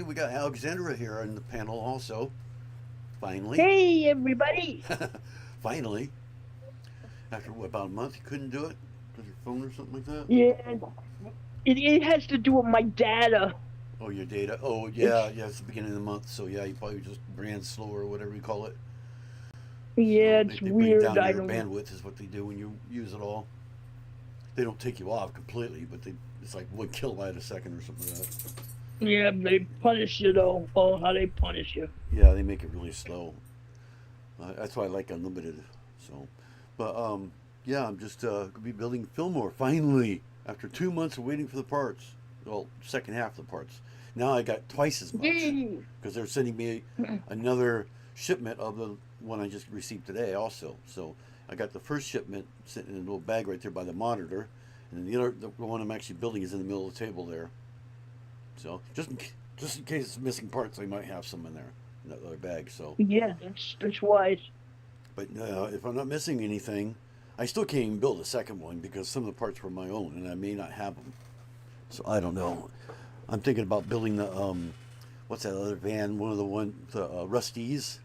everybody. We got Alexandra here on the panel also. Finally. Hey, everybody. Finally. After what, about a month you couldn't do it? Because your phone or something like that? Yeah, it has to do with my data. Oh, your data. Oh, yeah. It's Yeah, it's the beginning of the month. So, yeah, you probably just ran slow or whatever you call it. yeah, So, it's they bring weird. down I your don't. bandwidth, is what they do when you use it all. They don't take you off completely, but it's like 1 kilobyte a second or something like that. Yeah, they punish you though. Oh, how they punish you. Yeah, they make it really slow. That's why I like unlimited. So, but yeah, I'm just gonna be building Filmore finally after 2 months of waiting for the parts. Well, second half of the parts. Now I got twice as much Yay! because they're sending me another shipment of the one I just received today also. So I got the first shipment sitting in a little bag right there by the monitor, and then the one I'm actually building is in the middle of the table there. So just in case it's missing parts, I might have some in there in that other bag. So Yeah, that's wise. but if I'm not missing anything, I still can't even build a second one because some of the parts were my own and I may not have them. So I don't know. I'm thinking about building the what's that other van? One of the Rusties,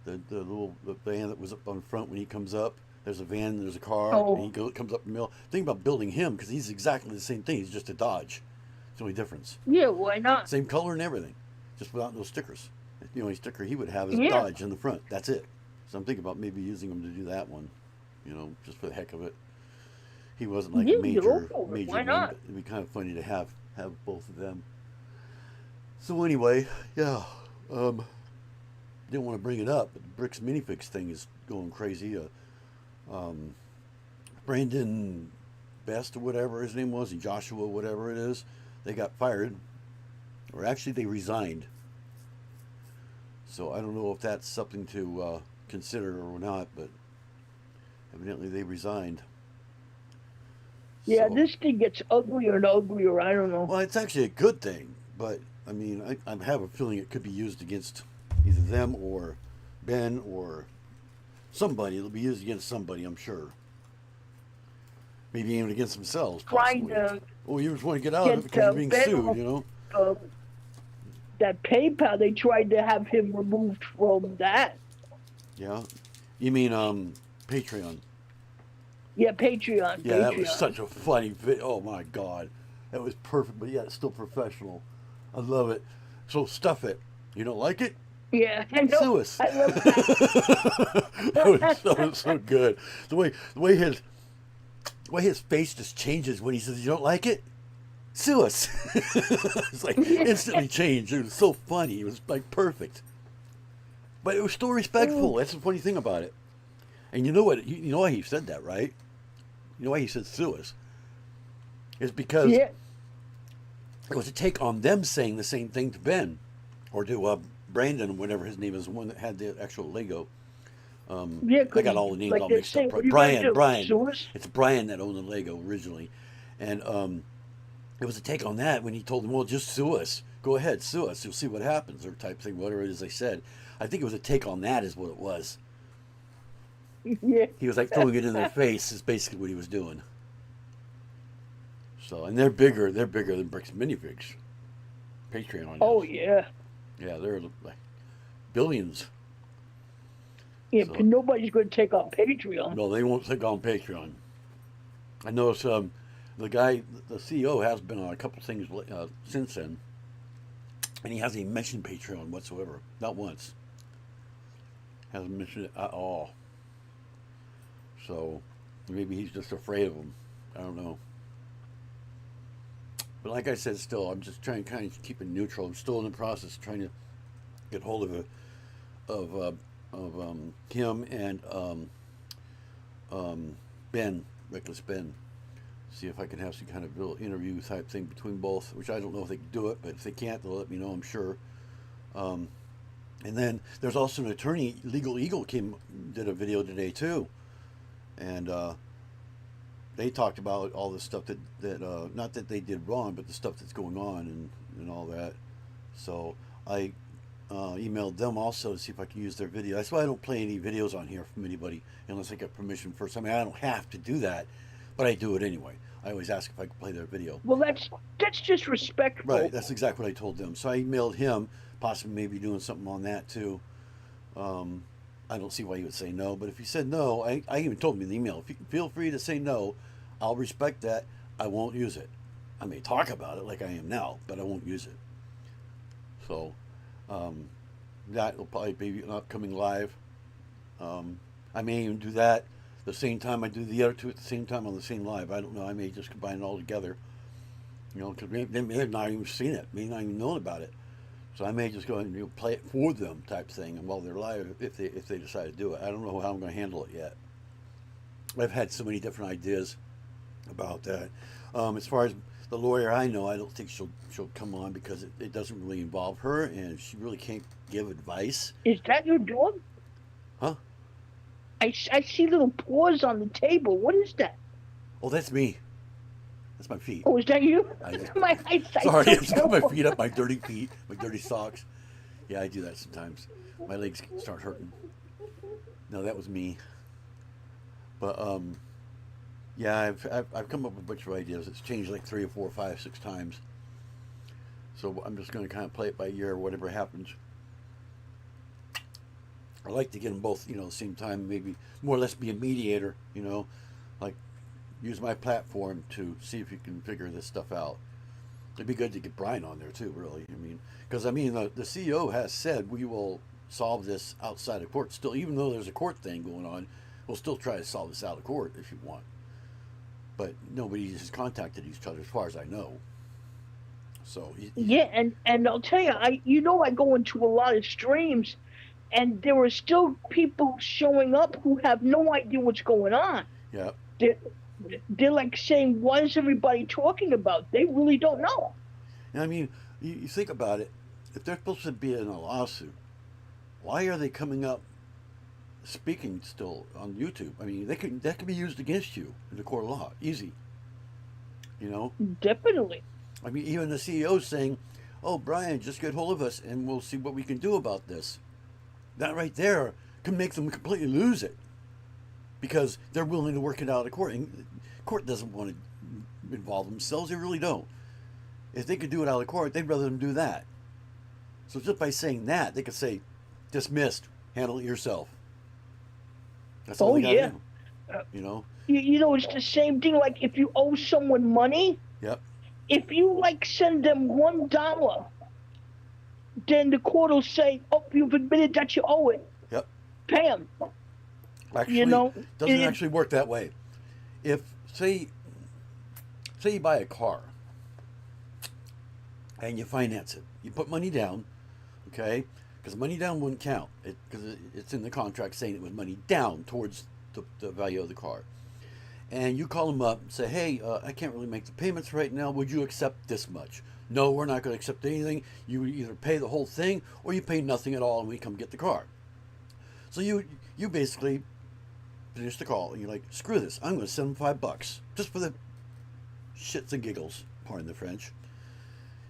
the van that was up on front when he comes up. There's a van, and there's a car, and Oh, comes up in the middle. Think about building him because he's exactly the same thing. He's just a Dodge. It's the only difference. yeah. Why not? Same color and everything, just without those stickers. The only sticker he would have is Yeah, Dodge in the front. That's it. So I'm thinking about maybe using him to do that one, just for the heck of it. He wasn't like a yeah. Go major for it. major Why one, not? but it'd be kind of funny to have both of them. So anyway, yeah, um, didn't want to bring it up, but the Bricks Minifix thing is going crazy. Um, Brandon Best or whatever his name was, and Joshua whatever it is, they got fired, or actually they resigned. So I don't know if that's something to consider or not, but evidently they resigned. Yeah, So, this thing gets uglier and uglier. I don't know. well, it's actually a good thing, but I mean, I have a feeling it could be used against either them or Ben or somebody. It'll be used against somebody, I'm sure. Maybe even against themselves, Trying possibly. to Oh, you just want to get out of it get because you're being Ben sued, off you know? um, that PayPal. They tried to have him removed from that. Yeah. You mean Patreon? Yeah, Patreon, Yeah, that was Patreon. such a funny video. Oh my god, that was perfect. But yeah, it's still professional. I love it. So stuff it. You don't like it? Yeah, I know. Sue us. I love that. That was so good. The way his face just changes when he says you don't like it. Sue us. It's like instantly changed. It was so funny. It was like perfect. But it was still respectful. That's the funny thing about it. And you know what? You know why he said that, right? You know why he said sue us? It's because Yeah, it was a take on them saying the same thing to Ben or to Brandon, whatever his name is, the one that had the actual Lego. yeah, I because got all the names like all they're mixed up. saying, what are you gonna Brian, do? Brian. Sue us? It's Brian that owned the Lego originally. And it was a take on that when he told them, well, just sue us. Go ahead, sue us. You'll see what happens, or type thing, whatever it is they said. I think it was a take on that, is what it was. Yeah. He was like throwing it in their face, is basically what he was doing. So, and they're bigger. They're bigger than Bricks Minifigs. Patreon Oh is. yeah, Yeah, they're like billions. yeah. So, But nobody's gonna take on Patreon. no, they won't take on Patreon. I noticed the guy, the CEO, has been on a couple things since then, and he hasn't even mentioned Patreon whatsoever. Not once. Hasn't mentioned it at all. So maybe he's just afraid of them. I don't know. But like I said, still, I'm just trying to kind of keep it neutral. I'm still in the process of trying to get hold of him and Ben, Reckless Ben. See if I can have some kind of little interview type thing between both, which I don't know if they can do it, but if they can't, they'll let me know, I'm sure. Um, and then there's also an attorney, Legal Eagle, did a video today too, and they talked about all the stuff that not that they did wrong, but the stuff that's going on and all that. So I emailed them also to see if I can use their video. That's why I don't play any videos on here from anybody unless I get permission first. I mean, I don't have to do that, but I do it anyway. I always ask if I can play their video. Well, that's just Right, respectful. that's exactly what I told them. So I emailed him, possibly maybe doing something on that too. Um, I don't see why he would say no, but if he said no, I even told him in the email, if you feel free to say no, I'll respect that. I won't use it. I may talk about it like I am now, but I won't use it. So um, that will probably be an upcoming live. I may even do that the same time I do the other two at the same time on the same live. I don't know. I may just combine it all together. You know, because they may have not even seen it, may not even known about it. So I may just go and play it for them type thing, and while they're live, if they decide to do it, I don't know how I'm going to handle it yet. I've had so many different ideas about that. As far as the lawyer I know, I don't think she'll come on because it doesn't really involve her, and she really can't give advice. Is that your dog? Huh? I see little paws on the table. What is that? Oh, that's me. That's my feet. Oh, is that you? I, My eyesight's sorry, so I just put my terrible. feet up, my dirty feet, my dirty socks. Yeah, I do that sometimes. My legs start hurting. No, that was me. But yeah, I've come up with a bunch of ideas. It's changed like 3 or 4 or 5, 6 times. So I'm just going to kind of play it by ear, whatever happens. I like to get them both, at the same time. Maybe more or less be a mediator. Like use my platform to see if you can figure this stuff out. It'd be good to get Brian on there too, really. Because the CEO has said we will solve this outside of court. Still, even though there's a court thing going on, we'll still try to solve this out of court if you want. But nobody has contacted each other, as far as I know. So Yeah, and I'll tell you, I go into a lot of streams, and there are still people showing up who have no idea what's going on. yeah, They're, they're like saying, "What is everybody talking about?" They really don't know. and you think about it. If they're supposed to be in a lawsuit, why are they coming up speaking still on YouTube? That could be used against you in the court of law, easy. You know, Definitely. even the CEO saying, "Oh, Brian, just get hold of us, and we'll see what we can do about this." That right there can make them completely lose it because they're willing to work it out of court. And court doesn't want to involve themselves; they really don't. If they could do it out of court, they'd rather them do that. So just by saying that, they could say, "Dismissed. Handle it yourself." That's all Oh they got to yeah. do. Uh, You know. it's the same thing. Like if you owe someone money, Yep. if you like send them $1, then the court will say, "Oh, you've admitted that you owe it. Yep. Pay them." You Actually, know, doesn't it, actually work that way. If say you buy a car and you finance it, you put money down, okay? Because money down wouldn't count because it's in the contract saying it was money down towards the value of the car. And you call them up and say, "Hey, I can't really make the payments right now. Would you accept this much?" "No, we're not going to accept anything. You either pay the whole thing or you pay nothing at all, and we come get the car." So you basically finish the call and you're like, "Screw this! I'm going to send them $5 just for the shits and giggles." Pardon the French.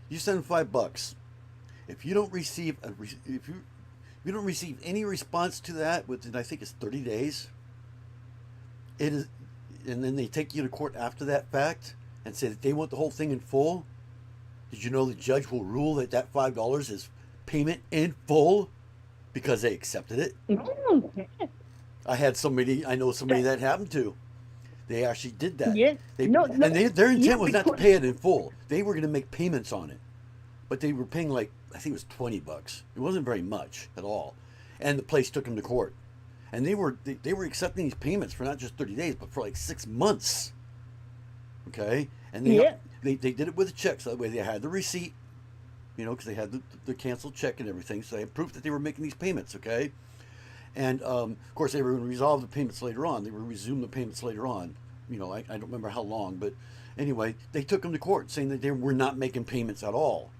You send them $5. If you don't receive if you don't receive any response to that within, I think it's 30 days, it is, and then they take you to court after that fact and say that they want the whole thing in full. Did you know the judge will rule that $5 is payment in full because they accepted it? mm, I know somebody that happened to. They actually did that. yeah, They no, no, and their yeah, intent was not to because pay it in full. They were going to make payments on it, but they were paying like, I think it was $20. It wasn't very much at all, and the place took them to court, and they were accepting these payments for not just 30 days, but for like 6 months. Okay, and yeah, they did it with a check, so that way they had the receipt, because they had the canceled check and everything, so they had proof that they were making these payments. Okay, and of course they were going to resolve the payments later on. They would resume the payments later on. I don't remember how long, but anyway, they took them to court saying that they were not making payments at all.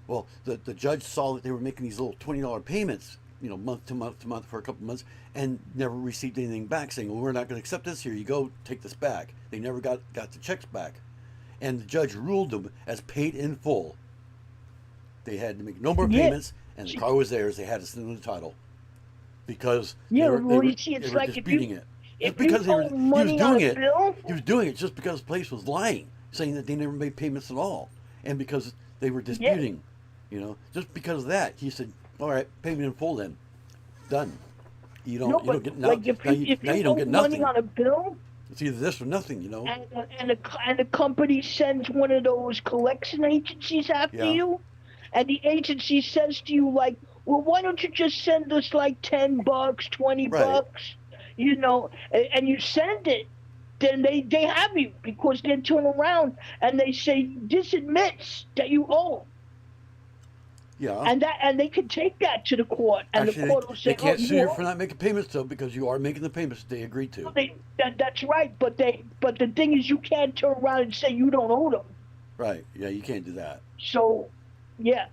Well, the judge saw that they were making these little $20 payments, month to month to month for a couple of months, and never received anything back, saying, "Well, we're not going to accept this. Here you go, take this back." They never got the checks back, and the judge ruled them as paid in full. They had to make no more yeah. payments, and the car was theirs. They had to send them the title because Yeah, they well, were you see, they it's were like disputing it. just if you because owe he was money on doing a it. bill, He was doing it just because the place was lying, saying that they never made payments at all, and because they were yeah, disputing. Just because of that, he said, "All right, payment in full, then done." no, You but don't get like if now you you don't owe get money nothing. on a bill, It's either this or nothing. and the company sends one of those collection agencies after Yeah. you, and the agency says to you like, well, why don't you just send us like $10, twenty Right. bucks, and you send it, then they have you because they turn around and they say this admits that you owe. Yeah. And they can take that to the court, and the Actually, court will they say, "Oh, can't sue you you for owe." not making payments though, because you are making the payments that they agreed to. That's right, but the thing is, you can't turn around and say you don't owe them. Right. Yeah, you can't do that. So, yeah,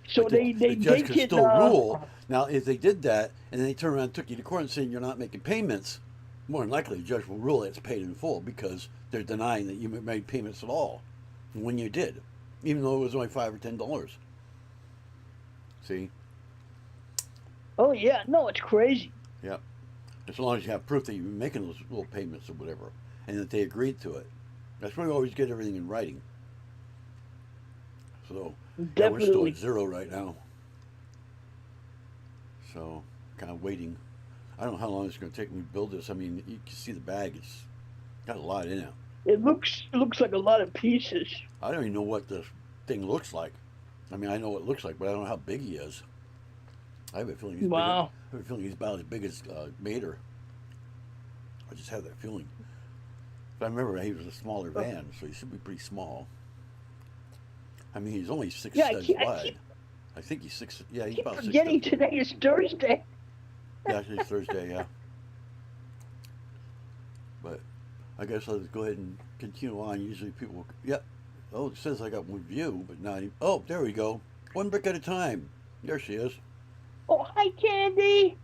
But so the judge they could can still rule. Now, if they did that and then they turn around and took you to court and saying you're not making payments, more than likely the judge will rule it's paid in full because they're denying that you made payments at all when you did, even though it was only $5 or $10. See? oh yeah, no, it's crazy. Yeah. As long as you have proof that you've been making those little payments or whatever, and that they agreed to it. That's why we always get everything in writing. So, yeah, we're still at Definitely. zero right now. So, kind of waiting. I don't know how long it's going to take me to build this. I mean, you can see the bag. It's got a lot in it. It looks like a lot of pieces. I don't even know what this thing looks like. I mean, I know what it looks like, but I don't know how big he is. I have a feeling he's bigger. Wow. I have a feeling he's about as big as Mater. I just have that feeling. But I remember he was a smaller van, so he should be pretty small. I mean, he's only six Yeah, studs wide. I think he's six. Yeah, he's keep about 6 forgetting studs wide. today is Thursday. Yeah, actually, it's Thursday. Yeah, but I guess I'll just go ahead and continue on. Usually, people. Yeah. Oh, it says I got one view, but not. Oh, there we go. One brick at a time. There she is. Oh, hi, Candy.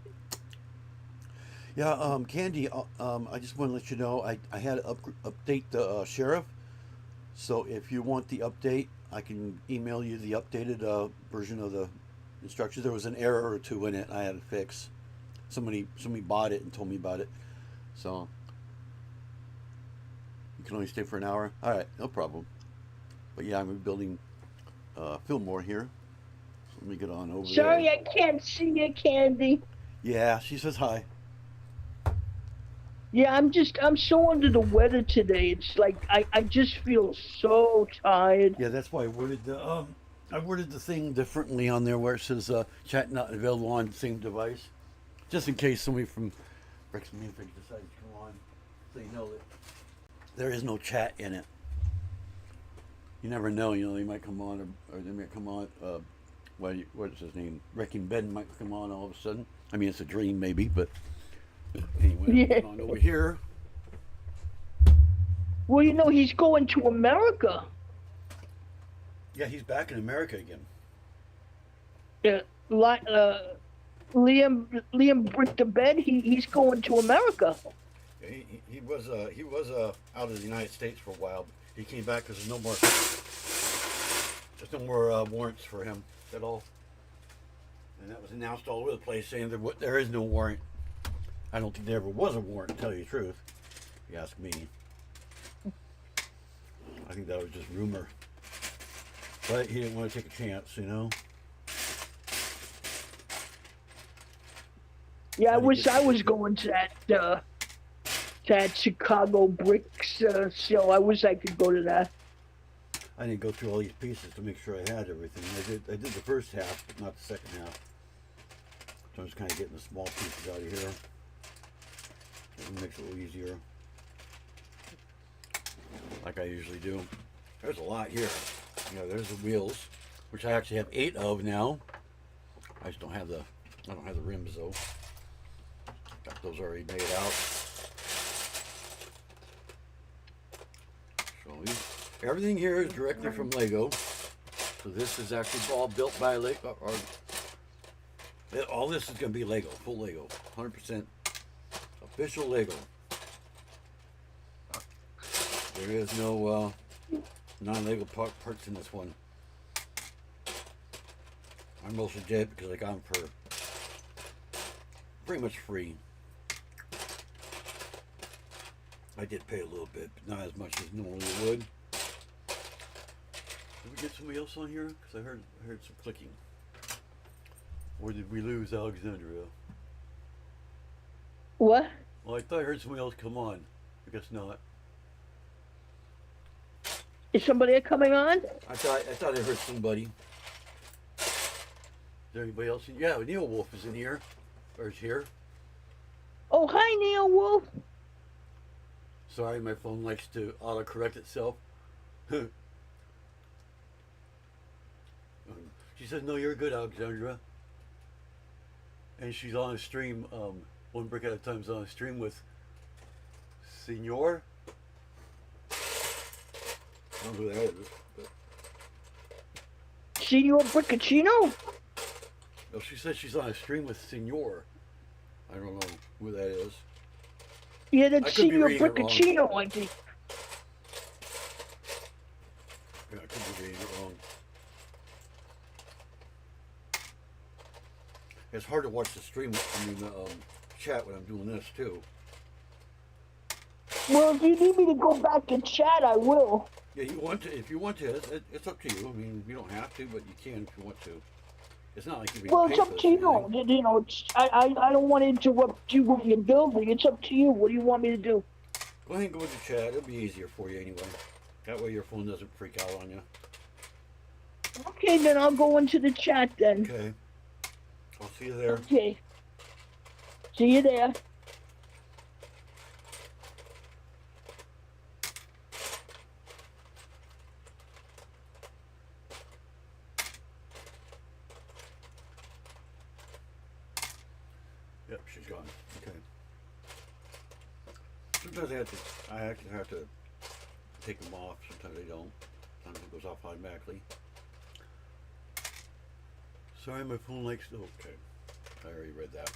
Yeah, Candy. I just want to let you know I had to update the sheriff. So if you want the update, I can email you the updated version of the instructions. There was an error or two in it I had to fix. Somebody bought it and told me about it. So you can only stay for an hour. All right, no problem. But yeah, I'm rebuilding Filmore here. So let me get on over there. Sorry, I can't see you, Candy. Yeah, she says hi. Yeah, I'm so under the weather today. It's like I just feel so tired. Yeah, that's why I worded the thing differently on there where it says chat not available on the same device, just in case somebody from Rex Minifigs decides to come on, so you know that there is no chat in it. You never know, they might come on, or they might come on. What's his name? Wrecking Ben might come on all of a sudden. I mean, it's a dream maybe, but anyway, Yeah. I'm on over here. Well, he's going to America. Yeah, he's back in America again. Uh, like Liam bricked the bed. He's going to America. He was out of the United States for a while. But he came back because there's no more warrants for him at all, and that was announced all over the place, saying there is no warrant. I don't think there ever was a warrant, to tell you the truth. If you ask me, I think that was just rumor. But he didn't want to take a chance. Yeah, How do you get I to was it? going to that Chicago bricks show. I wish I could go to that. I didn't go through all these pieces to make sure I had everything. I did the first half, but not the second half. So I'm just kind of getting the small pieces out of here. It makes it a little easier, like I usually do. There's a lot here. There's the wheels, which I actually have 8 of now. I just don't have the rims though. Got those already made out. So everything here is directly from Lego. So this is actually all built by Lego. All this is going to be Lego, full Lego, 100% official Lego. There is no non-Lego parts in this one. I mostly did it because I got them for pretty much free. I did pay a little bit, but not as much as normally would. Did we get somebody else on here? Because I heard some clicking. Or did we lose Alexandria? What? Well, I thought I heard somebody else come on. I guess not. Is somebody coming on? I thought I heard somebody. Is there anybody else? Yeah, Neil Wolf is in here. Or is here. Oh, hi, Neil Wolf. Sorry, my phone likes to autocorrect itself. She says, no, you're good, Alexandra. And she's on a stream, one brick at a time is on a stream with Senor. I don't know who that is. But... Senor Briccacino? No, she says she's on a stream with Senor. I don't know who that is. Yeah, that's Senor Briccacino, I think. Yeah, I could be reading it wrong. It's hard to watch the stream, chat when I'm doing this too. Well, if you need me to go back and chat, I will. Yeah, you want to? If you want to, it's up to you. I mean, you don't have to, but you can if you want to. It's not like you're being Well, it's up to you. You know, I don't want to interrupt you with your building. It's up to you. What do you want me to do? Go ahead and go into chat. It'll be easier for you anyway. That way your phone doesn't freak out on you. Okay, then I'll go into the chat then. Okay. I'll see you there. Okay. See you there. Yep, she's gone. Okay. Sometimes I actually have to take them off. Sometimes I don't. Sometimes it goes off automatically. Sorry, my phone likes. Okay, I already read that.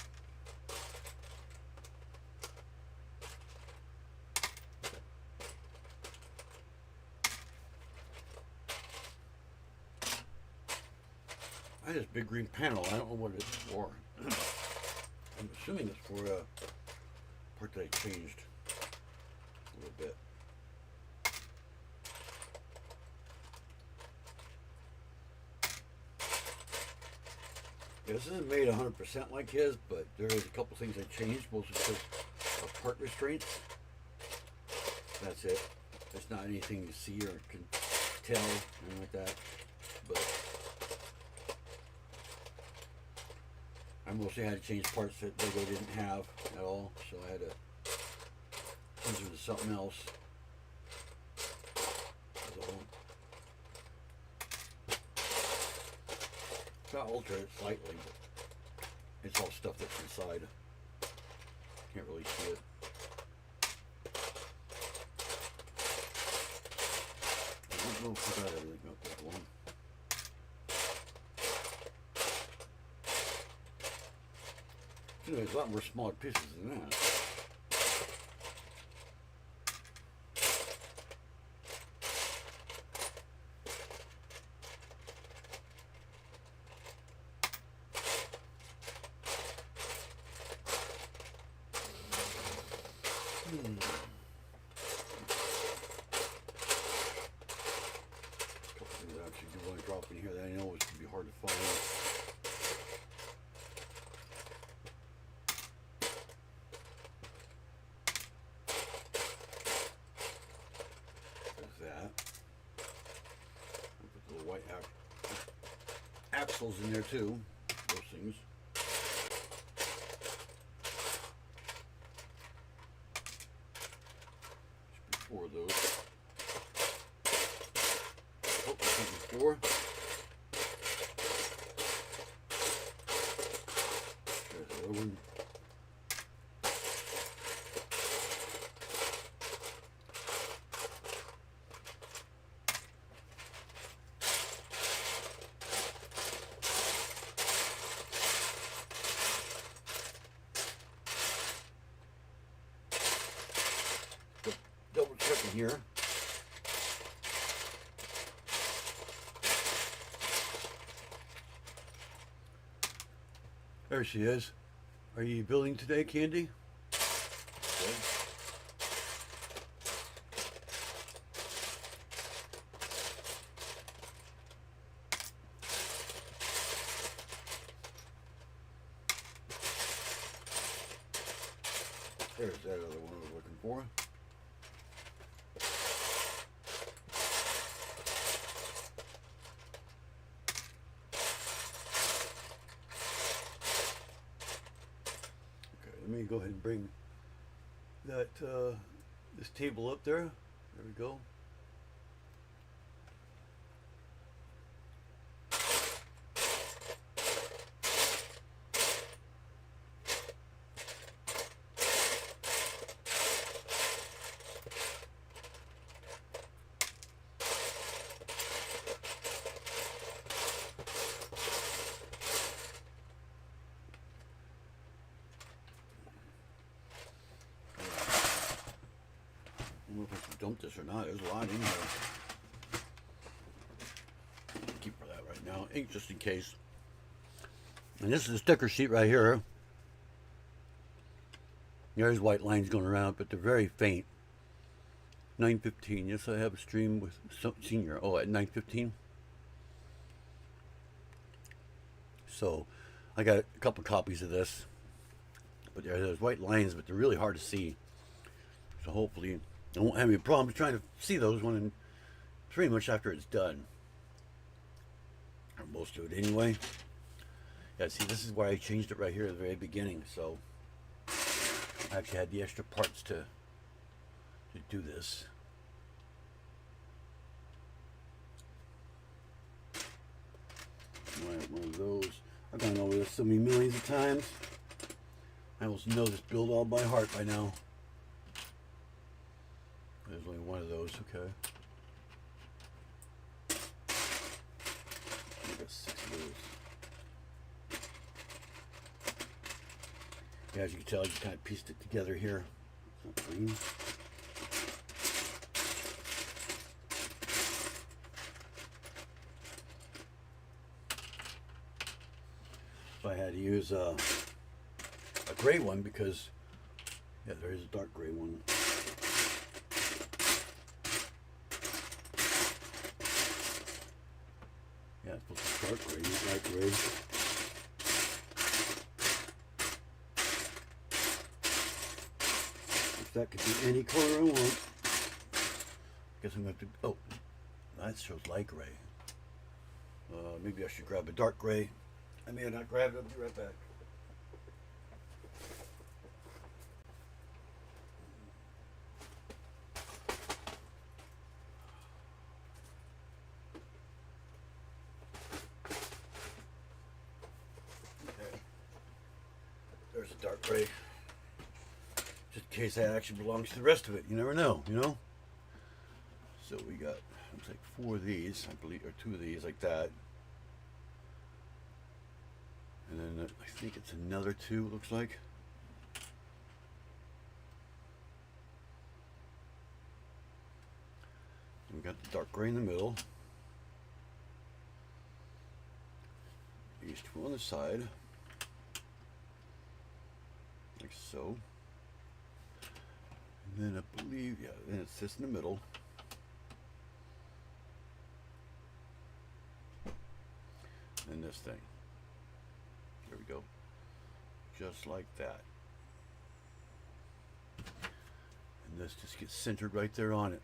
I had this big green panel. I don't know what it's for. I'm assuming it's for a part that I changed a little bit. Yeah, this isn't made 100% like his, but there is a couple things I changed, mostly because of part restraints. That's it. It's not anything you see or can tell, anything like that. But I mostly had to change parts that Lego didn't have at all, so I had to change them to something else. I'll alter it slightly, but it's all stuff that's inside. Can't really see it. I don't know if I got everything up that one. There's a lot more smaller pieces than that. Axles in there too, those things. Just before those. Oh, before. There's the other one. Double checking here. There she is. Are you building today, Candy? Good. There's that other one I was looking for. Okay, let me go ahead and bring that this table up there. There we go. I don't know if I should dump this or not. There's a lot in here. Keep for that right now, just in case. And this is a sticker sheet right here. There's white lines going around, but they're very faint. 9:15. Yes, I have a stream with senior. Oh, at 9:15. So, I got a couple copies of this. But there's white lines, but they're really hard to see. So hopefully, I won't have any problems trying to see those when pretty much after it's done. Or most of it anyway. Yeah, see, this is why I changed it right here at the very beginning. So I actually had the extra parts to do this. One of those. I've gone over this so many millions of times. I almost know this build all by heart by now. There's only one of those, okay. I got 6 of those. Yeah, as you can tell, I just kind of pieced it together here. It's not clean. So I had to use a gray one because, yeah, there is a dark gray one. Yeah, it's supposed to be dark gray, not light gray. If that could be any color I want. Guess I'm going to have to, oh, that shows light gray. Maybe I should grab a dark gray. I may have not grabbed it, I'll be right back. Okay. There's a dark gray. Just in case that actually belongs to the rest of it. You never know, you know? So we got, looks like 4 of these, I believe, or 2 of these like that. And then I think it's another 2, it looks like. And we got the dark gray in the middle. These 2 on the side. Like so. And then I believe, yeah, then it's this in the middle. And this thing. There we go. Just like that. And this just gets centered right there on it.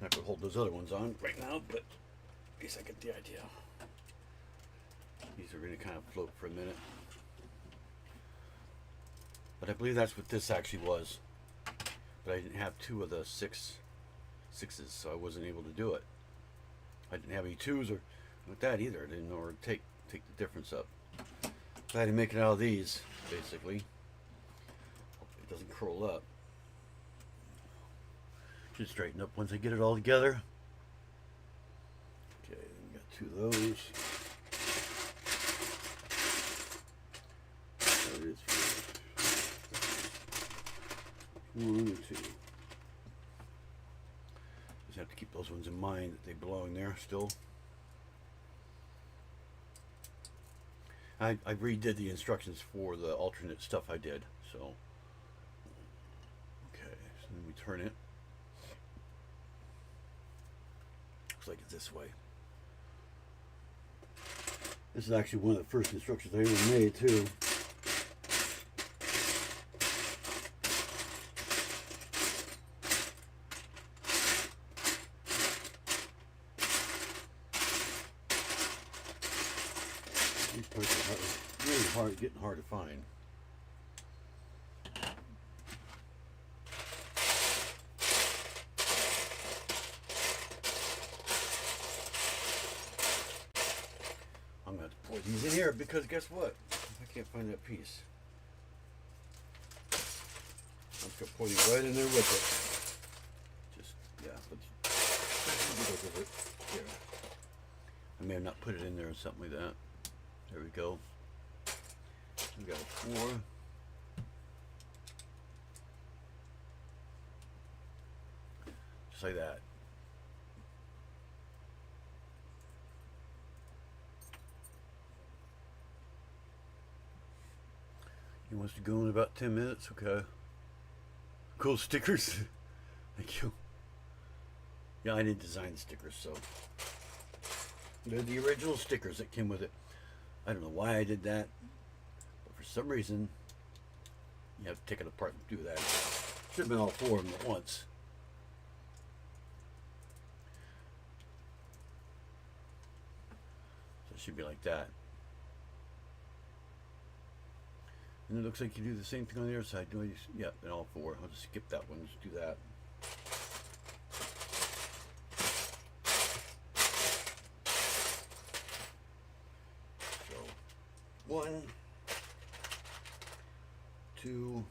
I could hold those other ones on right now, but at least I get the idea. These are going to kind of float for a minute. But I believe that's what this actually was. But I didn't have 2 of the sixes, so I wasn't able to do it. I didn't have any 2s or with that either. I didn't know where to take the difference up. So I had to make it out of these, basically. Hopefully it doesn't curl up. Should straighten up once I get it all together. Okay, we got 2 of those. There it is. 1 and 2. Just have to keep those ones in mind that they belong there still. I redid the instructions for the alternate stuff I did, so. Okay, so then we turn it. Looks like it's this way. This is actually one of the first instructions I ever made too. These parts are really getting hard to find. I'm going to have to pour these in here because guess what? I can't find that piece. I'm just going to pour these right in there with it. Just, yeah, let's get over it. Here. I may have not put it in there or something like that. There we go. We got 4. Just like that. He wants to go in about 10 minutes. Okay. Cool stickers. Thank you. Yeah, I didn't design the stickers, so they're the original stickers that came with it. I don't know why I did that, but for some reason, you have to take it apart and do that. Should have been all 4 of them at once. So it should be like that. And it looks like you do the same thing on the other side. Do I just, yeah, and all 4. I'll just skip that one. Just do that. So, 1, 2,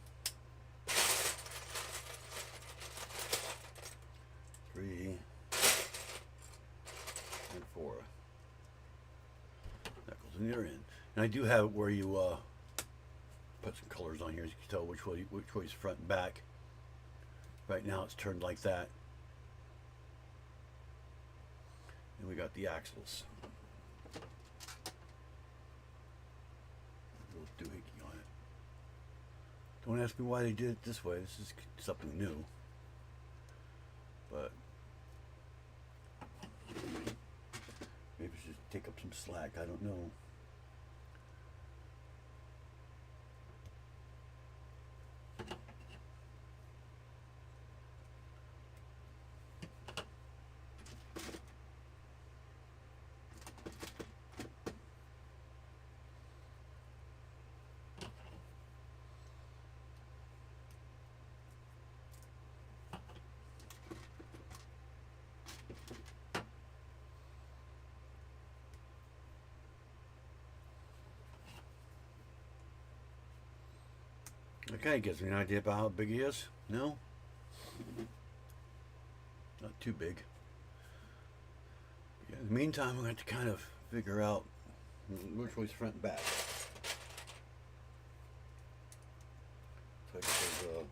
3, and 4. That goes in the other end. And I do have it where you put some colors on here, as you can tell which way's front and back. Right now it's turned like that. And we got the axles. A little doohickey on it. Don't ask me why they did it this way. This is something new. But maybe it should take up some slack. I don't know. Okay, gives me an idea about how big he is. No? Not too big. Yeah, in the meantime, I'm going to have to kind of figure out which way's front and back. So I get those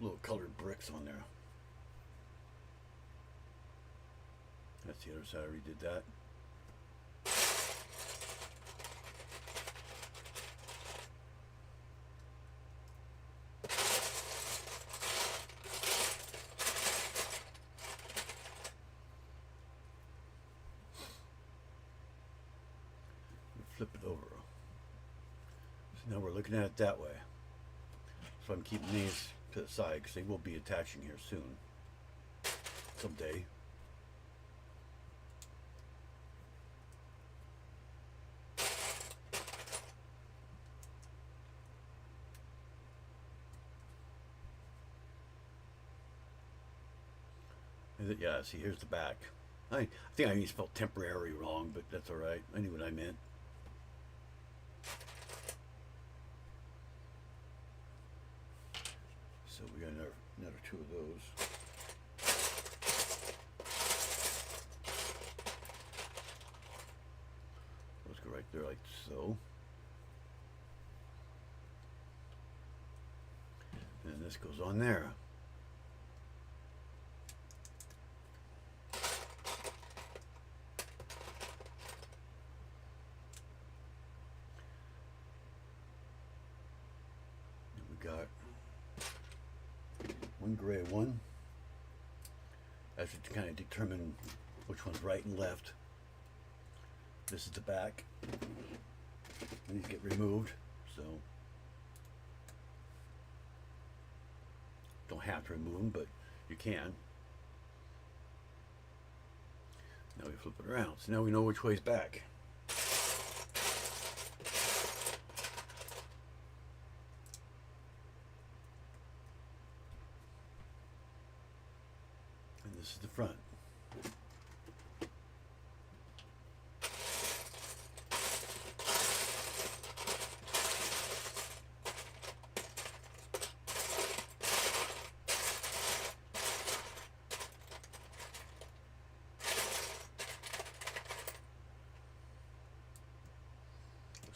little colored bricks on there. That's the other side. I already did that. Flip it over. So now we're looking at it that way. So I'm keeping these to the side because they will be attaching here soon. Someday. Yeah, see, here's the back. I think I spelled temporary wrong, but that's all right. I knew what I meant. So we got another 2 of those. Let's go right there like so. And this goes on there. Got one gray one, as to kind of determine which one's right and left. This is the back. These get removed, so don't have to remove them, but you can. Now we flip it around, so now we know which way's back. And this is the front.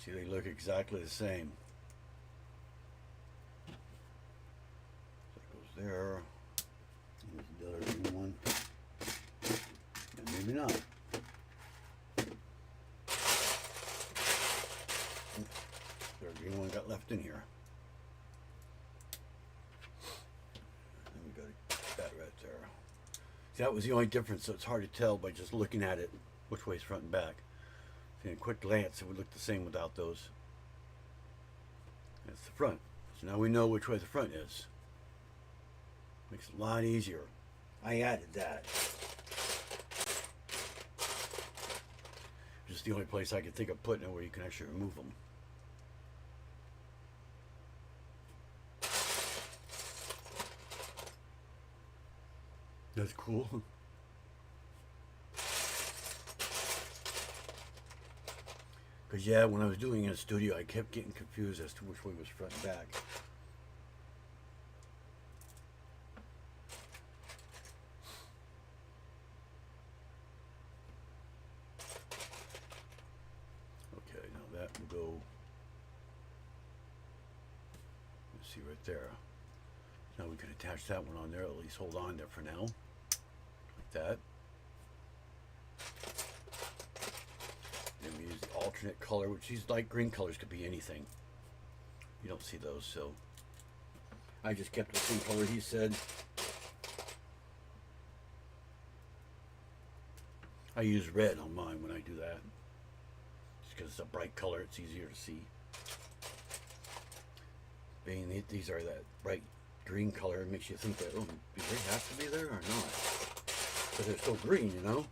See, they look exactly the same. So it goes there. There's the other green one. And maybe not. There's a green one got left in here. And we got that right there. See, that was the only difference, so it's hard to tell by just looking at it which way's front and back. In a quick glance, it would look the same without those. That's the front. So now we know which way the front is. Makes it a lot easier. I added that. Just the only place I could think of putting it where you can actually remove them. That's cool. Because, yeah, when I was doing it in the studio, I kept getting confused as to which way was front and back. Okay, now that will go, let's see right there. Now we can attach that one on there, at least hold on there for now. Like that. Then we use the alternate color, which these light green colors could be anything. You don't see those, so I just kept the same color he said. I use red on mine when I do that. Just because it's a bright color, it's easier to see. Being these are that bright green color, it makes you think that, oh, do they have to be there or not? Because they're so green, you know?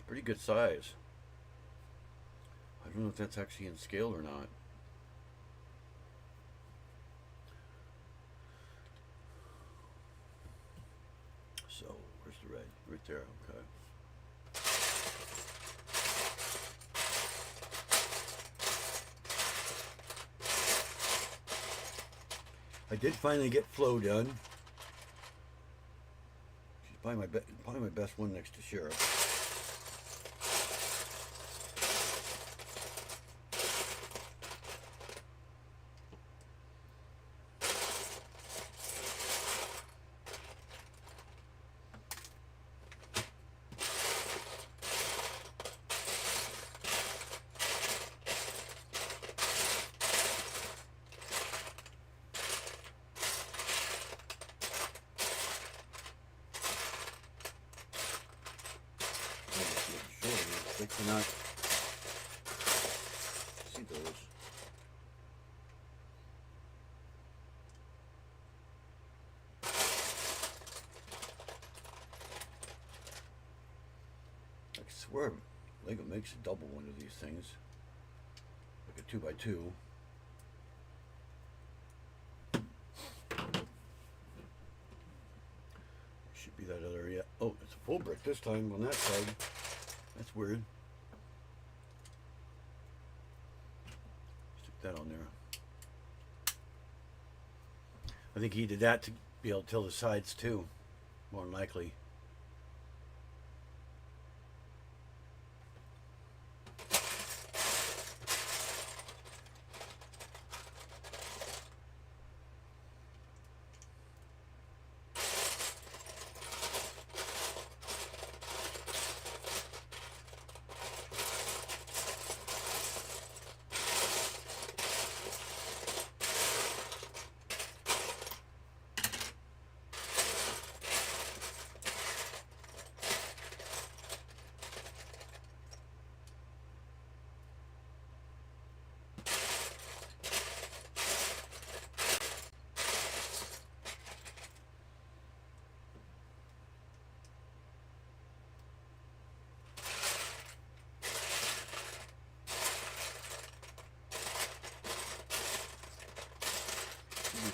Pretty good size. I don't know if that's actually in scale or not. So, where's the red? Right there, okay. I did finally get Flo done. She's probably my best one next to Sheriff. They cannot see those. I swear Lego makes a double one of these things. Like a 2x2. Should be that other, yeah. Oh, it's a full brick this time on that side. That's weird. Stick that on there. I think he did that to be able to tell the sides too, more than likely.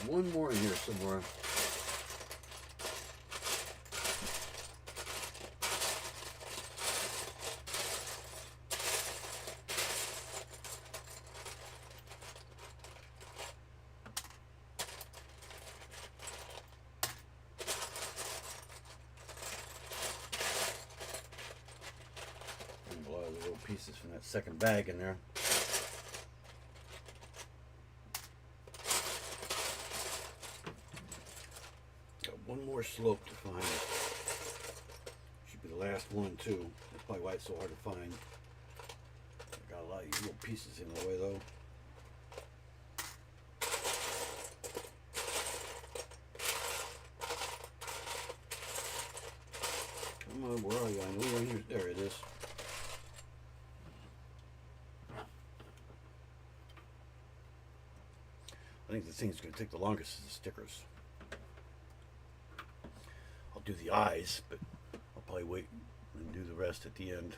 one more in here somewhere. A lot of the little pieces from that second bag in there. Got one more slope to find. Should be the last one too. That's probably why it's so hard to find. I got a lot of these little pieces in the way though. Come on, where are you? I know you're in here. There it is. I think the thing that's going to take the longest is the stickers. I'll do the eyes, but I'll probably wait and do the rest at the end.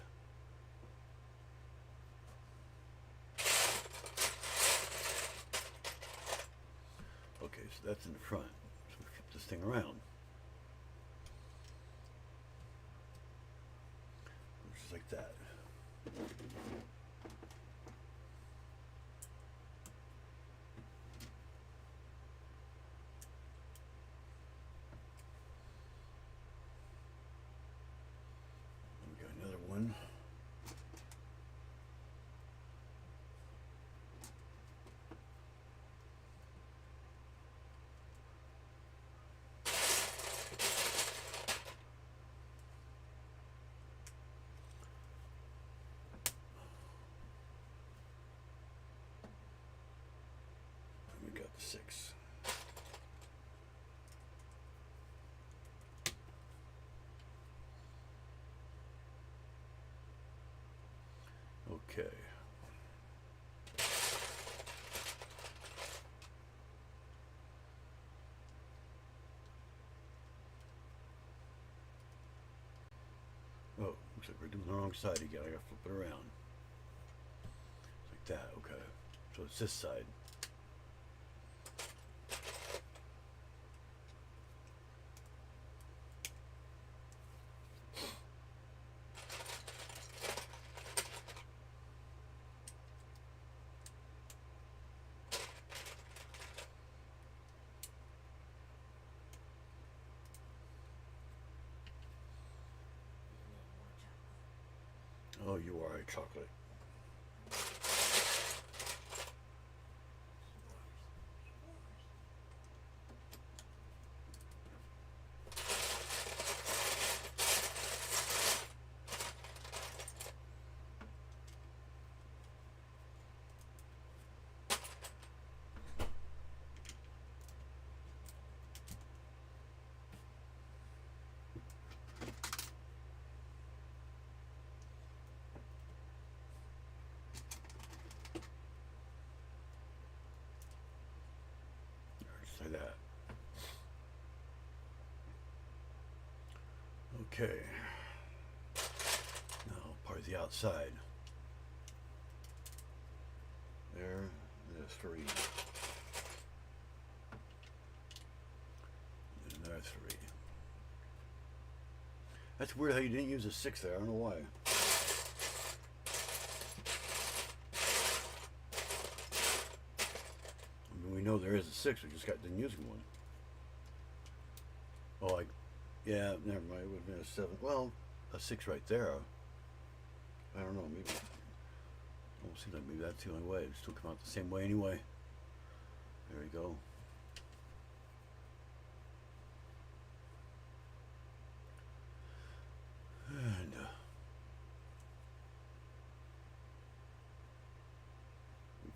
Okay, so that's in the front. So we flip this thing around. Just like that. We got another one. We got the 6. Okay. Oh, looks like we're doing the wrong side again. I gotta flip it around. Like that, okay. So it's this side. Oh, you are a chocolate. Just like that. Okay. Now part of the outside. There's 3. And there's 3. That's weird how you didn't use a 6 there. I don't know why. I mean, we know there is a 6. We just didn't use one. Oh, yeah, never mind. It would have been a 7. Well, a 6 right there. I don't know. Maybe. It seems like maybe that's the only way. It still come out the same way anyway. There you go. And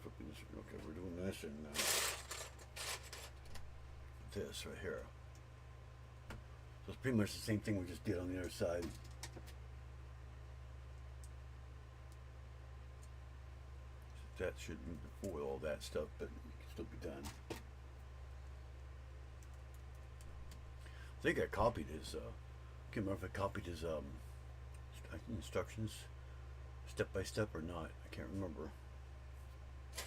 flipping this. Okay, we're doing this and this right here. So it's pretty much the same thing we just did on the other side. That should be before all that stuff, but it can still be done. I think I copied his, I can't remember if I copied his instructions step by step or not. I can't remember. I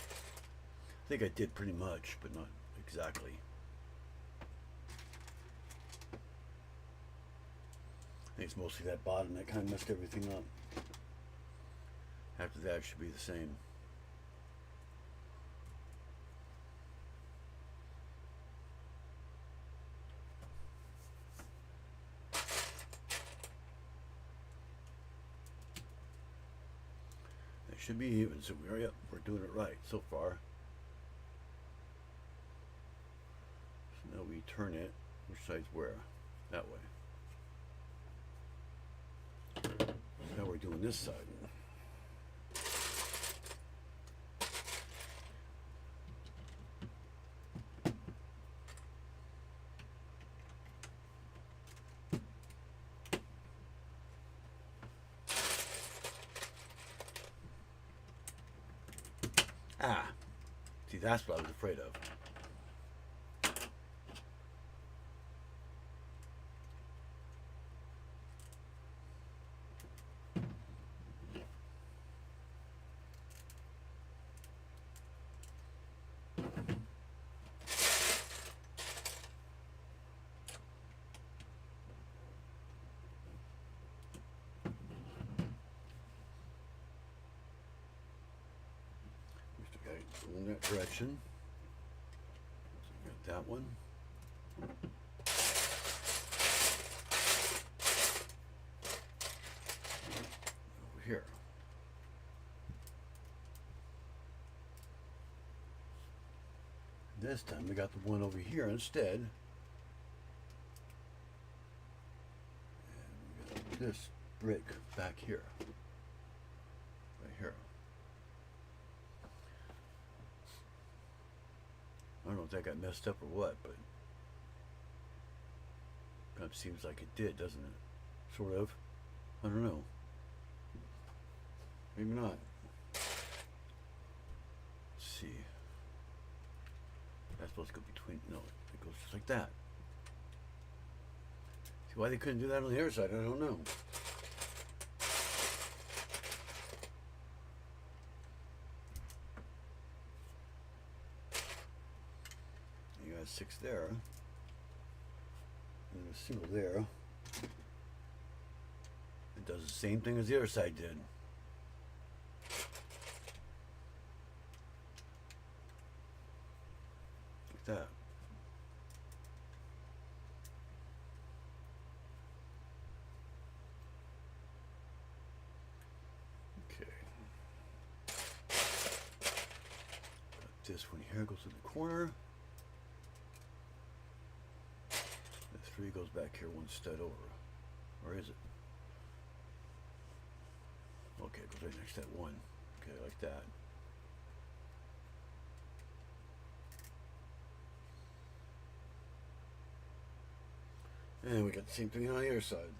think I did pretty much, but not exactly. think it's mostly that bottom that kind of messed everything up. After that, it should be the same. It should be even, so we're doing it right so far. So now we turn it. Which side's where? That way. Now we're doing this side. Ah, see, that's what I was afraid of. In that direction. So we got that one. Over here. This time we got the one over here instead. And we got this brick back here. Right here. I don't know if that got messed up or what, but kind of seems like it did, doesn't it? Sort of. I don't know. Maybe not. Let's see. That's supposed to go between. No, it goes just like that. See why they couldn't do that on the other side? I don't know. You got 6 there, and a single there. It does the same thing as the other side did. Like that. Okay. Got this one here, goes in the corner. The 3 goes back here 1 stud over. Or is it? Okay, it goes right next to that 1. Okay, like that. And we got the same thing on the other side.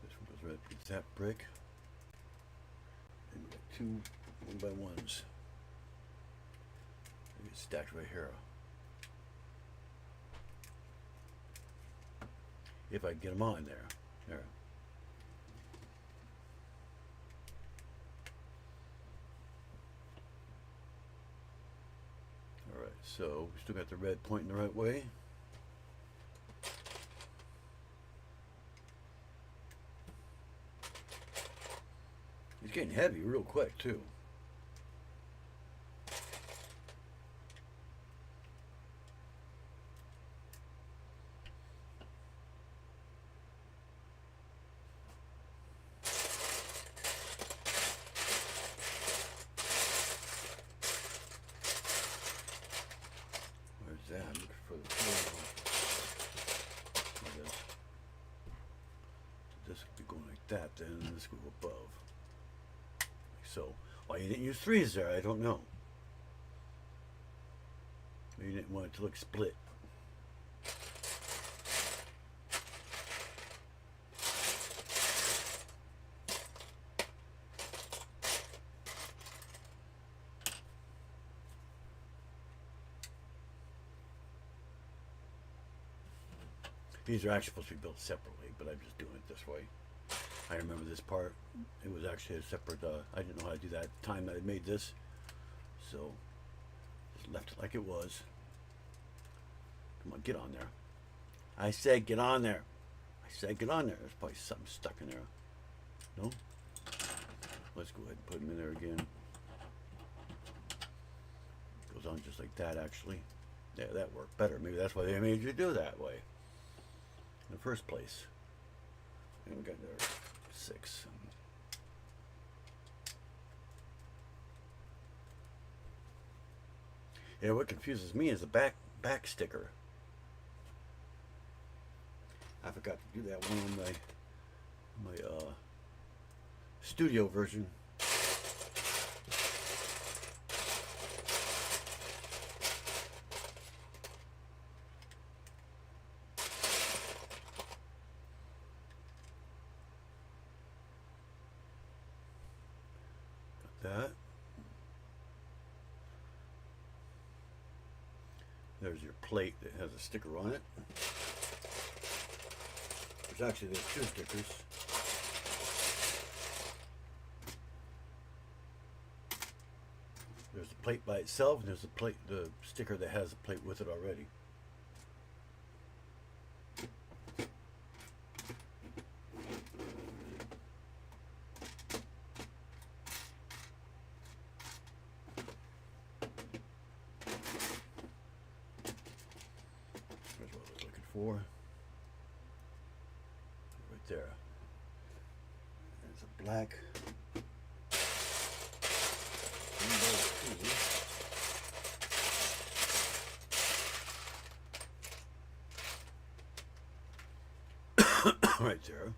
This one goes right against that brick. And we got 2 1x1s. They get stacked right here. If I can get them on there. There. Alright, so we still got the red pointing the right way. It's getting heavy real quick too. That. I'm looking for the floor. This would be going like that, then this would go above. Like so. Why you didn't use 3s there, I don't know. Maybe you didn't want it to look split. These are actually supposed to be built separately, but I'm just doing it this way. I remember this part. It was actually a separate, I didn't know how to do that at the time that I made this. So, just left it like it was. Come on, get on there. I said get on there. I said get on there. There's probably something stuck in there. No? Let's go ahead and put them in there again. Goes on just like that, actually. Yeah, that worked better. Maybe that's why they made you do that way in the first place. And we got there 6. Yeah, what confuses me is the back sticker. I forgot to do that one on my studio version. Got that. There's your plate that has a sticker on it. There's actually there's 2 stickers. There's the plate by itself, and there's the sticker that has the plate with it already. That's what I was looking for. Right there. There's a black. Right there.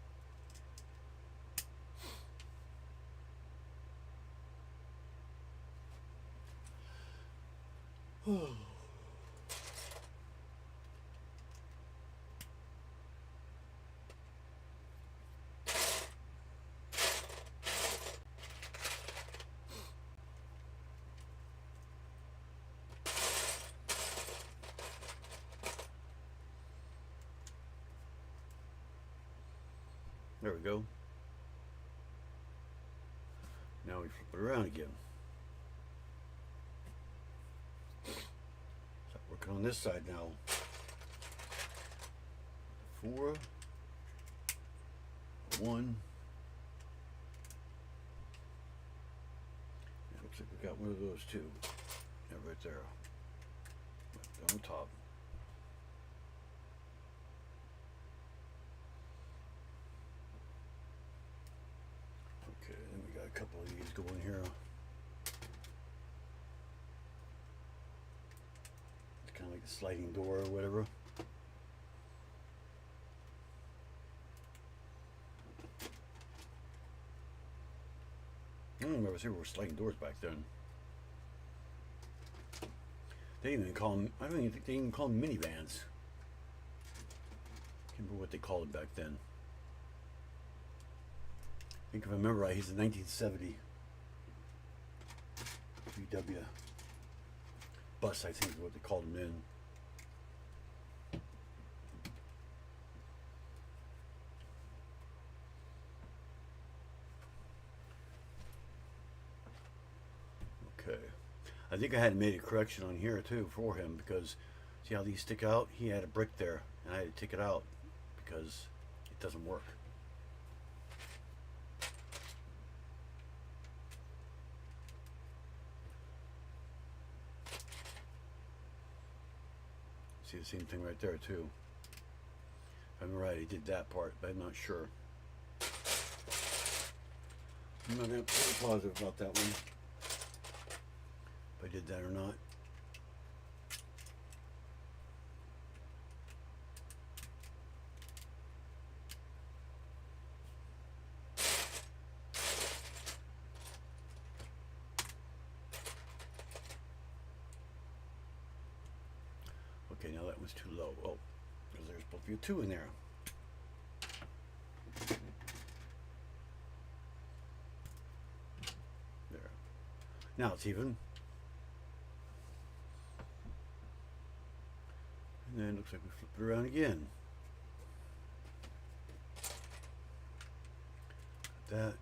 There we go. Now we flip it around again. Start working on this side now. 4, 1. It looks like we got one of those too. Yeah, right there. Right on top. Okay, then we got a couple of these going here. It's kind of like a sliding door or whatever. I don't remember if there were sliding doors back then. They didn't even call them, I don't even think they even called them minivans. Can't remember what they called them back then. I think if I remember right, he's a 1970 VW bus, I think is what they called him then. Okay. I think I had made a correction on here too for him because see how these stick out? He had a brick there and I had to take it out because it doesn't work. See the same thing right there too. If I'm right, he did that part, but I'm not sure. I'm not really positive about that one. If I did that or not. Okay, now that was too low. Oh, because there's supposed to be a 2 in there. There. Now it's even. And then it looks like we flip it around again. That.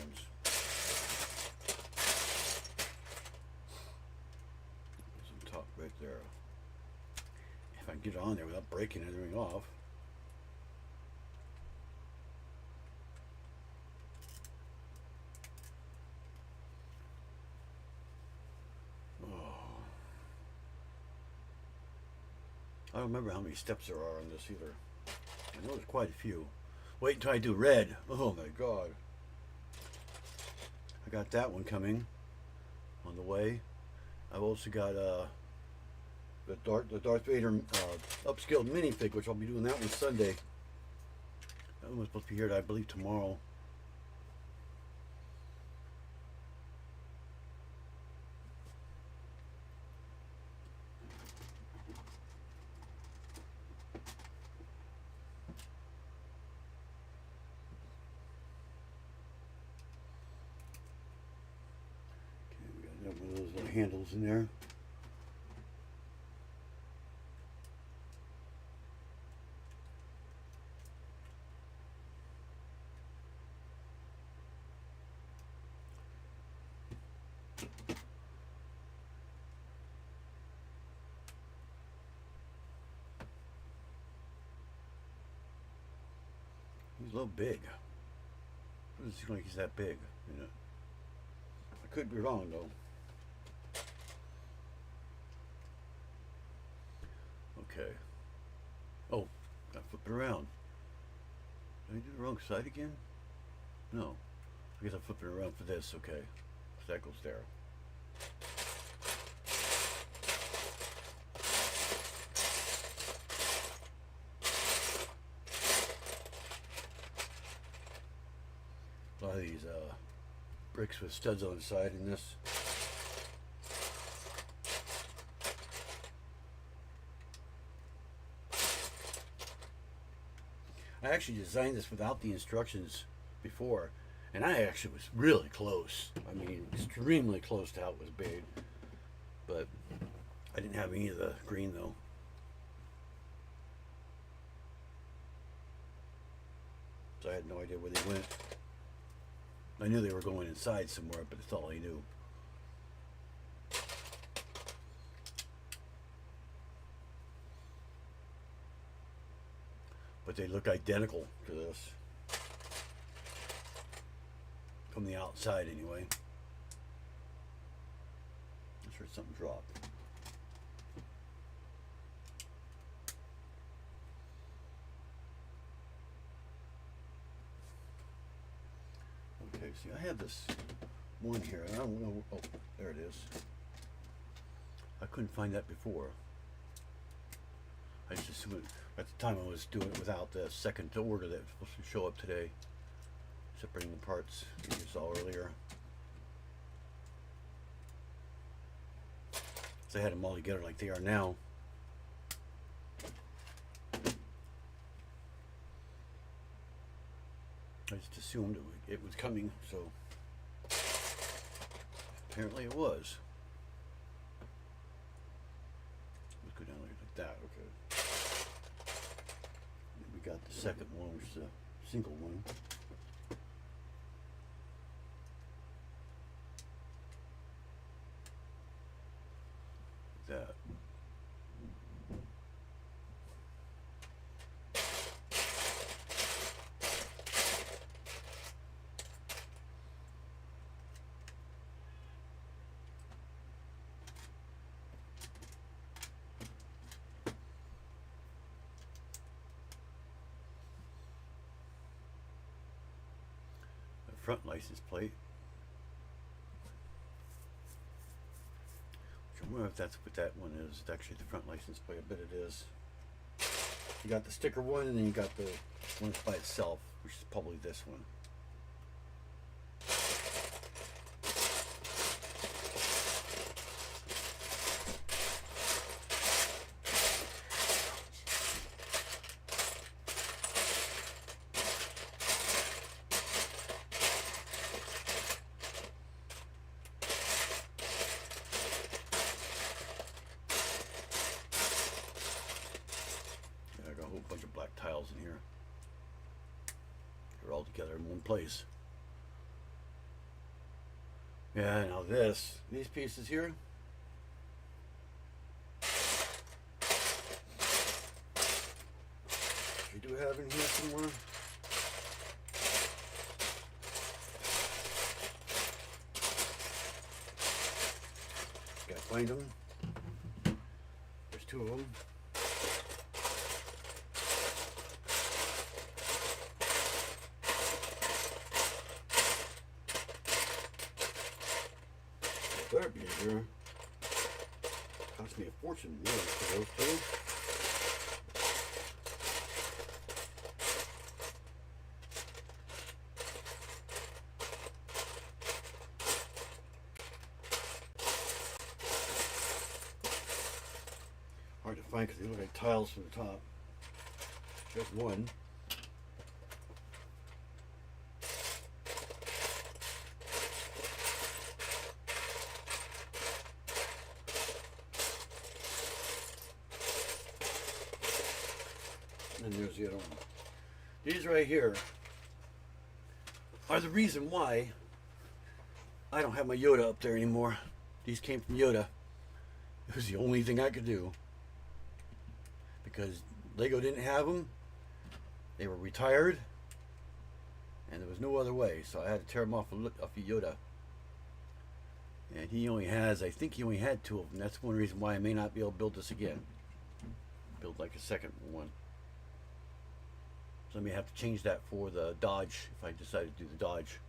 ones. Some top right there. If I can get on there without breaking anything off. I don't remember how many steps there are on this either. I know there's quite a few. Wait until I do red. Oh my god. I got that one coming on the way. I've also got the Darth Vader upscaled minifig, which I'll be doing that one Sunday. That one was supposed to be here, I believe, tomorrow. One of those little handles in there. He's a little big. It doesn't seem like he's that big, you know. I could be wrong though. Okay. Oh, I flip it around. Did I do the wrong side again? No. I guess I flip it around for this, okay. So that goes there. A lot of these bricks with studs on the side in this. I actually designed this without the instructions before, and I actually was really close. I mean, extremely close to how it was made. But I didn't have any of the green though. So I had no idea where they went. I knew they were going inside somewhere, but that's all I knew. But they look identical to this. From the outside anyway. I'm sure something dropped. Okay, see, I have this one here. I don't know. Oh, there it is. I couldn't find that before. I just assumed at the time I was doing it without the second order that was supposed to show up today. Separating the parts you saw earlier. So I had them all together like they are now. I just assumed it was coming, so apparently it was. Let's go down like that, okay. Then we got the second one, which is a single one. That. Front license plate. I wonder if that's what that one is. It's actually the front license plate. I bet it is. You got the sticker one, and then you got the one that's by itself, which is probably this one. Bunch of black tiles in here. They're all together in one place. Yeah, now these pieces here, we do have in here somewhere. Gotta find them. There's two of them. Better be here. Cost me a fortune more for those two. Hard to find because they look like tiles from the top. Just one. And there's the other one. These right here are the reason why I don't have my Yoda up there anymore. These came from Yoda. It was the only thing I could do. Because Lego didn't have them. They were retired. And there was no other way. So I had to tear them off of Yoda. And he only has, I think he only had two of them. That's one reason why I may not be able to build this again. Build like a second one. So I may have to change that for the Dodge if I decide to do the Dodge.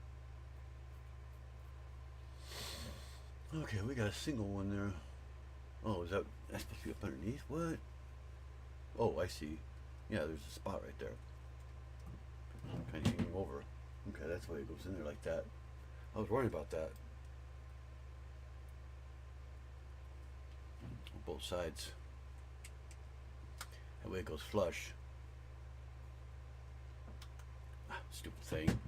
Okay, we got a single one there. Oh, that's supposed to be up underneath? What? Oh, I see. Yeah, there's a spot right there. Kind of hanging over. Okay, that's why it goes in there like that. I was worried about that. On both sides. That way it goes flush. Stupid thing.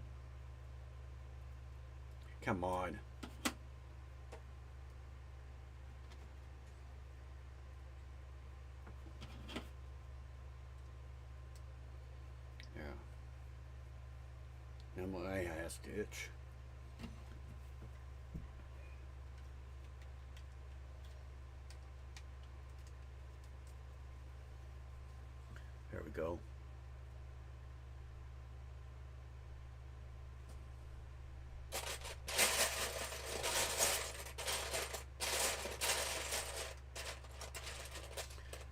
Come on. Yeah. Now my eye has to itch. There we go.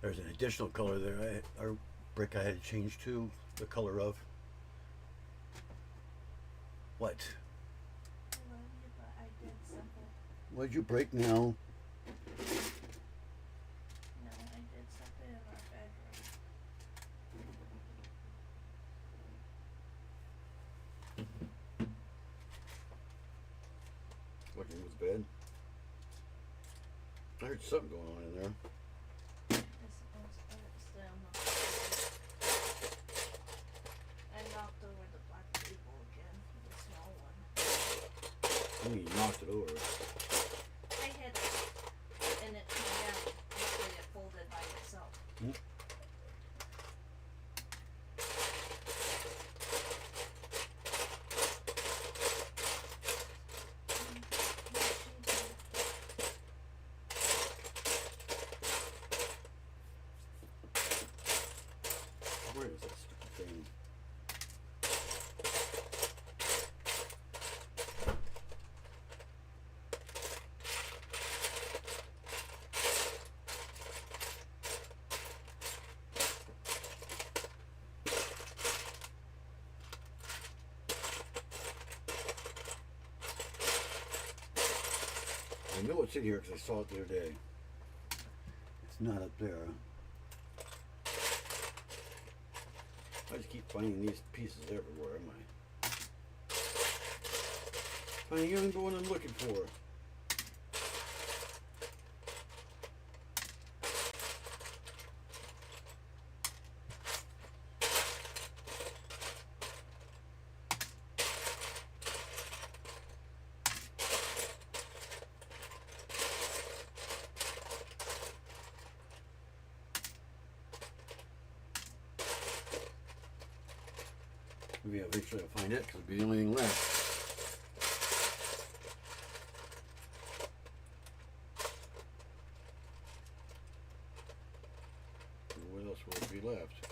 There's an additional color there. Our brick I had to change to the color of. What? I love you, but I did something. What'd you break now? No, I did something in our bedroom. Looking with the bed. I heard something going on in there. I knocked over the black table again, the small one. I mean, you knocked it over. I hit it, and it came down. Actually, it folded by itself. Where is that stupid thing? I know it's in here because I saw it the other day. It's not up there. I just keep finding these pieces everywhere, am I? Finding even the one I'm looking for. Maybe eventually I'll find it because it'll be the only thing left. left.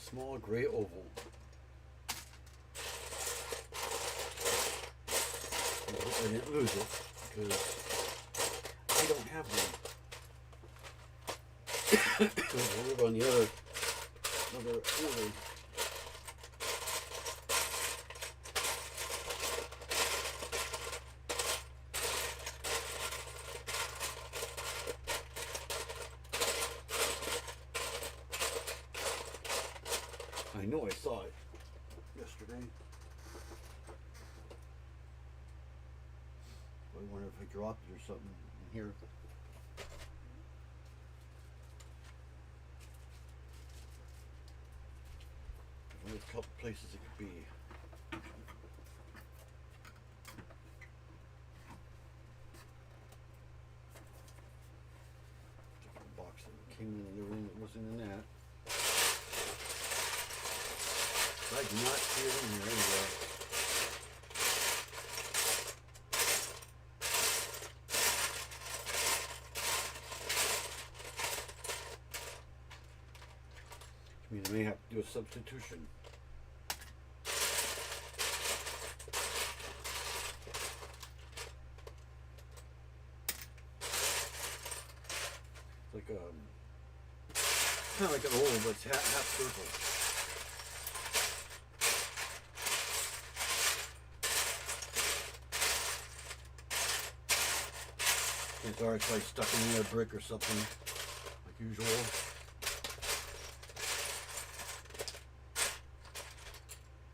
Small gray oval. I hope I didn't lose it because I don't have one. I'll live on the other order. I know I saw it yesterday. I wonder if I dropped it or something in here. There's a couple places it could be. Different box that came in the room that wasn't in that. I do not see it in here anywhere. Which means I may have to do a substitution. It's like kind of like an oval, but it's half circle. It's already probably stuck in a brick or something, like usual.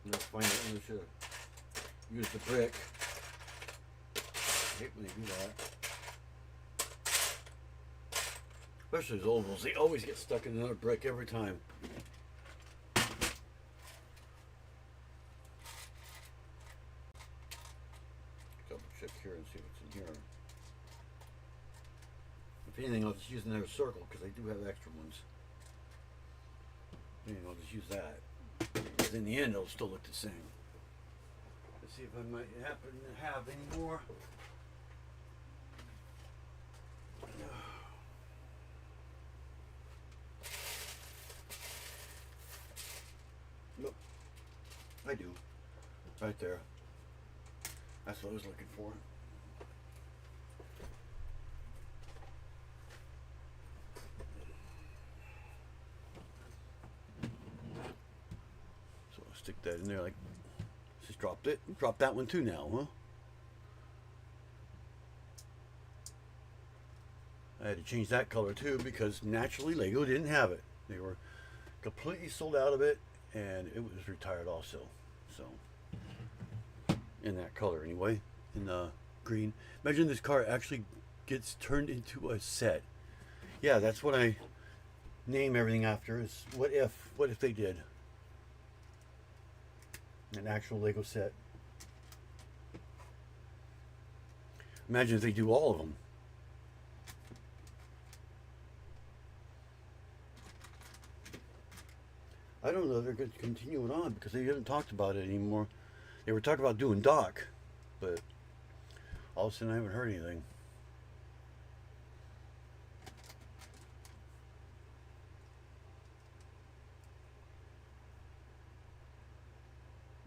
Let's find it. I should use the brick. I hate when they do that. Especially those ovals, they always get stuck in another brick every time. Double check here and see what's in here. If anything, I'll just use another circle because I do have extra ones. Anything, I'll just use that. Because in the end, it'll still look the same. Let's see if I might happen to have any more. Nope. I do. Right there. That's what I was looking for. Stick that in there, like, just dropped it. Drop that one too now, huh? I had to change that color too because naturally Lego didn't have it. They were completely sold out of it and it was retired also. So, in that color anyway, in green. Imagine this car actually gets turned into a set. Yeah, that's what I name everything after is what if they did. An actual Lego set. Imagine if they do all of them. I don't know if they're going to continue it on because they haven't talked about it anymore. They were talking about doing Doc, but all of a sudden I haven't heard anything.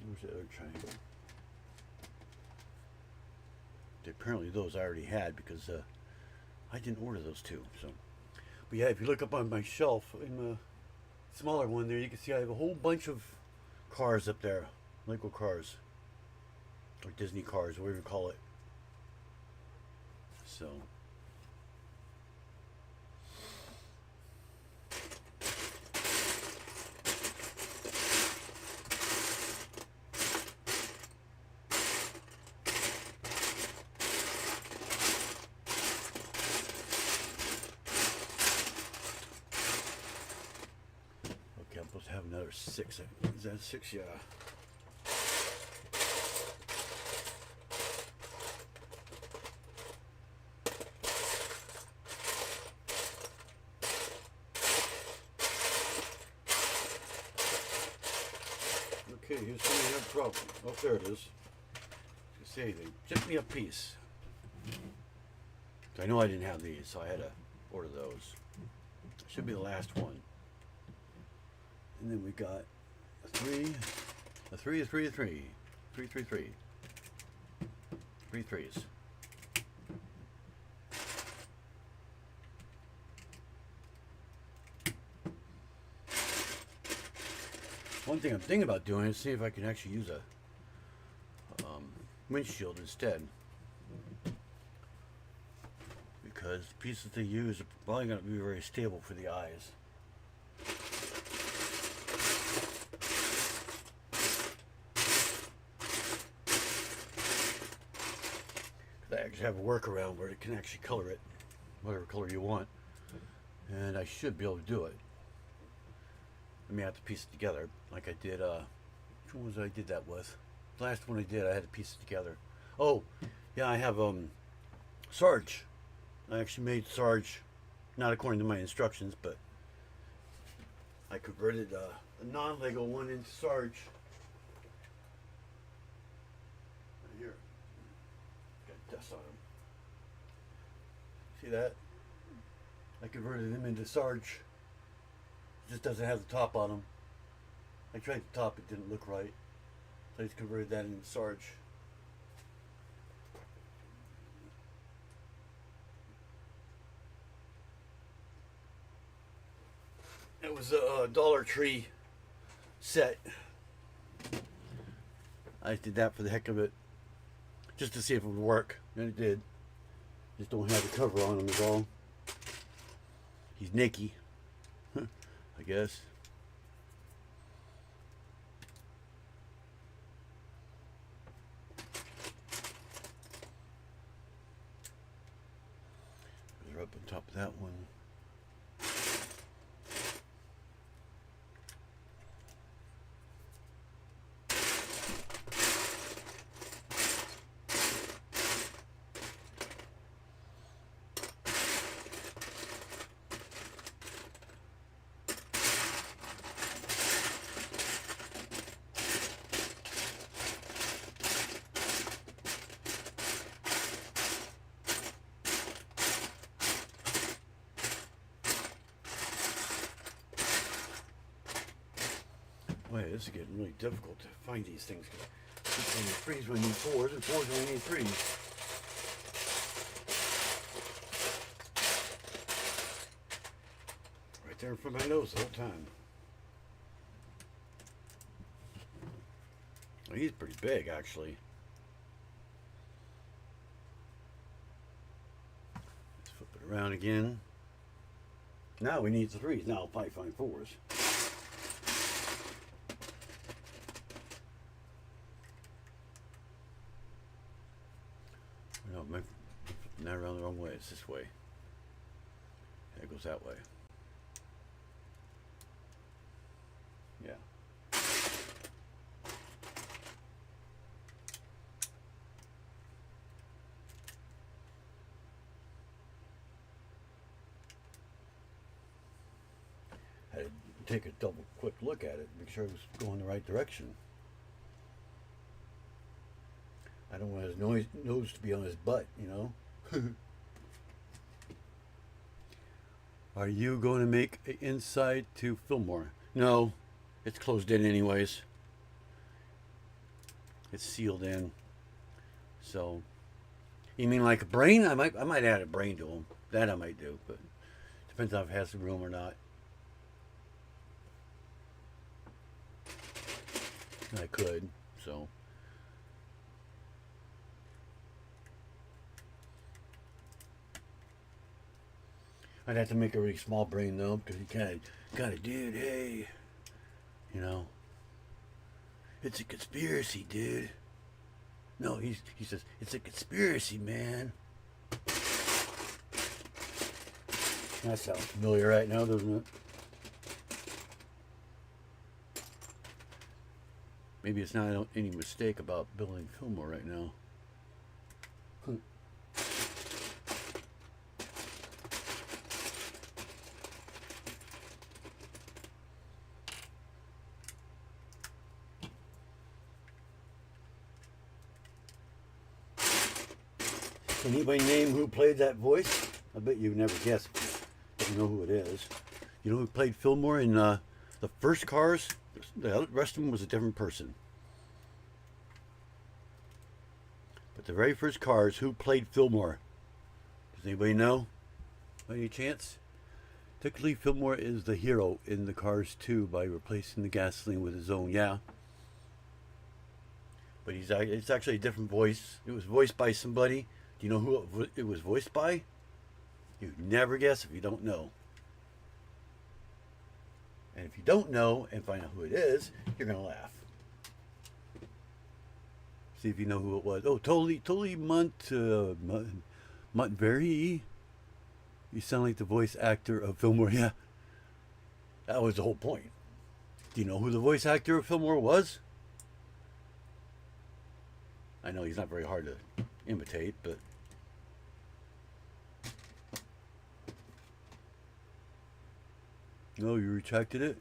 Where's the other triangle? Apparently those I already had because I didn't order those two. So, but yeah, if you look up on my shelf in the smaller one there, you can see I have a whole bunch of cars up there, Lego cars, or Disney cars, whatever you call it. So. I'm supposed to have another 6. Is that 6? Yeah. Okay, here's something I have a problem. Oh, there it is. Say they chipped me a piece. I know I didn't have these, so I had to order those. Should be the last one. And then we got a 3, a 3, a 3, a 3, 3, 3, 3. 3 threes. One thing I'm thinking about doing is see if I can actually use a windshield instead. Because the pieces they use are probably going to be very stable for the eyes. I actually have a workaround where it can actually color it, whatever color you want. And I should be able to do it. I may have to piece it together like I did, which one was I did that with? The last one I did, I had to piece it together. Oh, yeah, I have Sarge. I actually made Sarge, not according to my instructions, but I converted a non-Lego one into Sarge. Right here. Got dust on him. See that? I converted him into Sarge. It just doesn't have the top on him. I tried the top, it didn't look right. So I just converted that into Sarge. It was a Dollar Tree set. I did that for the heck of it, just to see if it would work, and it did. Just don't have the cover on him at all. He's Nicky, I guess. They're up on top of that one. Wait, this is getting really difficult to find these things. When you threes, we need fours, and fours, we need threes. Right there in front of my nose the whole time. Well, he's pretty big, actually. Let's flip it around again. Now we need the threes. Now I'll probably find fours. No, I'm flipping that around the wrong way. It's this way. It goes that way. Yeah. I had to take a double quick look at it, make sure it was going the right direction. I don't want his nose to be on his butt, you know. Are you going to make an inside to Filmore? No, it's closed in anyways. It's sealed in. So, you mean like a brain? I might add a brain to him. That I might do, but depends on if it has the room or not. I could, so. I'd have to make a really small brain though, because he kind of dude, hey, you know, it's a conspiracy, dude. No, he says it's a conspiracy, man. That sounds familiar right now, doesn't it? Maybe it's not any mistake about building Filmore right now. Can anybody name who played that voice? I bet you never guess if you know who it is. You know who played Filmore in the first Cars? The rest of them was a different person. But the very first Cars, who played Filmore? Does anybody know? By any chance? Technically, Filmore is the hero in the Cars 2 by replacing the gasoline with his own, yeah. But it's actually a different voice. It was voiced by somebody. Do you know who it was voiced by? You'd never guess if you don't know. And if you don't know and find out who it is, you're going to laugh. See if you know who it was. Oh, totally Montgomery. You sound like the voice actor of Filmore. Yeah, that was the whole point. Do you know who the voice actor of Filmore was? I know he's not very hard to imitate, but... No, you retracted it?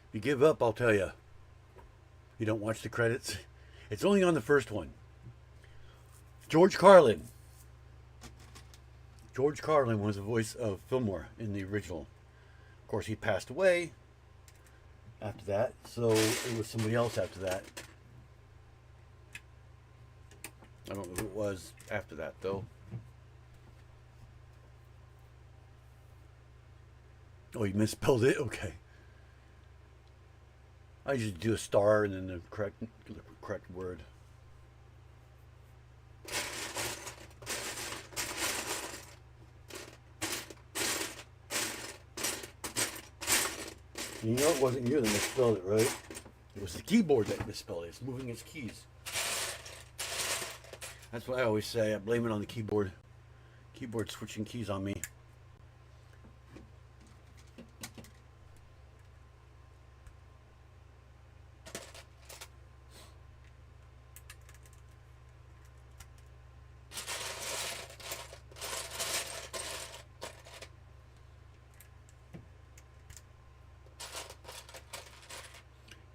If you give up, I'll tell you. You don't watch the credits? It's only on the first one. George Carlin. George Carlin was the voice of Filmore in the original. Of course, he passed away after that, so it was somebody else after that. I don't know who it was after that, though. Oh, you misspelled it? Okay. I usually do a star and then the correct word. You know it wasn't you that misspelled it, right? It was the keyboard that misspelled it. It's moving its keys. That's what I always say. I blame it on the keyboard. Keyboard switching keys on me.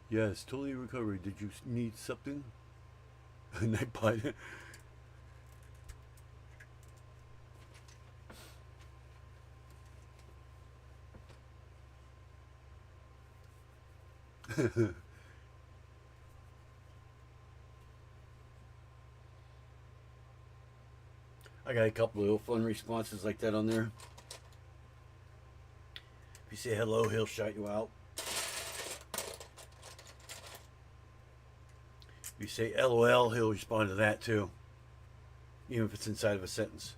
Yes, totally recovered. Did you need something? Nightbot. I got a couple of little fun responses like that on there. If you say hello, he'll shout you out. If you say LOL, he'll respond to that too, even if it's inside of a sentence.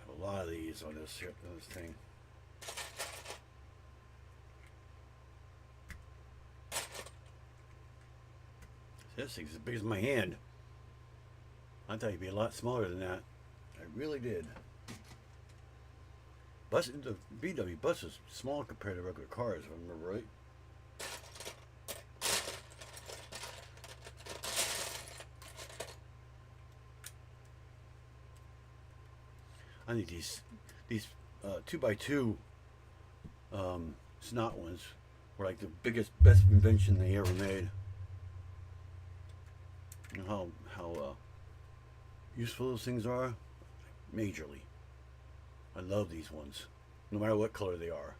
A lot of these on this thing. This thing's as big as my hand. I thought you'd be a lot smaller than that. I really did. The VW bus is small compared to regular cars, if I remember right. I think these 2x2 snot ones were like the best invention they ever made. You know how useful those things are? Majorly. I love these ones, no matter what color they are.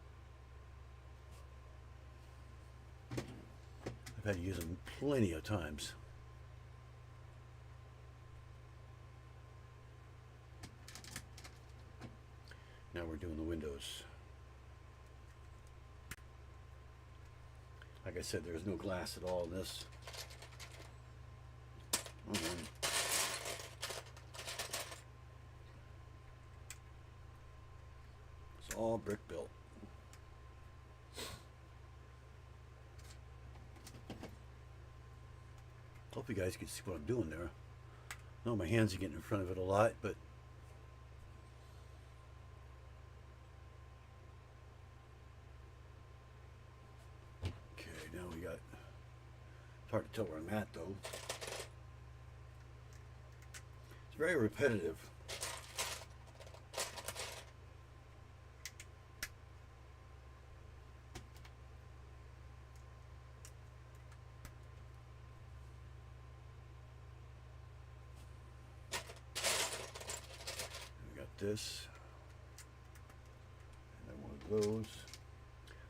I've had to use them plenty of times. Now we're doing the windows. Like I said, there's no glass at all in this. It's all brick built. you guys can see what I'm doing there. No, my hands are getting in front of it a lot, but okay, now we got, it's hard to tell where I'm at though. It's very repetitive. This and then one of those.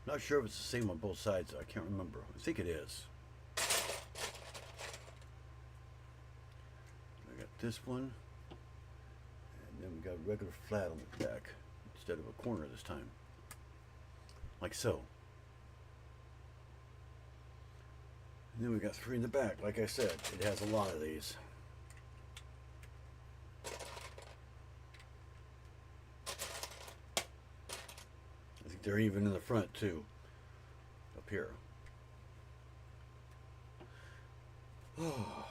Not sure if it's the same on both sides. I can't remember. I think it is. I got this one, and then we got a regular flat on the back instead of a corner this time, like so. And then we got 3 in the back. Like I said, it has a lot of these. They're even in the front too, up here. Oh.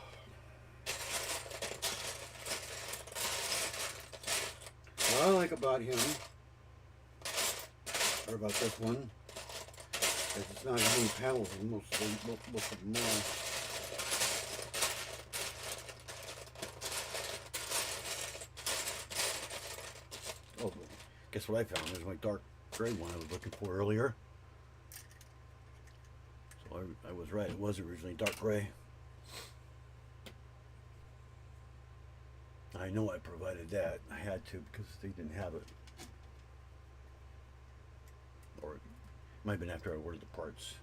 What I like about him, or about this one, is it's not as many panels as most of them are. Oh, guess what I found? There's my dark gray one I was looking for earlier. So I was right, it was originally dark gray. I know I provided that. I had to because they didn't have it. Or it might have been after I ordered the parts.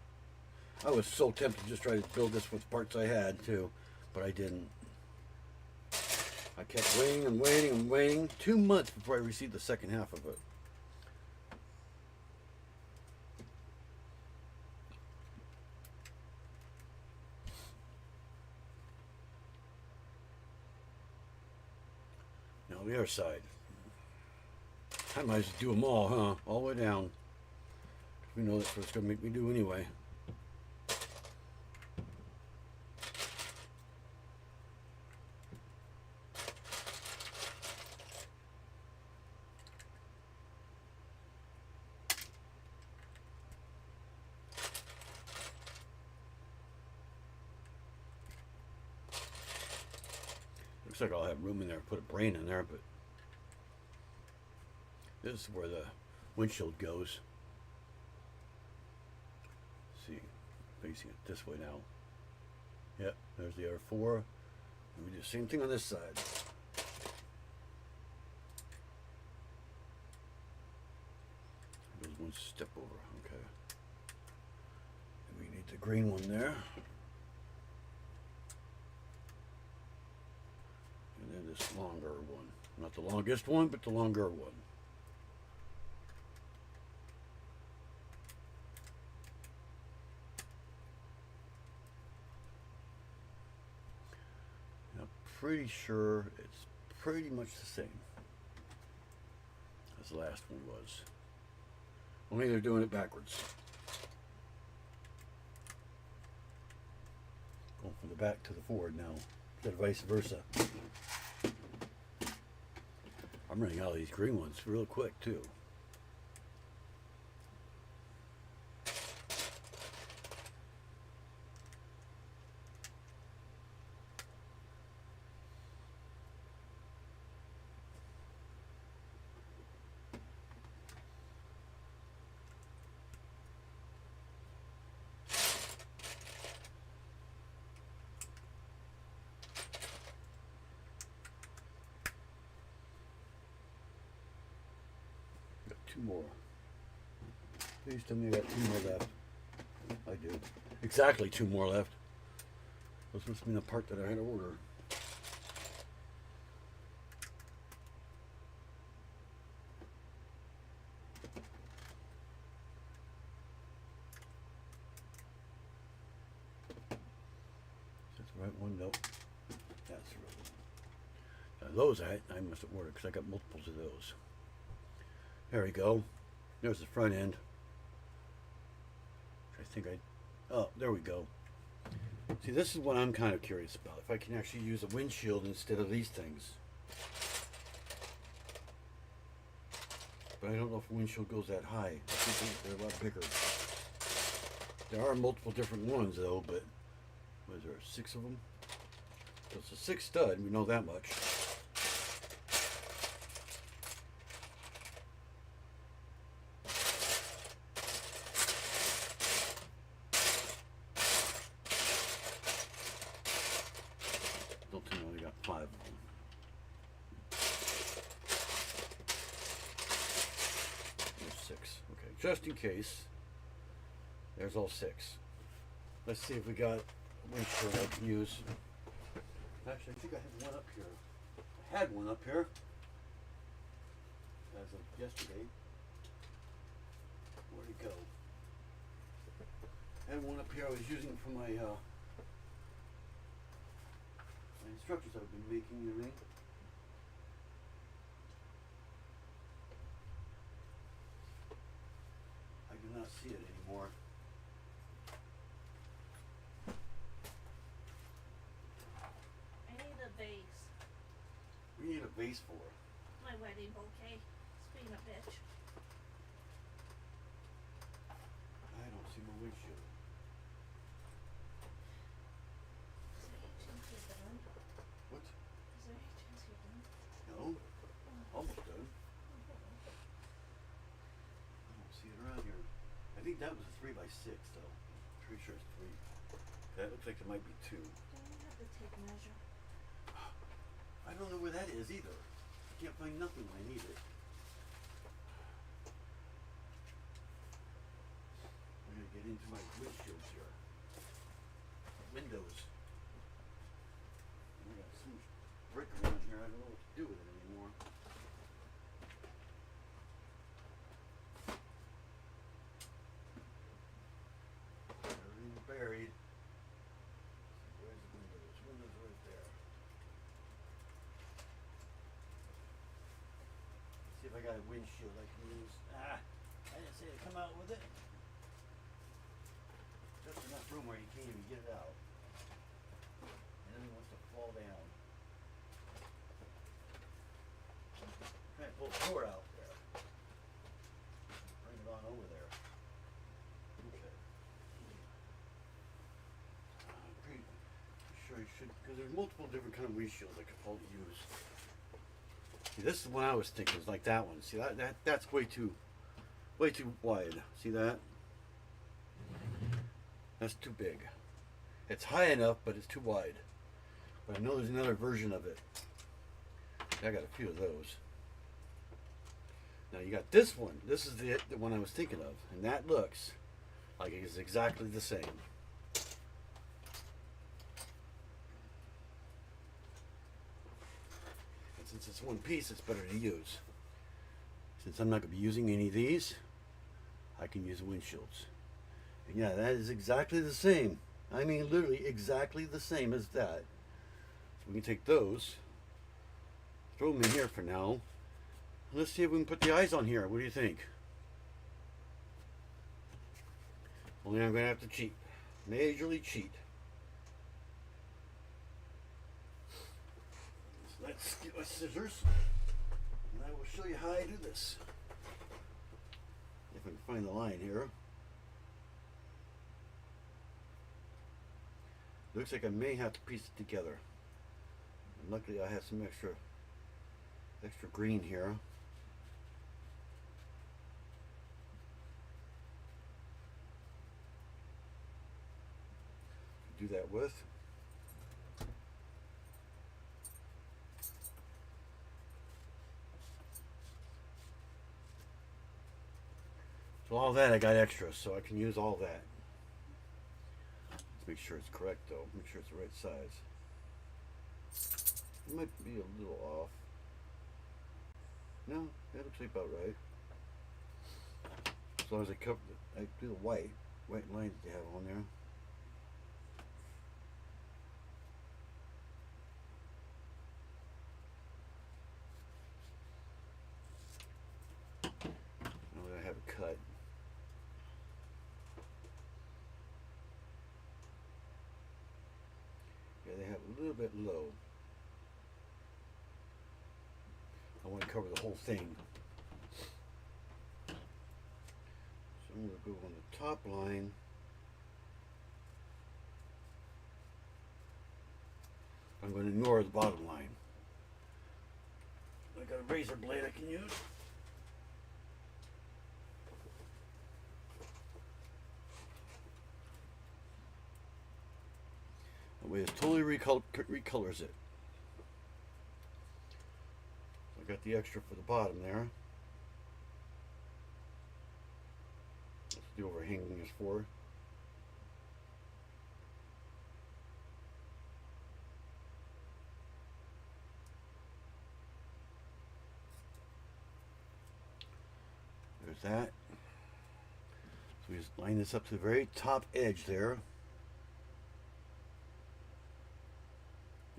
I was so tempted to just try to build this with parts I had too, but I didn't. I kept waiting and waiting and waiting. 2 months before I received the second half of it. The other side. I might as well do them all, huh? All the way down. We know that's what it's going to make me do anyway. Looks like I'll have room in there to put a brain in there, but this is where the windshield goes. Let's see, facing it this way now. Yep, there's the R4. And we do the same thing on this side. There's one step over, okay. And we need the green one there. And then this longer one. Not the longest one, but the longer one. I'm pretty sure it's pretty much the same as the last one was. Only they're doing it backwards. Going from the back to the forward now, instead of vice versa. I'm running out of these green ones real quick too. Two more. Please tell me I got 2 more left. I do. Exactly 2 more left. This must have been a part that I had to order. Is that the right one? Nope. That's the right one. Now those I must have ordered because I got multiples of those. There we go. There's the front end. I think oh, there we go. See, this is what I'm kind of curious about. If I can actually use a windshield instead of these things. But I don't know if a windshield goes that high. I think they're a lot bigger. There are multiple different ones though, but what is there, 6 of them? So it's a 6 stud, we know that much. Don't tell me I only got 5 of them. There's 6. Okay, just in case. There's all 6. Let's see if we got a windshield I can use. Actually, I think I had one up here. I had one up here as of yesterday. Where'd it go? I had one up here I was using for my instructions I've been making, you know. I do not see it anymore. I need a vase. We need a vase for. My wedding bouquet. It's being a bitch. I don't see my windshield. Is there any chance you're done? What? Is there any chance you're done? No? Almost done. I don't see it around here. I think that was a 3x6 though. Pretty sure it's 3. That looks like it might be 2. Don't you have the tape measure? I don't know where that is either. I can't find nothing when I need it. I'm gonna get into my windshields here. Windows. I got so much brick around here, I don't know what to do with it anymore. Everything's buried. Where's the windows? Windows right there. See if I got a windshield I can use. Ah, I didn't say to come out with it. Just enough room where you can't even get it out. And then it wants to fall down. Try to pull the door out there. Bring it on over there. Okay. I'm pretty sure I should, because there's multiple different kind of windshields I could probably use. See, this is what I was thinking. It's like that one. See that's way too wide. See that? That's too big. It's high enough, but it's too wide. But I know there's another version of it. I got a few of those. Now you got this one. This is the one I was thinking of, and that looks like it's exactly the same. And since it's one piece, it's better to use. Since I'm not going to be using any of these, I can use windshields. And yeah, that is exactly the same. I mean, literally exactly the same as that. So we can take those, throw them in here for now. Let's see if we can put the eyes on here. What do you think? Only I'm going to have to cheat. Majorly cheat. So let's get my scissors. And I will show you how I do this. If I can find the line here. Looks like I may have to piece it together. And luckily I have some extra green here. Do that with. So all that I got extra, so I can use all that. Let's make sure it's correct though. Make sure it's the right size. It might be a little off. No, that looks like about right. As long as I cover I do the white lines that you have on there. Now that I have it cut. little bit low. I want to cover the whole thing. So I'm going to go on the top line. I'm going to ignore the bottom line. I got a razor blade I can use. That way it totally recolors it. I got the extra for the bottom there. That's what the overhanging is for. There's that. So we just line this up to the very top edge there.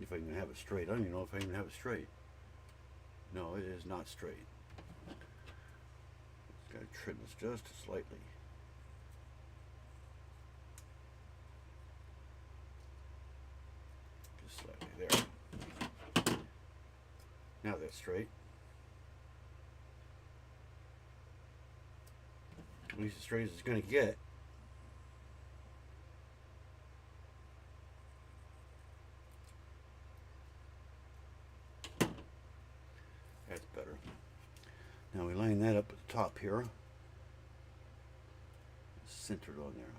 If I can have it straight. I don't even know if I can have it straight. No, it is not straight. Just gotta trim this just slightly. Just slightly there. Now that's straight. At least as straight as it's gonna get. That's better. Now we line that up at the top here. Centered on there.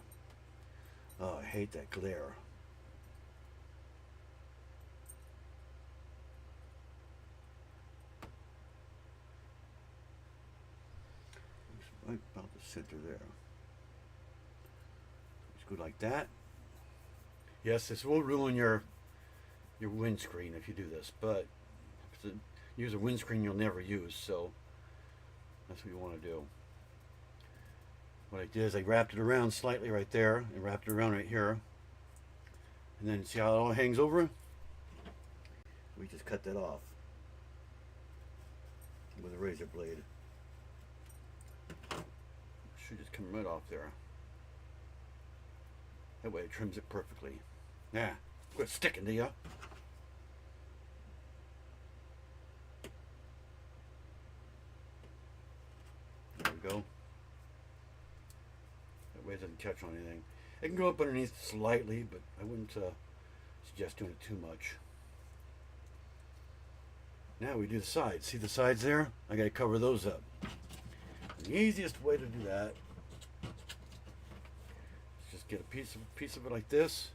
Oh, I hate that glare. Right about the center there. Just go like that. Yes, this will ruin your windscreen if you do this, but use a windscreen you'll never use, so that's what you want to do. What I did is I wrapped it around slightly right there and wrapped it around right here, and then see how it all hangs over? We just cut that off with a razor blade. Should just come right off there. That way it trims it perfectly. Yeah, quit sticking to you. There we go. That way it doesn't catch on anything. It can go up underneath slightly, but I wouldn't suggest doing it too much. Now we do the sides. See the sides there? I got to cover those up. The easiest way to do that is just get a piece of it like this.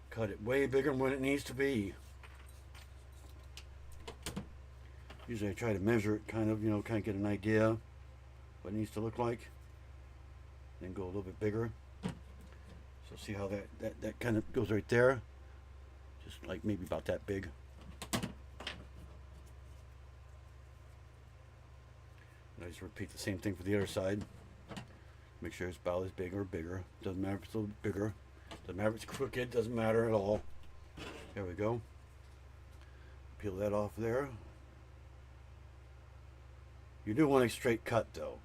Cut it way bigger than what it needs to be. Usually I try to measure it kind of, kind of get an idea what it needs to look like. Then go a little bit bigger. So see how that kind of goes right there? Just like maybe about that big. I just repeat the same thing for the other side. Make sure it's about as big or bigger. Doesn't matter if it's a little bigger. Doesn't matter if it's crooked. Doesn't matter at all. There we go. Peel that off there. You do want a straight cut though.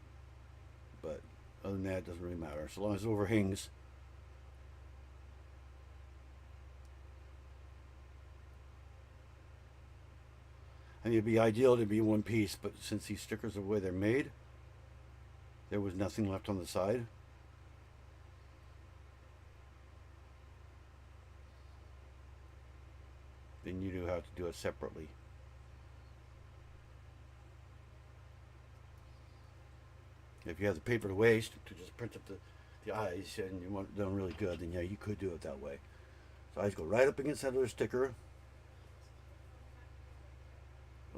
But other than that, it doesn't really matter. So long as it overhangs. I mean, it'd be ideal to be one piece, but since these stickers are the way they're made, there was nothing left on the side. Then you do have to do it separately. If you have the paper to waste to just print up the eyes and you want it done really good, then yeah, you could do it that way. So I just go right up against that other sticker.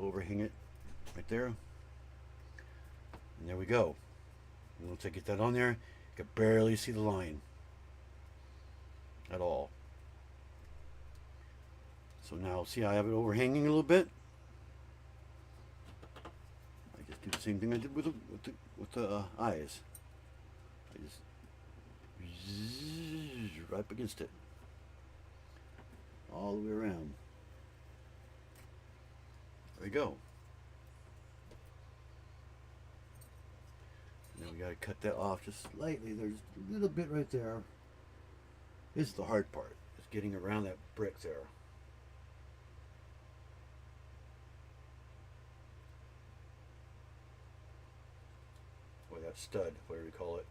Overhang it right there, and there we go. And once I get that on there, you can barely see the line at all. So now see how I have it overhanging a little bit. I just do the same thing I did with the eyes. I just right up against it all the way around. There we go. Now we got to cut that off just slightly. There's a little bit right there. This is the hard part. Is getting around that brick there. Or that stud, whatever you call it.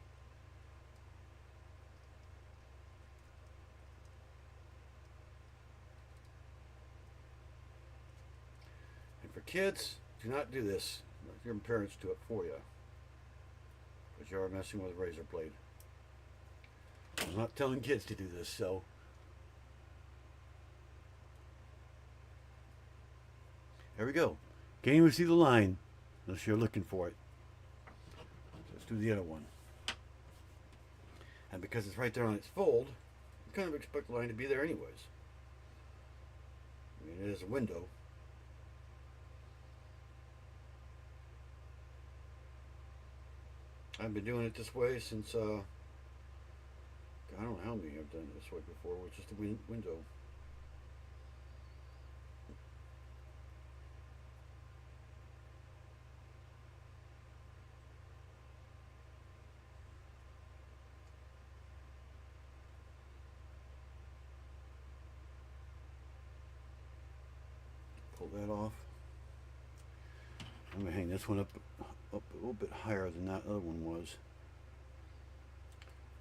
And for kids, do not do this. Your parents do it for you. Because you are messing with a razor blade. I'm not telling kids to do this, so. There we go. Can't even see the line unless you're looking for it. Let's do the other one. And because it's right there on its fold, you kind of expect the line to be there anyways. I mean, it is a window. I've been doing it this way since, I don't know how many I've done it this way before, which is the window. Pull that off. I'm going to hang this one up a little bit higher than that other one was.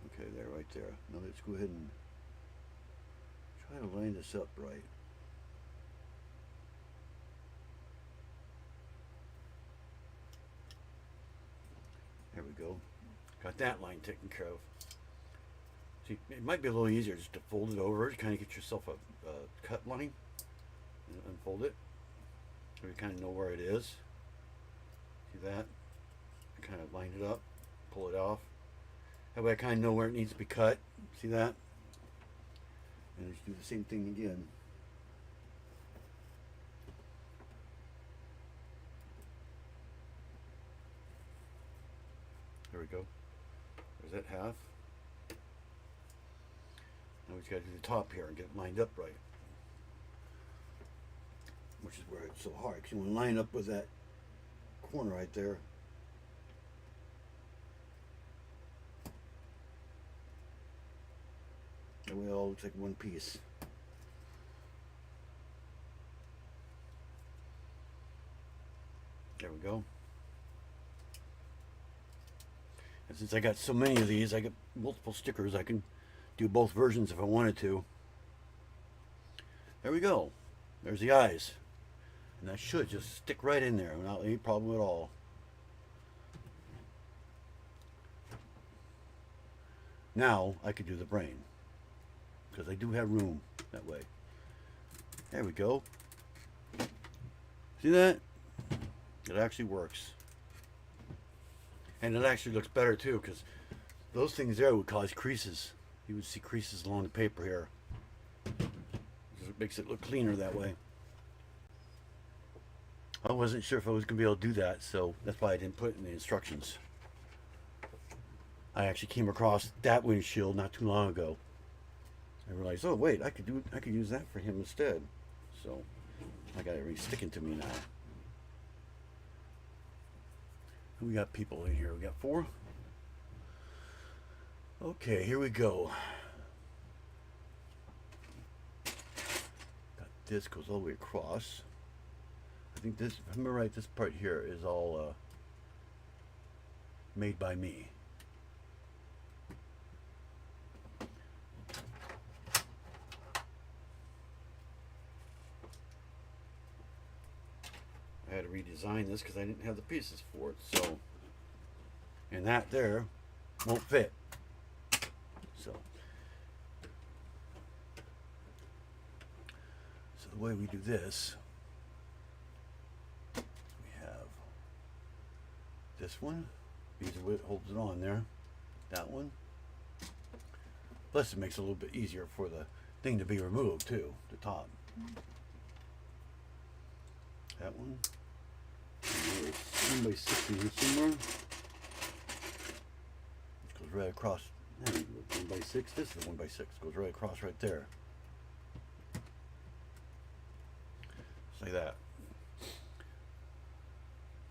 Okay, there, right there. Now let's go ahead and try to line this up right. There we go. Got that line taken care of. See, it might be a little easier just to fold it over, to kind of get yourself a cut line and unfold it, so you kind of know where it is. See that? I kind of line it up, pull it off. That way I kind of know where it needs to be cut. See that? And just do the same thing again. There we go. There's that half. Now we just got to do the top here and get it lined up right. Which is where it's so hard, because you want to line up with that corner right there. That way it all looks like one piece. There we go. And since I got so many of these, I got multiple stickers. I can do both versions if I wanted to. There we go. There's the eyes. And that should just stick right in there without any problem at all. Now I could do the brain, because I do have room that way. There we go. See that? It actually works. And it actually looks better too, because those things there would cause creases. You would see creases along the paper here. It makes it look cleaner that way. I wasn't sure if I was going to be able to do that, so that's why I didn't put it in the instructions. I actually came across that windshield not too long ago. I realized, oh wait, I could use that for him instead. So I got it really sticking to me now. We got people in here. We got 4. Okay, here we go. Got this goes all the way across. I think this, if I remember right, this part here is all made by me. I had to redesign this because I didn't have the pieces for it, so, and that there won't fit. So the way we do this, we have this one. These are what holds it on there. That one. Plus it makes it a little bit easier for the thing to be removed too, the top. That one. 1x6 in here somewhere. Which goes right across. 1x6. This is the 1x6. Goes right across right there. Just like that.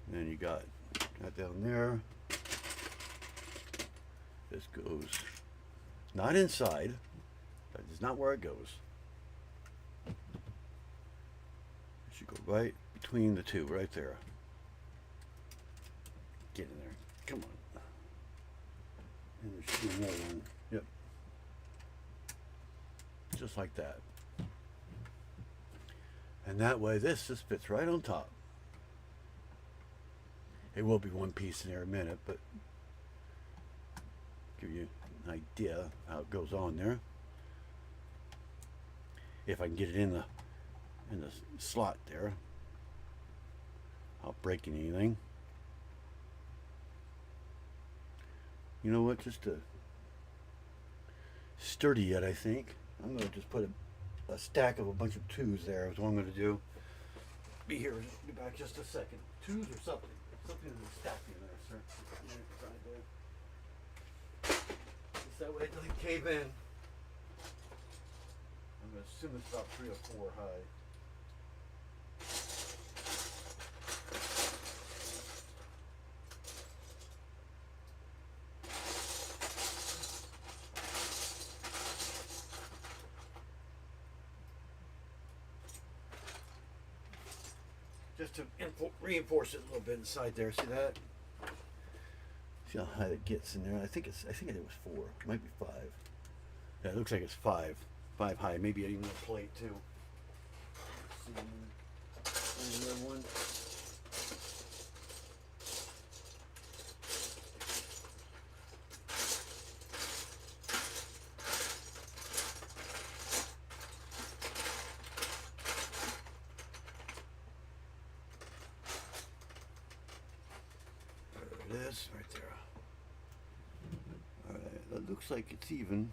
And then you got that down there. This goes not inside. That is not where it goes. It should go right between the two, right there. Get in there. Come on. And there should be another one. Yep. Just like that. And that way this just fits right on top. It will be one piece in there in a minute, but give you an idea how it goes on there. If I can get it in the slot there, without breaking anything. You know what? Just to sturdy yet, I think I'm going to just put a stack of a bunch of twos there. Is what I'm going to do. Be here. Be back just a second. Twos or something. Something to stack in there, sir. Right there. Just that way it doesn't cave in. I'm going to assume it's about 3 or 4 high. Just to reinforce it a little bit inside there. See that? See how high it gets in there. I think it was 4. It might be 5. Yeah, it looks like it's 5. 5 high. Maybe even a plate too. Another one. There it is, right there. All right, that looks like it's even.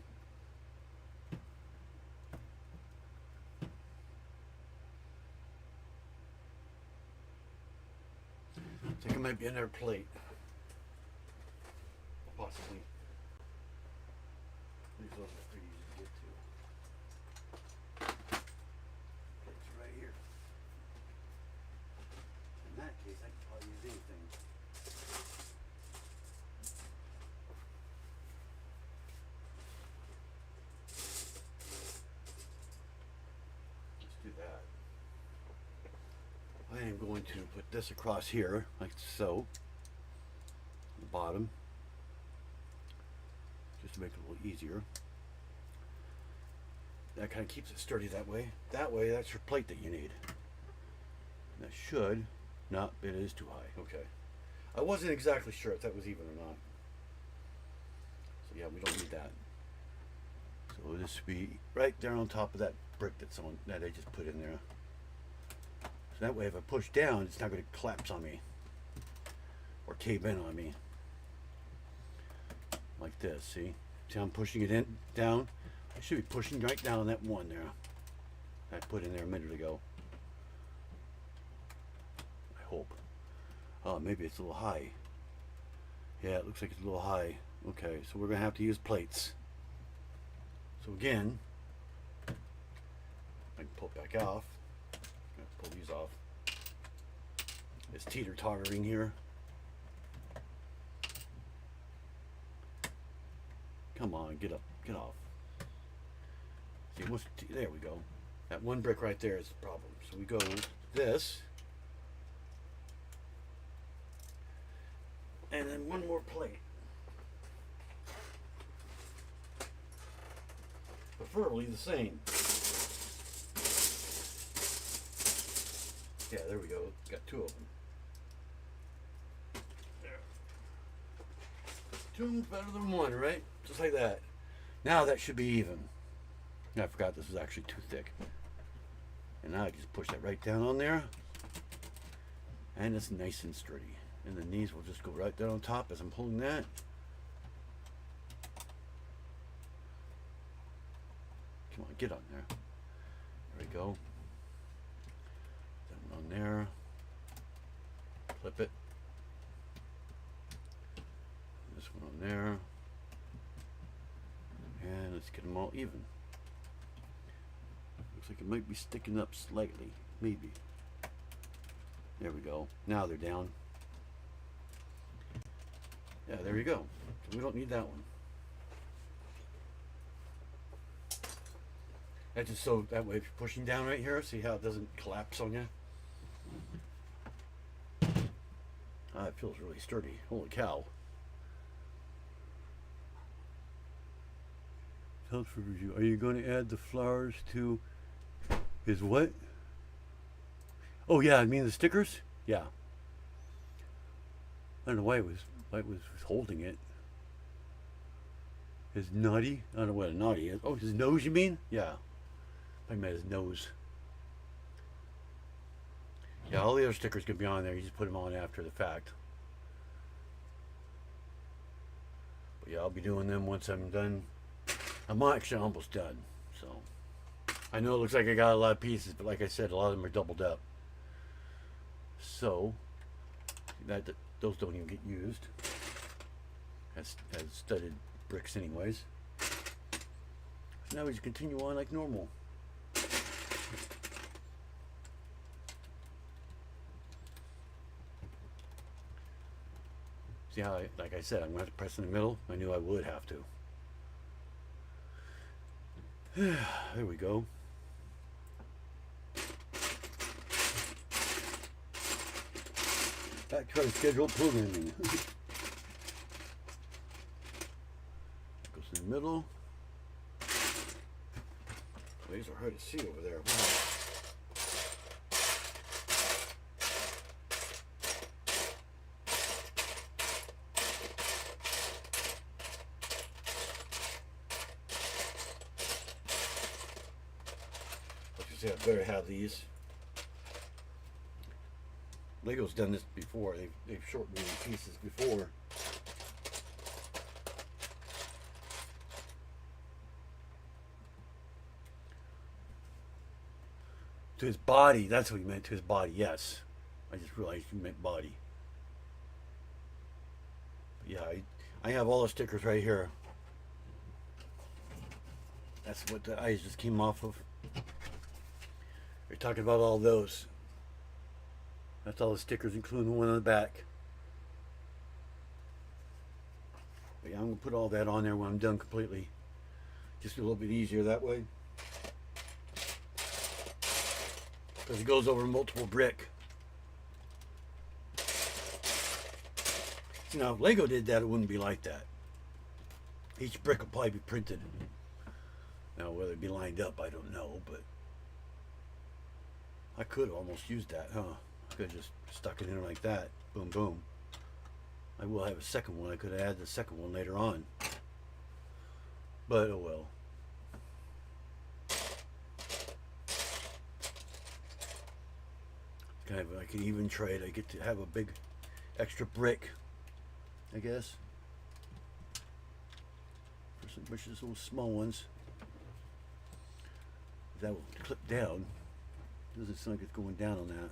I think it might be another plate. Possibly. These are pretty easy to get to. Plates right here. In that case, I can probably use anything. Let's do that. I am going to put this across here, like so, the bottom, just to make it a little easier. That kind of keeps it sturdy that way. That way, that's your plate that you need. That should not, it is too high, okay. I wasn't exactly sure if that was even or not. So yeah, we don't need that. So this will be right there on top of that brick that I just put in there. So that way if I push down, it's not going to collapse on me or cave in on me. Like this, see? See how I'm pushing it in down? I should be pushing right down that one there I put in there a minute ago. I hope. Oh, maybe it's a little high. Yeah, it looks like it's a little high. Okay, so we're going to have to use plates. So again, I can pull it back off. Pull these off. It's teeter-tottering here. Come on, get up, get off. See, there we go. That one brick right there is the problem. So we go this, and then one more plate. Preferably the same. Yeah, there we go. Got 2 of them. There. 2's better than 1, right? Just like that. Now that should be even. I forgot this is actually too thick. And now I just push that right down on there. And it's nice and sturdy. And the knees will just go right down on top as I'm pulling that. Come on, get on there. There we go. That one on there. Flip it. This one on there. And let's get them all even. Looks like it might be sticking up slightly. Maybe. There we go. Now they're down. Yeah, there you go. So we don't need that one. That's just so that way if you're pushing down right here, see how it doesn't collapse on you? Ah, it feels really sturdy. Holy cow. Health for review. Are you going to add the flowers to his what? Oh yeah, I mean the stickers? Yeah. I don't know why it was holding it. His nutty? I don't know what a nutty is. Oh, his nose you mean? Yeah. I meant his nose. Yeah, all the other stickers could be on there. You just put them on after the fact. But yeah, I'll be doing them once I'm done. I'm actually almost done. So I know it looks like I got a lot of pieces, but like I said, a lot of them are doubled up. So those don't even get used as studded bricks anyways. So now we just continue on like normal. See how, like I said, I'm going to have to press in the middle? I knew I would have to. There we go. Back to our scheduled programming. Goes in the middle. These are hard to see over there. Wow. I better have these. Lego's done this before. They've shortened these pieces before. To his body. That's what he meant. To his body. Yes. I just realized you meant body. But yeah, I have all the stickers right here. That's what the eyes just came off of. We're talking about all those. That's all the stickers, including the one on the back. But yeah, I'm going to put all that on there when I'm done completely. Just a little bit easier that way. Because it goes over multiple brick. See, now if Lego did that, it wouldn't be like that. Each brick would probably be printed. Now, whether it be lined up, I don't know, but I could have almost used that, huh? I could have just stuck it in like that. Boom, boom. I will have a second one. I could have added the second one later on. But, oh well. Kind of like an even trade. I get to have a big extra brick, I guess. For some bushes, little small ones. That will clip down. Doesn't sound like it's going down on that.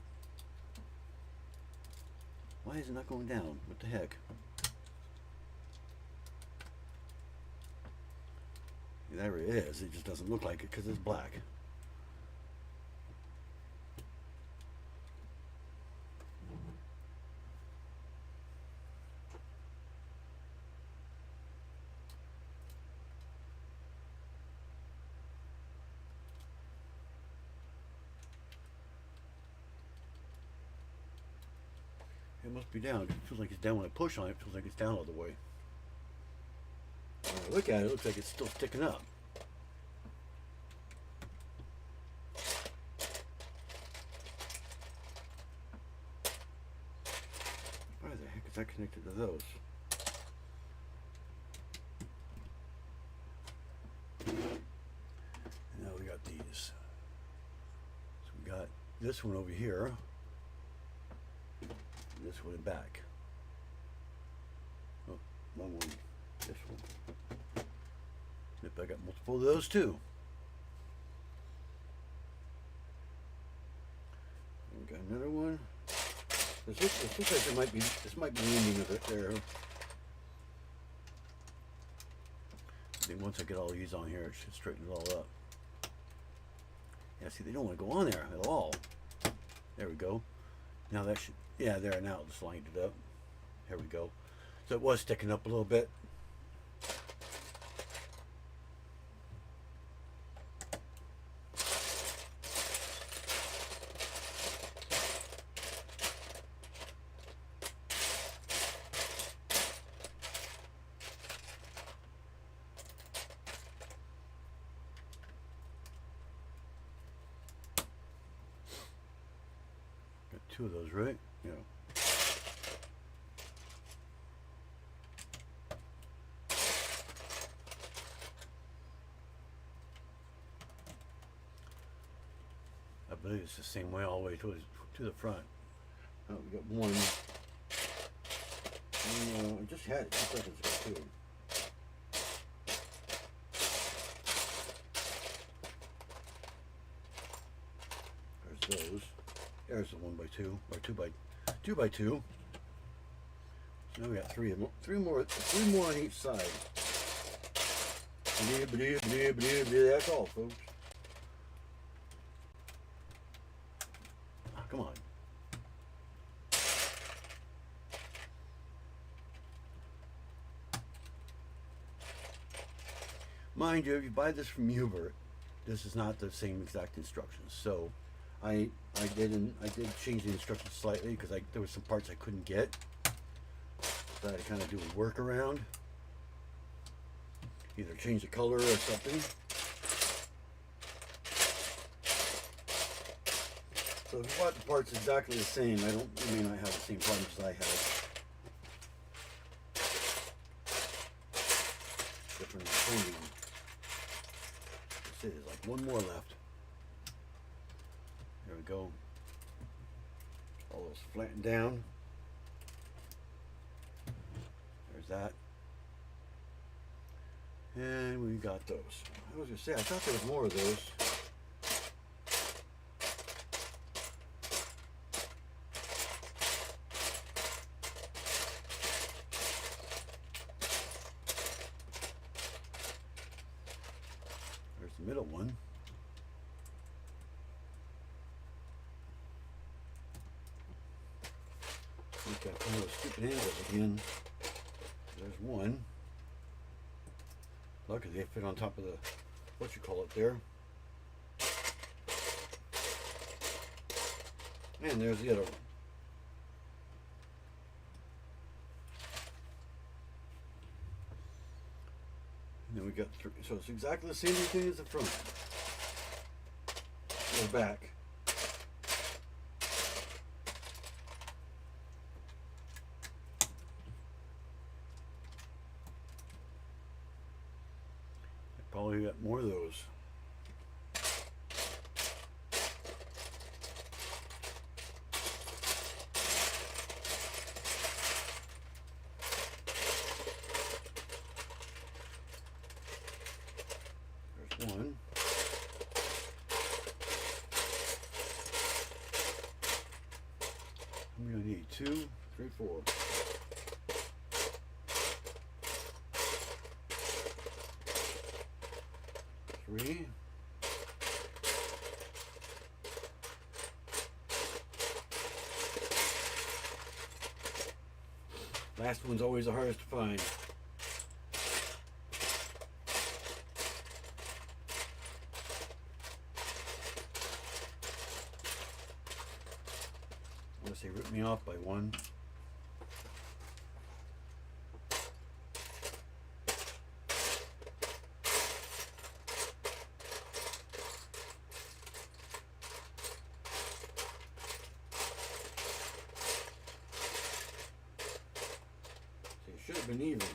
Why is it not going down? What the heck? There it is. It just doesn't look like it because it's black. It must be down. It feels like it's down when I push on it. It feels like it's down all the way. When I look at it, it looks like it's still sticking up. Why the heck is that connected to those? And now we got these. So we got this one over here. This one back. Oh, wrong one. This one. Yep, I got multiple of those too. And we got another one. This looks like this might be the ending of it there. I think once I get all these on here, it should straighten it all up. Yeah, see, they don't want to go on there at all. There we go. Now that should, yeah, there, now it just lined it up. Here we go. So it was sticking up a little bit. two of those, right? Yeah. I believe it's the same way all the way to the front. Oh, we got one. I just had it 2 seconds ago too. There's those. There's the 1x2 or 2x2. So now we got three more on each side. That's all, folks. Oh, come on. Mind you, if you buy this from Hubert, this is not the same exact instructions. So I did change the instructions slightly because there were some parts I couldn't get. So I had to kind of do a workaround. Either change the color or something. So if you bought the parts exactly the same, you may not have the same problems as I have. Different cleaning. Let's see, there's like one more left. There we go. All those flattened down. There's that. And we got those. I was gonna say, I thought there was more of those. There's the middle one. We've got one of those stupid handles again. There's one. Luckily they fit on top of the, what you call it there. And there's the other one. And then we got three. So it's exactly the same thing as the front. Go back. Probably got more of those. There's one. I'm gonna need 2, 3, 4. Three. Last one's always the hardest to find. Unless they rip me off by one. Should have been even.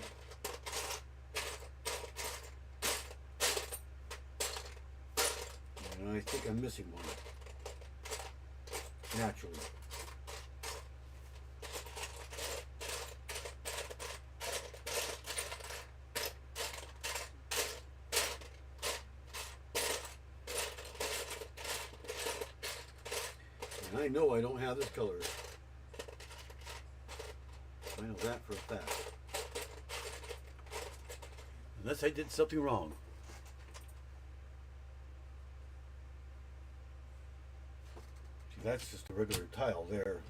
And I think I'm missing one. Naturally. And I know I don't have this color. I know that for a fact. Unless I did something wrong. See, that's just a regular tile there.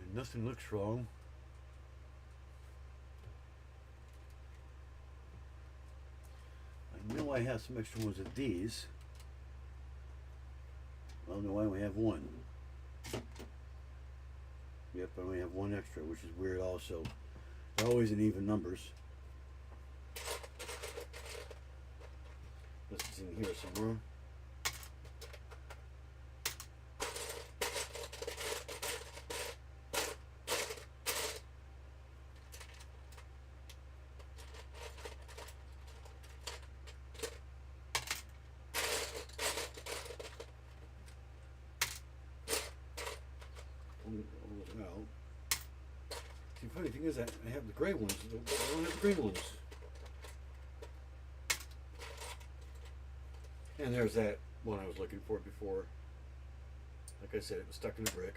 And nothing looks wrong. I know I have some extra ones of these. I don't know why I only have one. Yep, I only have one extra, which is weird also. They're always in even numbers. This is in here somewhere. Well, the funny thing is that I have the gray ones, but I don't have the green ones. And there's that one I was looking for before. Like I said, it was stuck in a brick.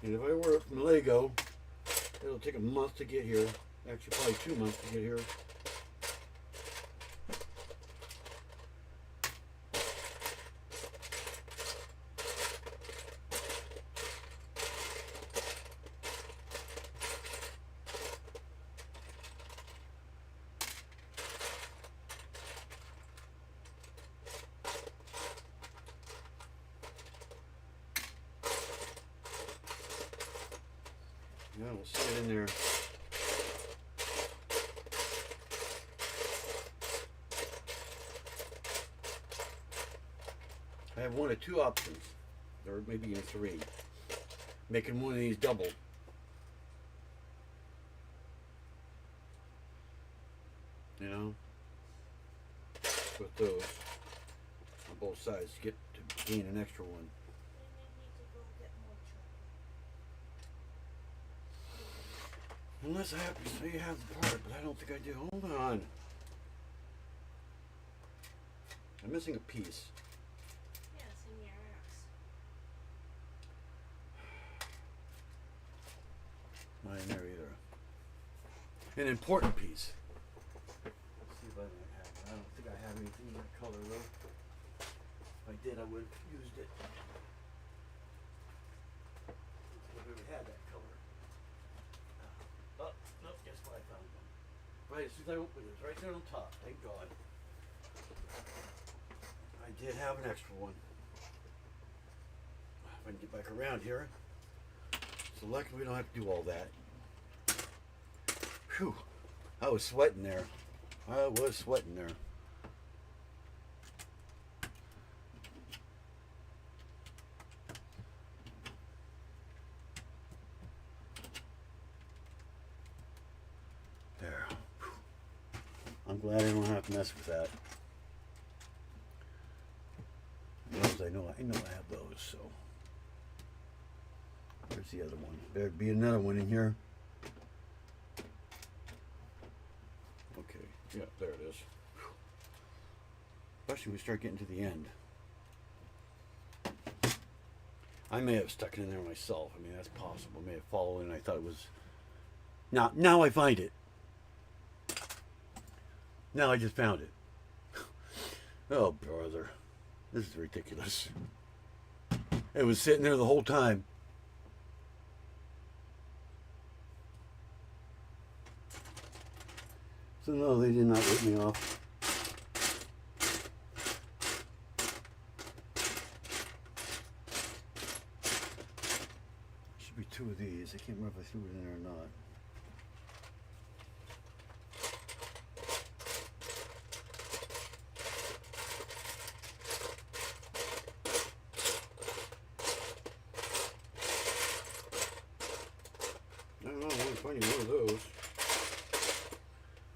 And if I order it from Lego, it'll take a month to get here. Actually, probably 2 months to get here. Yeah, we'll see it in there. I have one of two options, or maybe even three. Making one of these double. You know? With those on both sides to get to gain an extra one. Unless I have to say you have the part, but I don't think I do. Hold on. I'm missing a piece. Yeah, it's in your axe. Not in there either. An important piece. Let's see if I might have it. I don't think I have anything in that color though. If I did, I would have used it. If I ever had that color. Oh, nope, guess what? I found one. Right as soon as I opened it, it was right there on top. Thank God. I did have an extra one. If I can get back around here. So luckily we don't have to do all that. Whew. I was sweating there. I was sweating there. There. Whew. I'm glad I don't have to mess with that. Those I know I have those, so. Where's the other one? There'd be another one in here. Okay, yeah, there it is. Whew. Especially when we start getting to the end. I may have stuck it in there myself. I mean, that's possible. I may have fallen and I thought it was. Now I find it. Now I just found it. Oh, brother. This is ridiculous. It was sitting there the whole time. So no, they did not rip me off. Should be two of these. I can't remember if I threw it in there or not. I don't know, I'm finding one of those.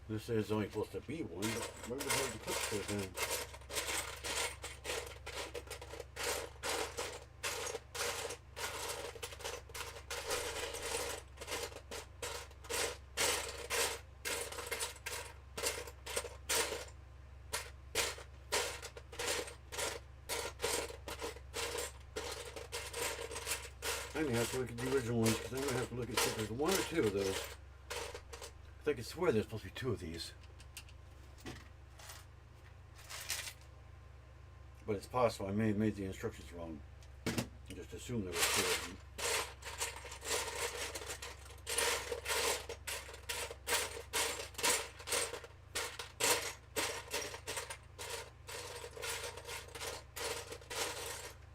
This is only supposed to be one, but where the hell did the clips go then? I'm gonna have to look at the original ones because I'm gonna have to look at if there's one or two of those. I could swear there's supposed to be two of these. But it's possible I may have made the instructions wrong. I just assumed there were two of them.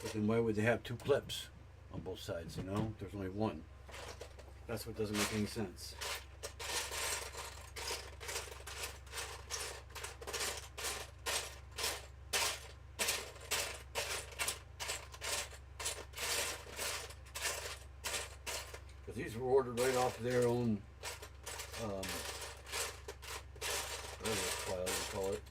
But then why would they have two clips on both sides, you know? There's only one. That's what doesn't make any sense. Because these were ordered right off their own, whatever file you call it.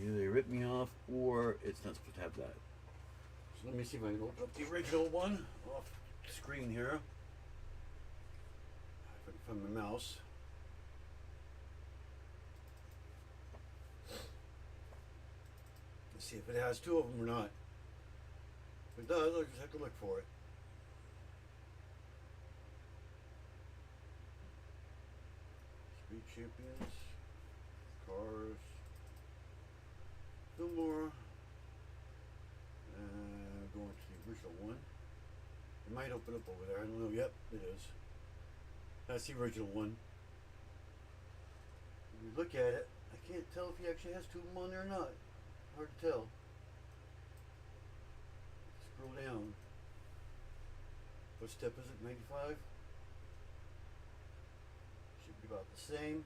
Either they rip me off or it's not supposed to have that. So let me see if I can open up the original one off the screen here. If I can find my mouse. Let's see if it has two of them or not. If it does, I'll just have to look for it. Speed Champions, Cars, Filmore, going to the original one. It might open up over there, I don't know. Yep, it is. That's the original one. When you look at it, I can't tell if he actually has two of them on there or not. Hard to tell. Scroll down. What step is it? 95? Should be about the same.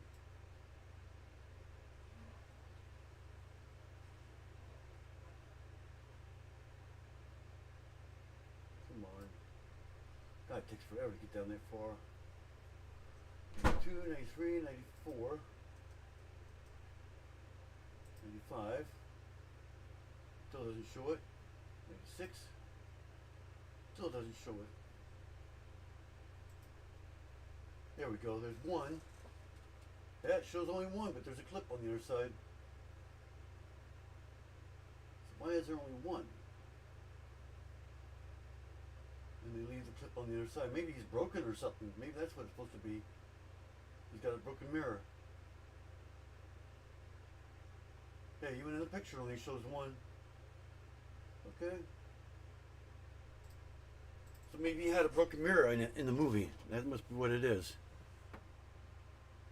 Come on. God, it takes forever to get down that far. 92, 93, 94, 95. Still doesn't show it. 96. Still doesn't show it. There we go. There's one. That shows only one, but there's a clip on the other side. So why is there only one? And they leave the clip on the other side. Maybe he's broken or something. Maybe that's what it's supposed to be. He's got a broken mirror. Hey, even in the picture only shows one. Okay. So maybe he had a broken mirror in the movie. That must be what it is.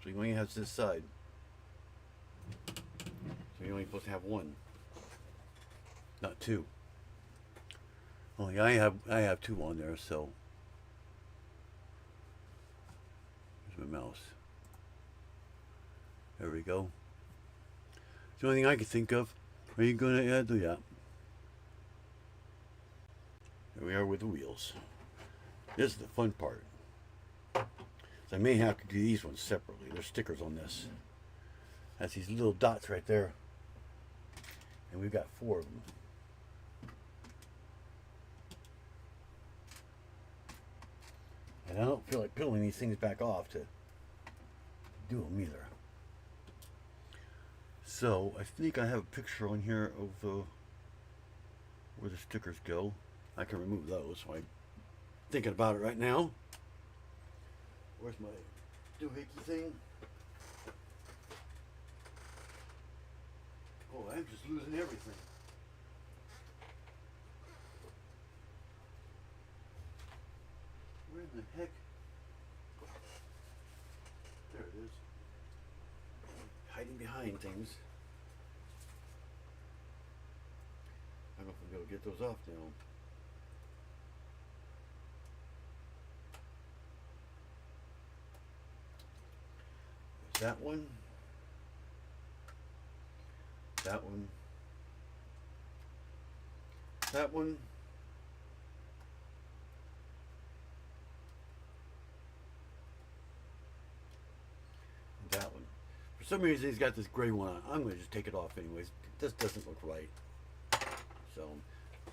So he only has this side. So you're only supposed to have one, not two. Only I have two on there. So here's my mouse. There we go. It's the only thing I can think of. Are you gonna do that? Here we are with the wheels. This is the fun part. So I may have to do these ones separately. There's stickers on this. That's these little dots right there. And we've got 4 of them. And I don't feel like peeling these things back off to do them either. So I think I have a picture on here of where the stickers go. I can remove those. So I'm thinking about it right now. Where's my doohickey thing? Oh, I'm just losing everything. Where in the heck? There it is. Hiding behind things. I don't know if I'll be able to get those off now. There's that one. That one. That one. That one. For some reason he's got this gray one on. I'm going to just take it off anyways. This doesn't look right. So,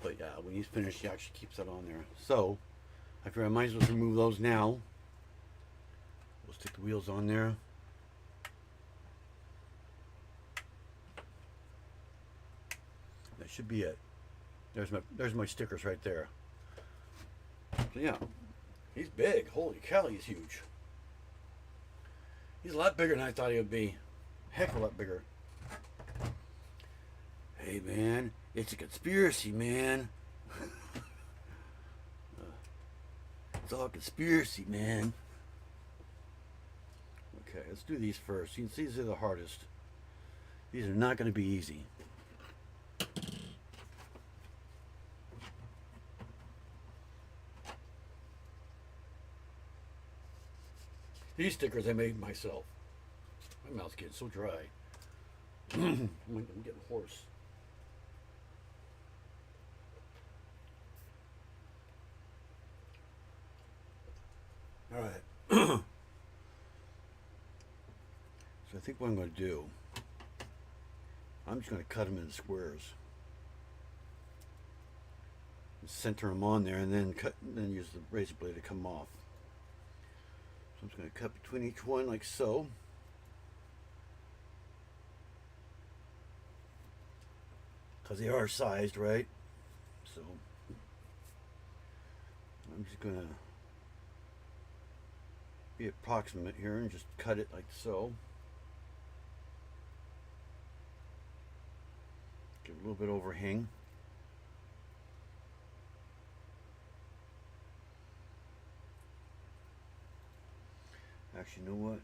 but yeah, when he's finished, he actually keeps that on there. So, I figure I might as well remove those now. We'll stick the wheels on there. That should be it. There's my stickers right there. So yeah, he's big. Holy cow, he's huge. He's a lot bigger than I thought he would be. Heck of a lot bigger. Hey man, it's a conspiracy, man. It's all conspiracy, man. let's do these first. These are the hardest. These are not going to be easy. These stickers I made myself. My mouth's getting so dry. I'm getting hoarse. All right. So I think what I'm going to do, I'm just going to cut them into squares. Center them on there, and then use the razor blade to come off. So I'm just going to cut between each one like so. Because they are sized, right? So I'm just going to be approximate here and just cut it like so. Give it a little bit overhang. Actually, you know what?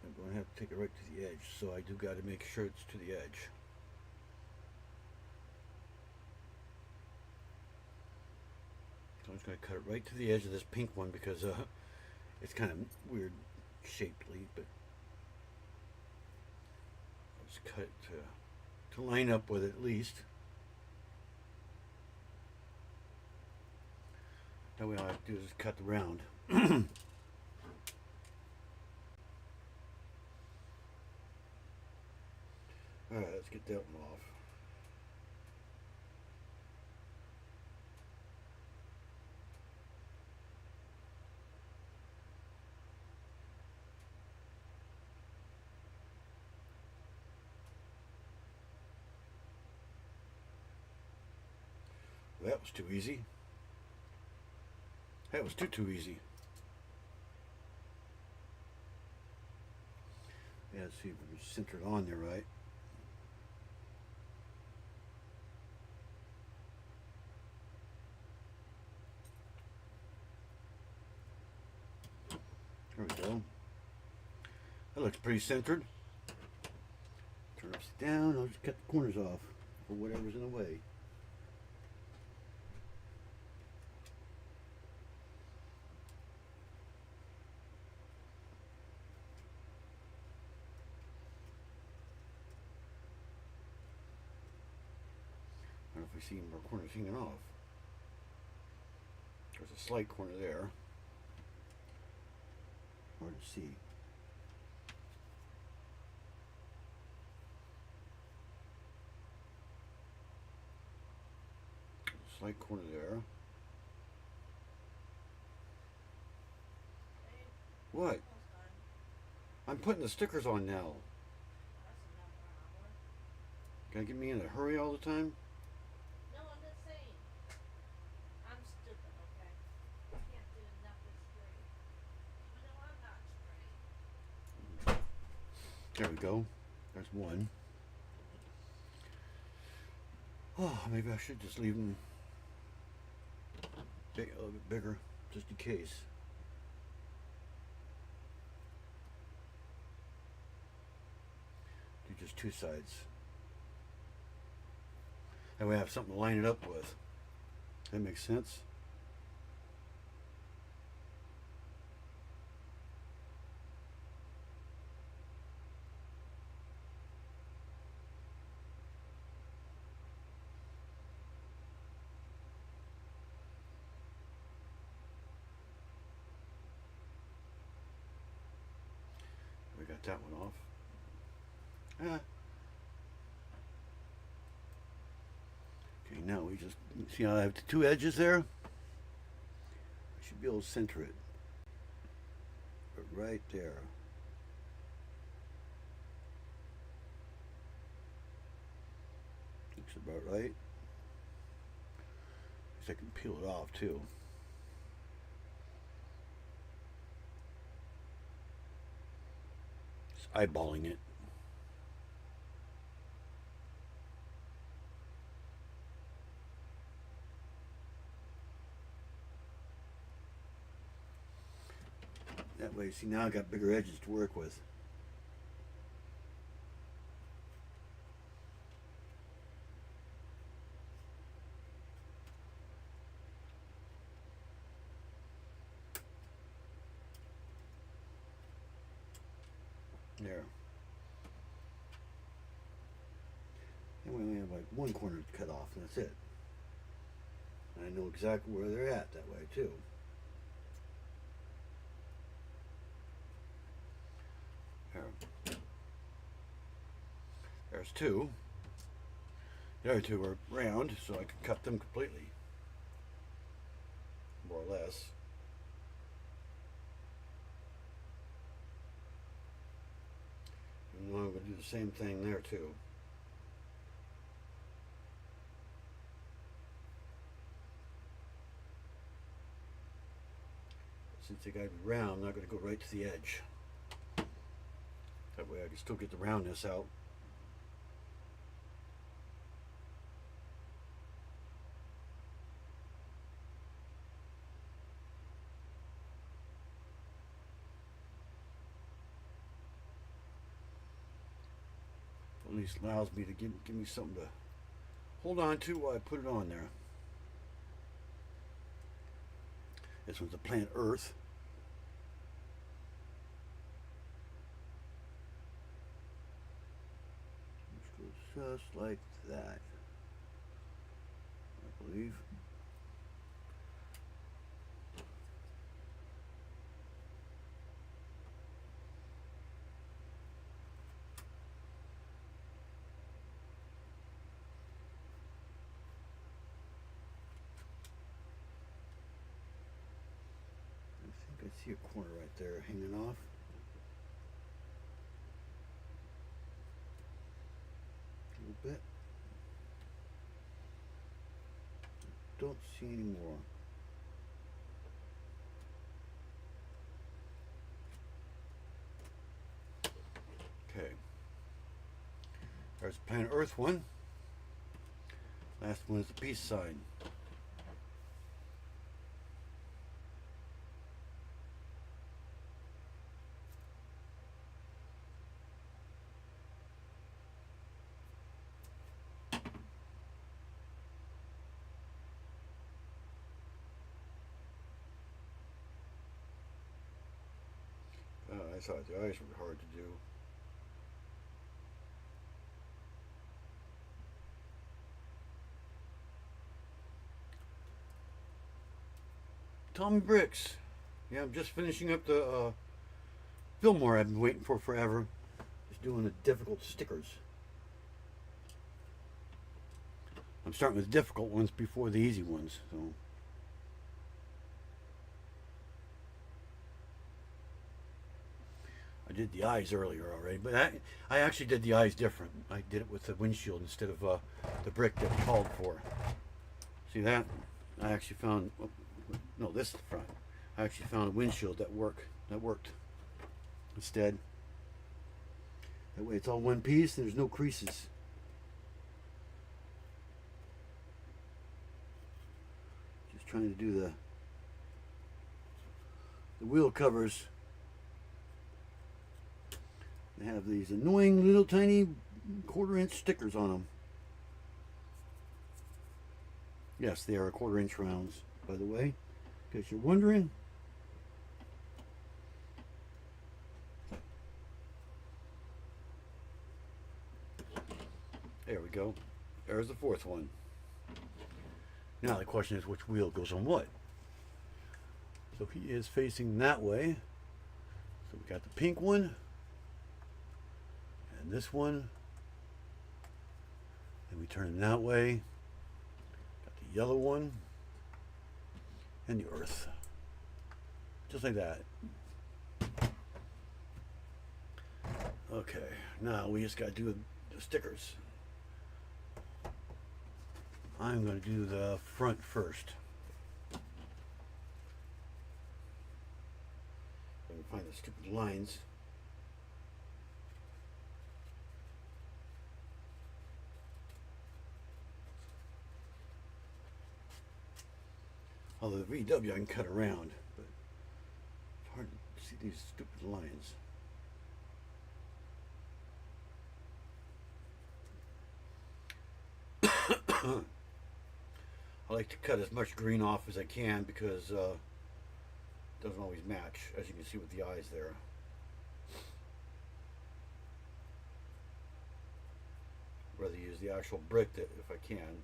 I'm going to have to take it right to the edge, so I do got to make sure it's to the edge. So I'm just going to cut it right to the edge of this pink one because it's kind of weird shapely, but I'll just cut it to line up with it at least. That way all I have to do is just cut the round. Alright, let's get that one off. That was too easy. That was too easy. Yeah, let's see if we can center it on there right. There we go. That looks pretty centered. Turn it upside down. I'll just cut the corners off or whatever's in the way. I don't know if we see more corners hanging off. There's a slight corner there. Hard to see. Slight corner there. What? I'm putting the stickers on now. Gotta get me in a hurry all the time? No, I'm just saying. I'm stupid, okay? I can't do nothing straight. Even though I'm not straight. There we go. There's one. Oh, maybe I should just leave them a little bit bigger, just in case. Do just two sides. That way I have something to line it up with. That makes sense? We got that one off. Ah. Okay, now we just see how I have the two edges there? I should be able to center it. But right there. Looks about right. Guess I can peel it off too. Just eyeballing it. That way, see, now I got bigger edges to work with. There. And we only have like one corner cut off, and that's it. And I know exactly where they're at that way too. There. There's two. The other two are round, so I can cut them completely. More or less. And I'm going to do the same thing there too. Since they got to be round, I'm not going to go right to the edge. That way I can still get the roundness out. At least allows me to give me something to hold on to while I put it on there. This one's a plant earth. Which goes just like that, I believe. I see a corner right there hanging off. A little bit. Don't see any more. Okay. There's planet Earth one. Last one is the peace sign. I thought the eyes were hard to do. Tommy Bricks. Yeah, I'm just finishing up the Filmore I've been waiting for forever. Just doing the difficult stickers. I'm starting with the difficult ones before the easy ones, so. I did the eyes earlier already, but I actually did the eyes different. I did it with the windshield instead of the brick that called for. See that? I actually found, no, this is the front. I actually found a windshield that worked instead. That way it's all one piece, there's no creases. Just trying to do the wheel covers. They have these annoying little tiny 1/4-inch stickers on them. Yes, they are 1/4-inch rounds, by the way, in case you're wondering. There we go. There's the fourth one. Now the question is which wheel goes on what? So he is facing that way. So we got the pink one. And this one, and we turn them that way. Got the yellow one and the earth, just like that. Okay, now we just got to do the stickers. I'm going to do the front first. Let me find the stupid lines. Although the VW I can cut around, but it's hard to see these stupid lines. I like to cut as much green off as I can because it doesn't always match, as you can see with the eyes there. rather use the actual brick that if I can.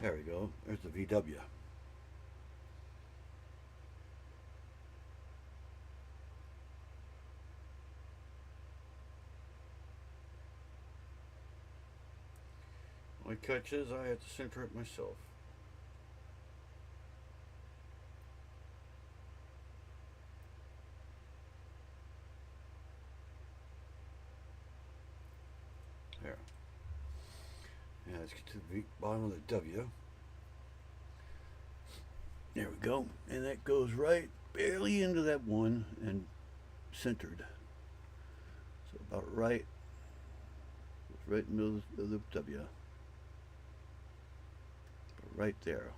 There we go. There's the VW. Only catch is I have to center it myself. There. Now let's get to the bottom of the W. There we go. And that goes right barely into that one and centered. So about right. Right into the W. Right there.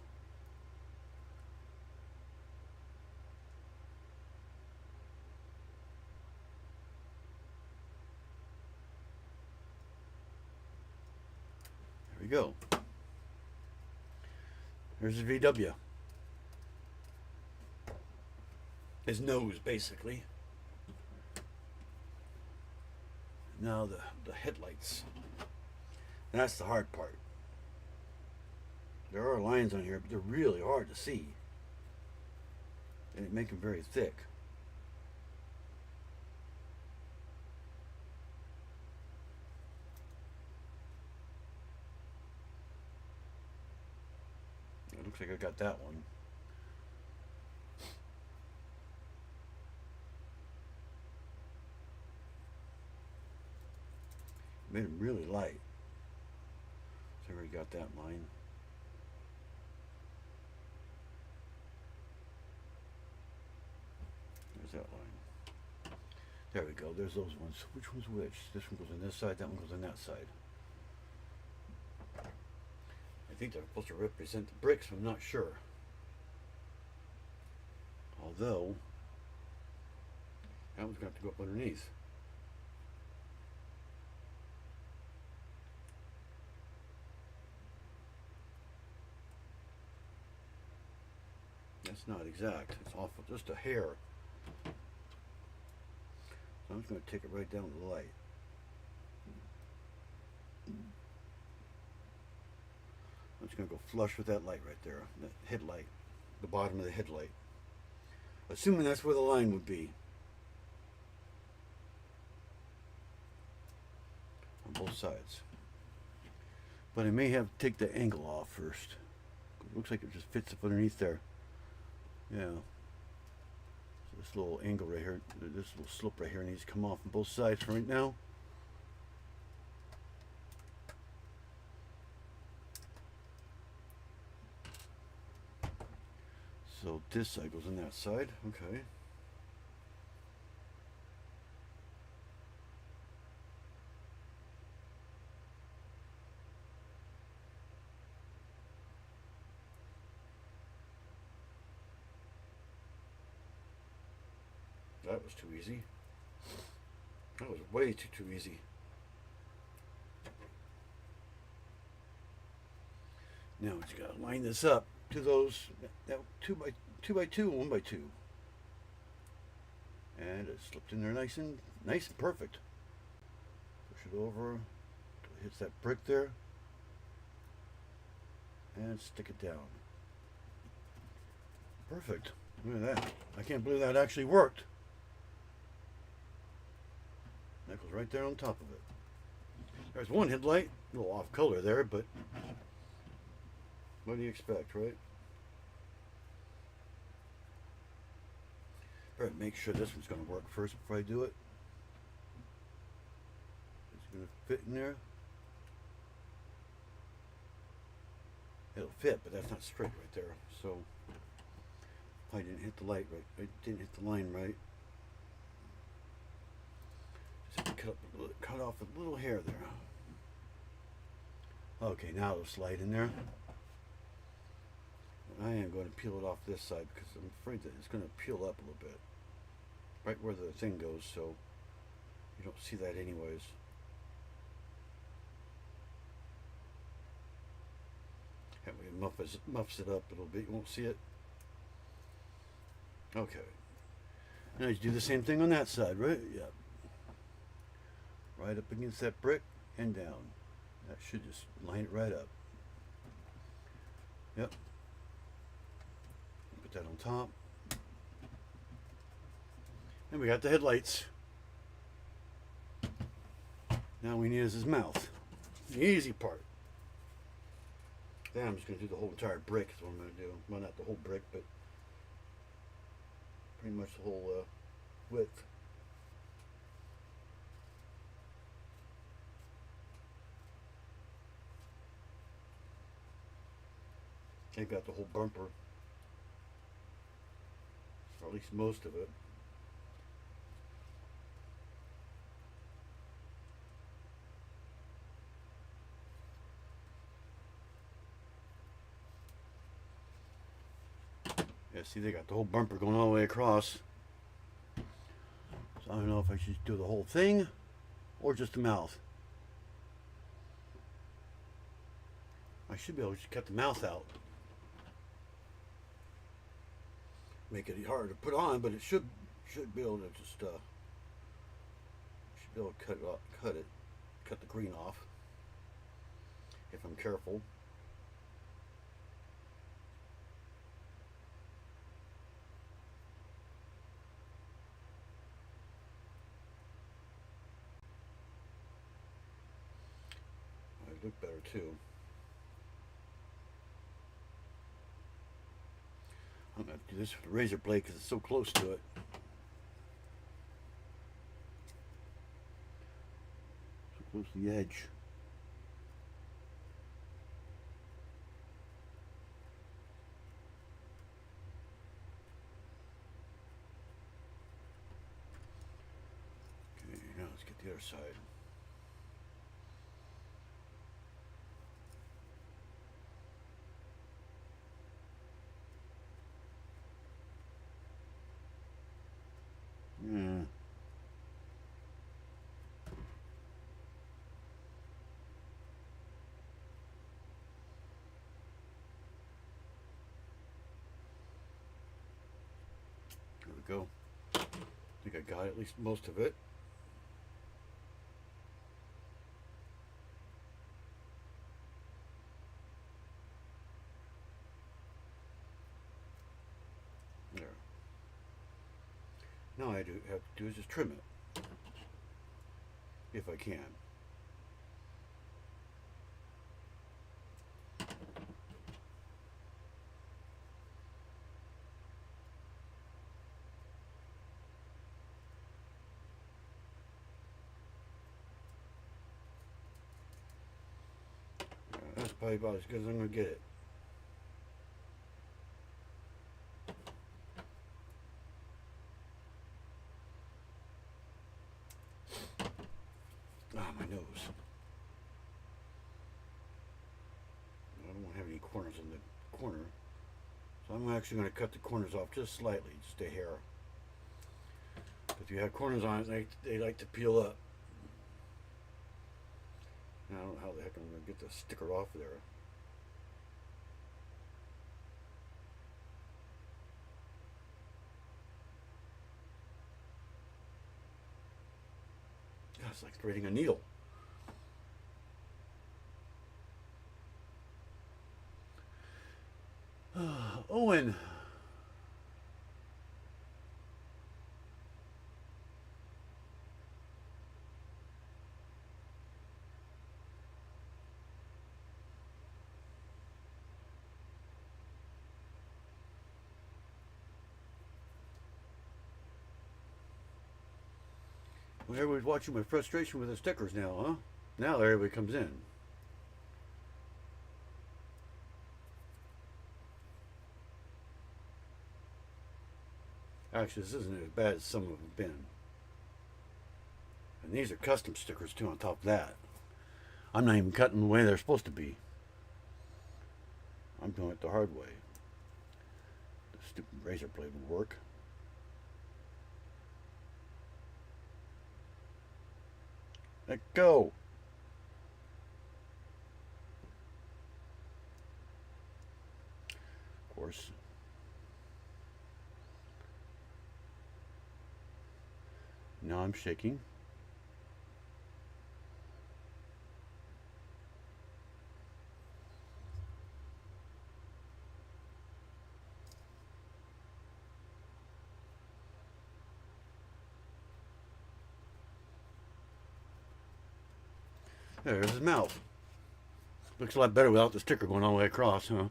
There we go. There's the VW. His nose, basically. Now the headlights. That's the hard part. There are lines on here, but they're really hard to see. And they make them very thick. It looks like I got that one. Made them really light. So I already got that line. There's that line. There we go. There's those ones. Which one's which? This one goes on this side. That one goes on that side. I think they're supposed to represent the bricks, but I'm not sure. Although, that one's going to have to go up underneath. That's not exact. It's off just a hair. So I'm just going to take it right down to the light. I'm just going to go flush with that light right there, that headlight, the bottom of the headlight. Assuming that's where the line would be. On both sides. But I may have to take the angle off first. It looks like it just fits up underneath there. Yeah. So this little angle right here, this little slope right here needs to come off on both sides for right now. So this side goes on that side. Okay. That was too easy. That was way too easy. Now we just gotta line this up to those that 2x2, 1x2, and it slipped in there nice and perfect. Push it over, it hits that brick there, and stick it down. Perfect. Look at that. I can't believe that actually worked. That goes right there on top of it. There's one headlight, a little off color there, but what do you expect, right? Better make sure this one's going to work first before I do it. It's going to fit in there. It'll fit, but that's not straight right there. So I didn't hit the light right. I didn't hit the line right. Just have to cut off a little hair there. Okay, now it'll slide in there. I am going to peel it off this side because I'm afraid that it's going to peel up a little bit. Right where the thing goes, so you don't see that anyways. That way it muffs it up a little bit. You won't see it. Okay. Now you do the same thing on that side, right? Yep. Right up against that brick and down. That should just line it right up. Yep. Put that on top. And we got the headlights. Now we need is his mouth. The easy part. Then I'm just going to do the whole entire brick. Is what I'm going to do. Well, not the whole brick, but pretty much the whole width. They've got the whole bumper, or at least most of it. Yeah, see, they got the whole bumper going all the way across. So I don't know if I should do the whole thing or just the mouth. I should be able to cut the mouth out. Make it hard to put on, but it should be able to just should be able to cut the green off if I'm careful. It look better too. I'm going to have to do this with the razor blade because it's so close to it. So close to the edge. Okay, now let's get the other side. Yeah. There we go. I think I got at least most of it. There. Now I have to do is just trim it, if I can. That's probably about as good as I'm going to get it. Ah, my nose. I don't want to have any corners in the corner. So I'm actually going to cut the corners off just slightly, just a hair. If you have corners on it, they like to peel up. I don't know how the heck I'm going to get the sticker off there. God, it's like threading a needle. Owen. Well, everybody's watching my frustration with the stickers now, huh? Now everybody comes in. Actually, this isn't as bad as some of them have been. And these are custom stickers too on top of that. I'm not even cutting the way they're supposed to be. I'm doing it the hard way. Stupid razor blade would work. Let go. Of course. Now I'm shaking. There's his mouth. Looks a lot better without the sticker going all the way across, huh?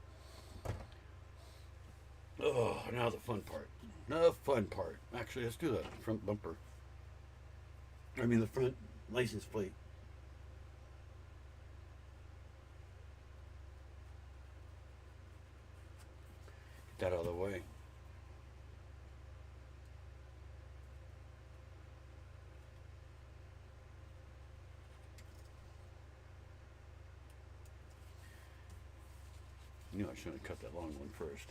Oh, now the fun part. The fun part. Actually, let's do the front bumper. I mean the front license plate. Get that out of the way. You know I shouldn't have cut that long one first.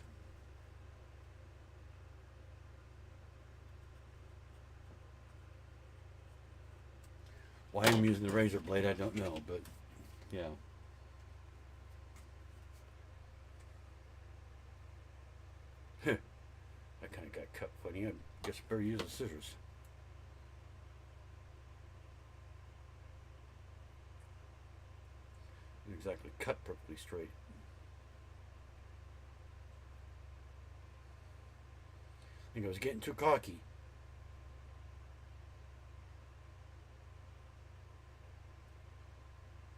Why I'm using the razor blade, I don't know, but yeah. I kind of got cut funny. I guess I better use the scissors. Didn't exactly cut perfectly straight. I think I was getting too cocky.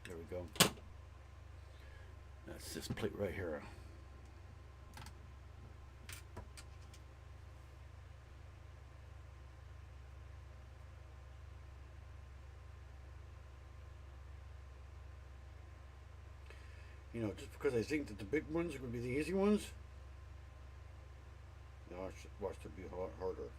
There we go. That's this plate right here. You know, just because I think that the big ones are going to be the easy ones, now watch it be harder.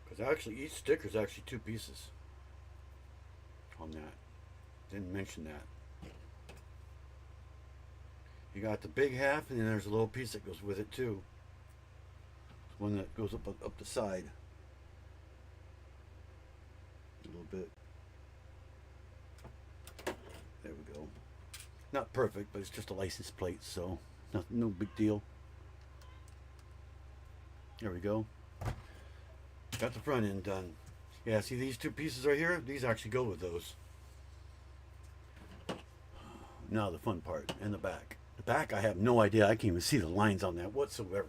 Because actually, each sticker is actually two pieces on that. Didn't mention that. You got the big half, and then there's a little piece that goes with it too. One that goes up the side a little bit. There we go. Not perfect, but it's just a license plate, so no big deal. There we go. Got the front end done. Yeah, see these two pieces right here? These actually go with those. Now the fun part, and the back. The back, I have no idea. I can't even see the lines on that whatsoever.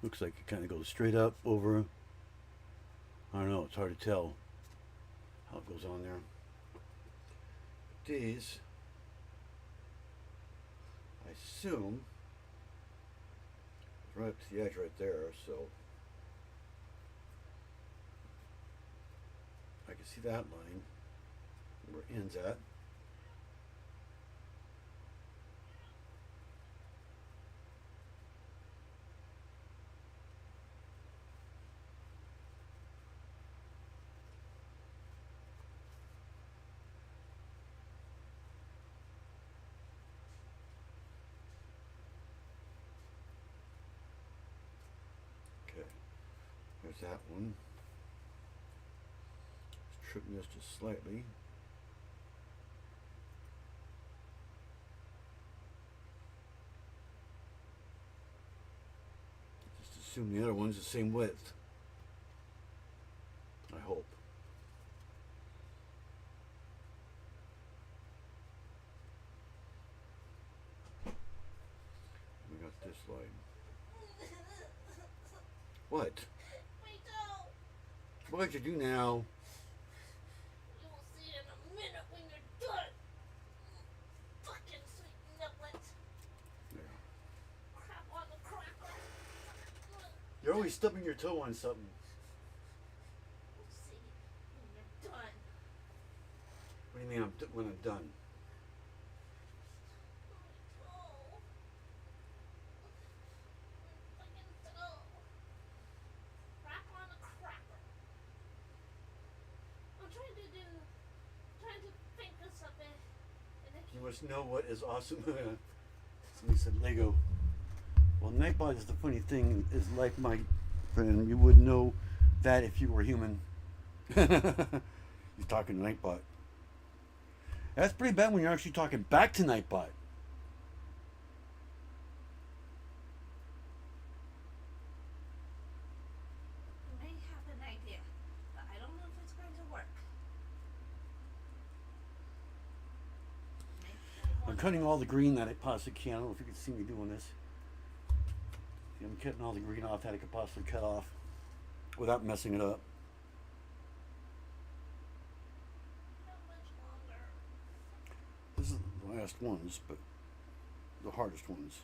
Looks like it kind of goes straight up over. I don't know, it's hard to tell how it goes on there. But these, I assume, right up to the edge right there, so I can see that line where it ends at. Okay, there's that one. Let's trim this just slightly. Just assume the other one's the same width. I hope. We got this line. What? Wait, no. What did you do now? You'll see in a minute when you're done. Fucking sweet niblet. There. Crap on the cracker. You're always stubbing your toe on something. You'll see when me when I'm done. You must know what is awesome. Somebody said Lego. Well, Nightbot is the funny thing, is like my friend. You would know that if you were human. He's talking to Nightbot. That's pretty bad when you're actually talking back to Nightbot. I may have an idea, but I don't know if it's going to work. I'm cutting all the green that I possibly can. I don't know if you can see me doing this. See, I'm cutting all the green off that I could possibly cut off without messing it up. How much longer? This is the last ones, but the hardest ones.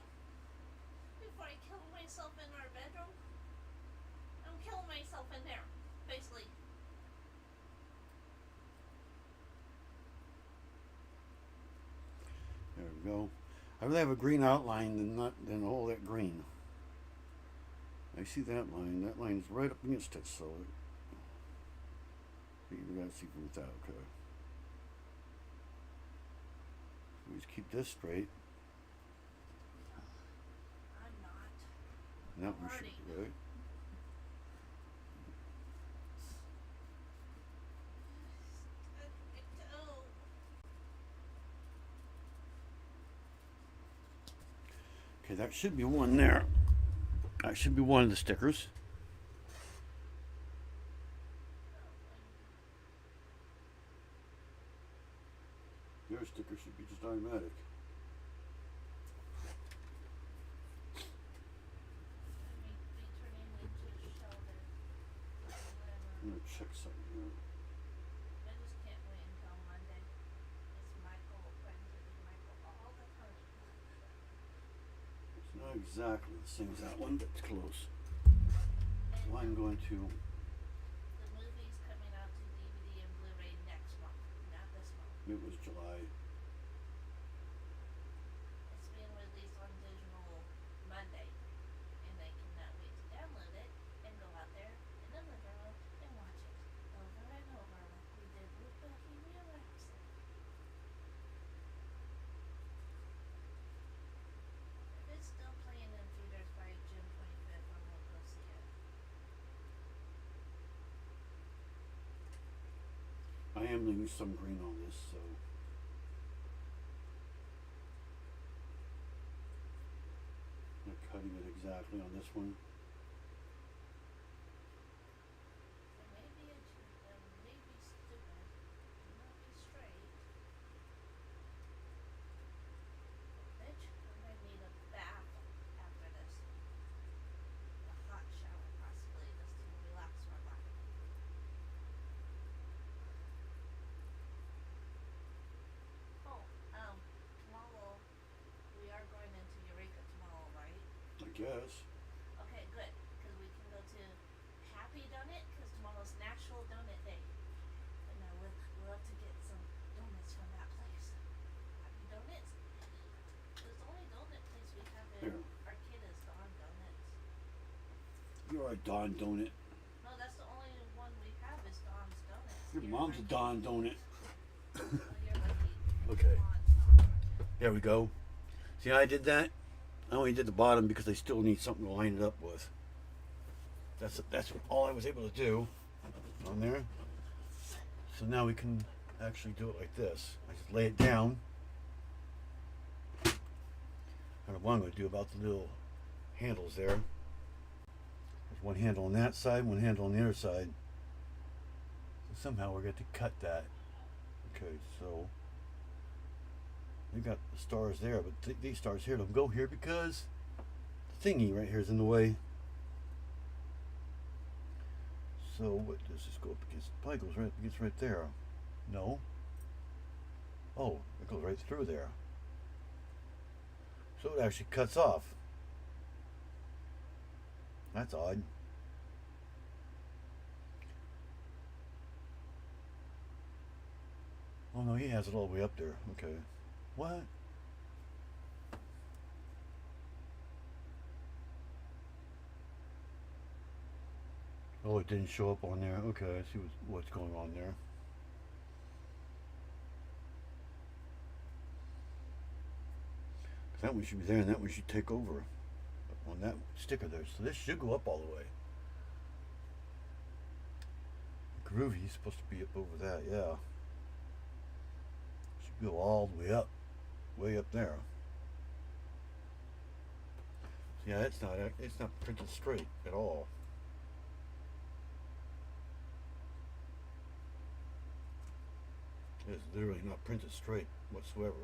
Before I kill myself in our bedroom? I'm killing myself in there, basically. There we go. I'd rather have a green outline than all that green. I see that line. That line's right up against it, so you gotta see from that. Okay. We just keep this straight. I'm not. That one should be right. Okay, that should be one there. That should be one of the stickers. Your sticker should be just automatic. I'm gonna check something here. I just can't wait until Monday. It's Michael going to be Michael all the time. It's not exactly the same as that one, but it's close. So I'm going to. The movie's coming out to DVD and Blu-ray next month, not this month. It was July. It's being released on digital Monday, and I cannot wait to download it and go out there in the living room and watch it over and over like we did with Bohemian Rhapsody. If it's still playing in theaters by June 25th, I won't go see it. I am leaving some green on this, so. Not cutting it exactly on this one. It may be stupid. Do not be straight. Bitch, I'm gonna need a bath after this. A hot shower, possibly, just to relax my body. Oh, tomorrow, we are going into Eureka tomorrow, right? I guess. Okay, good, because we can go to Happy Donut, because tomorrow's National Donut Day. And I would love to get some donuts from that place. Happy Donuts. It's the only donut place we have in Here. Arcata is Don Donuts. You're a Don Donut. No, that's the only one we have is Don's Donuts. Your here in mom's a Arcata. Don Donut. Well, you're lucky. Okay. Don's not Arcata. There we go. See how I did that? I only did the bottom because I still need something to line it up with. That's all I was able to do on there. So now we can actually do it like this. I just lay it down. I don't know what I'm going to do about the little handles there. There's one handle on that side, one handle on the other side. So somehow we're going to cut that. Okay, so we got the stars there, but these stars here don't go here because the thingy right here is in the way. So what does this go up against? Probably goes right up against right there. No. Oh, it goes right through there. So it actually cuts off. That's odd. Oh no, he has it all the way up there. Okay. What? Oh, it didn't show up on there. Okay, I see what's going on there. That one should be there, and that one should take over on that sticker there. So this should go up all the way. Groovy's supposed to be up over that, yeah. Should go all the way up there. Yeah, it's not printed straight at all. It's literally not printed straight whatsoever.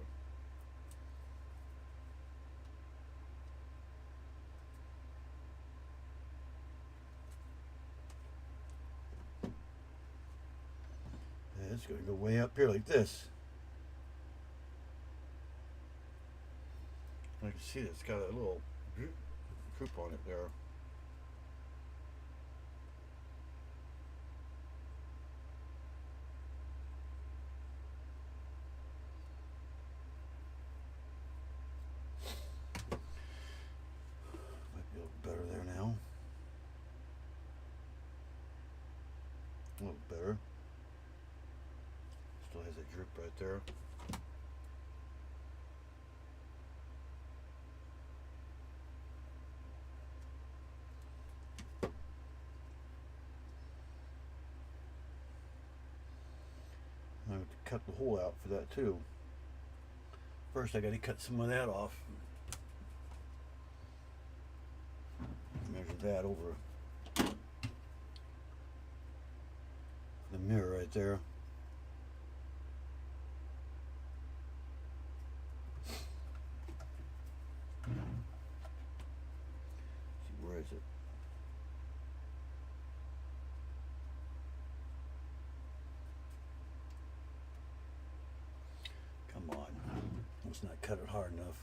And it's going to go way up here like this. I can see that it's got a little droop on it there. Might be a little better there now. A little better. Still has a droop right there. I have to cut the hole out for that too. First I got to cut some of that off. Measure that over the mirror right there. See, where is it? Come on. Let's not cut it hard enough.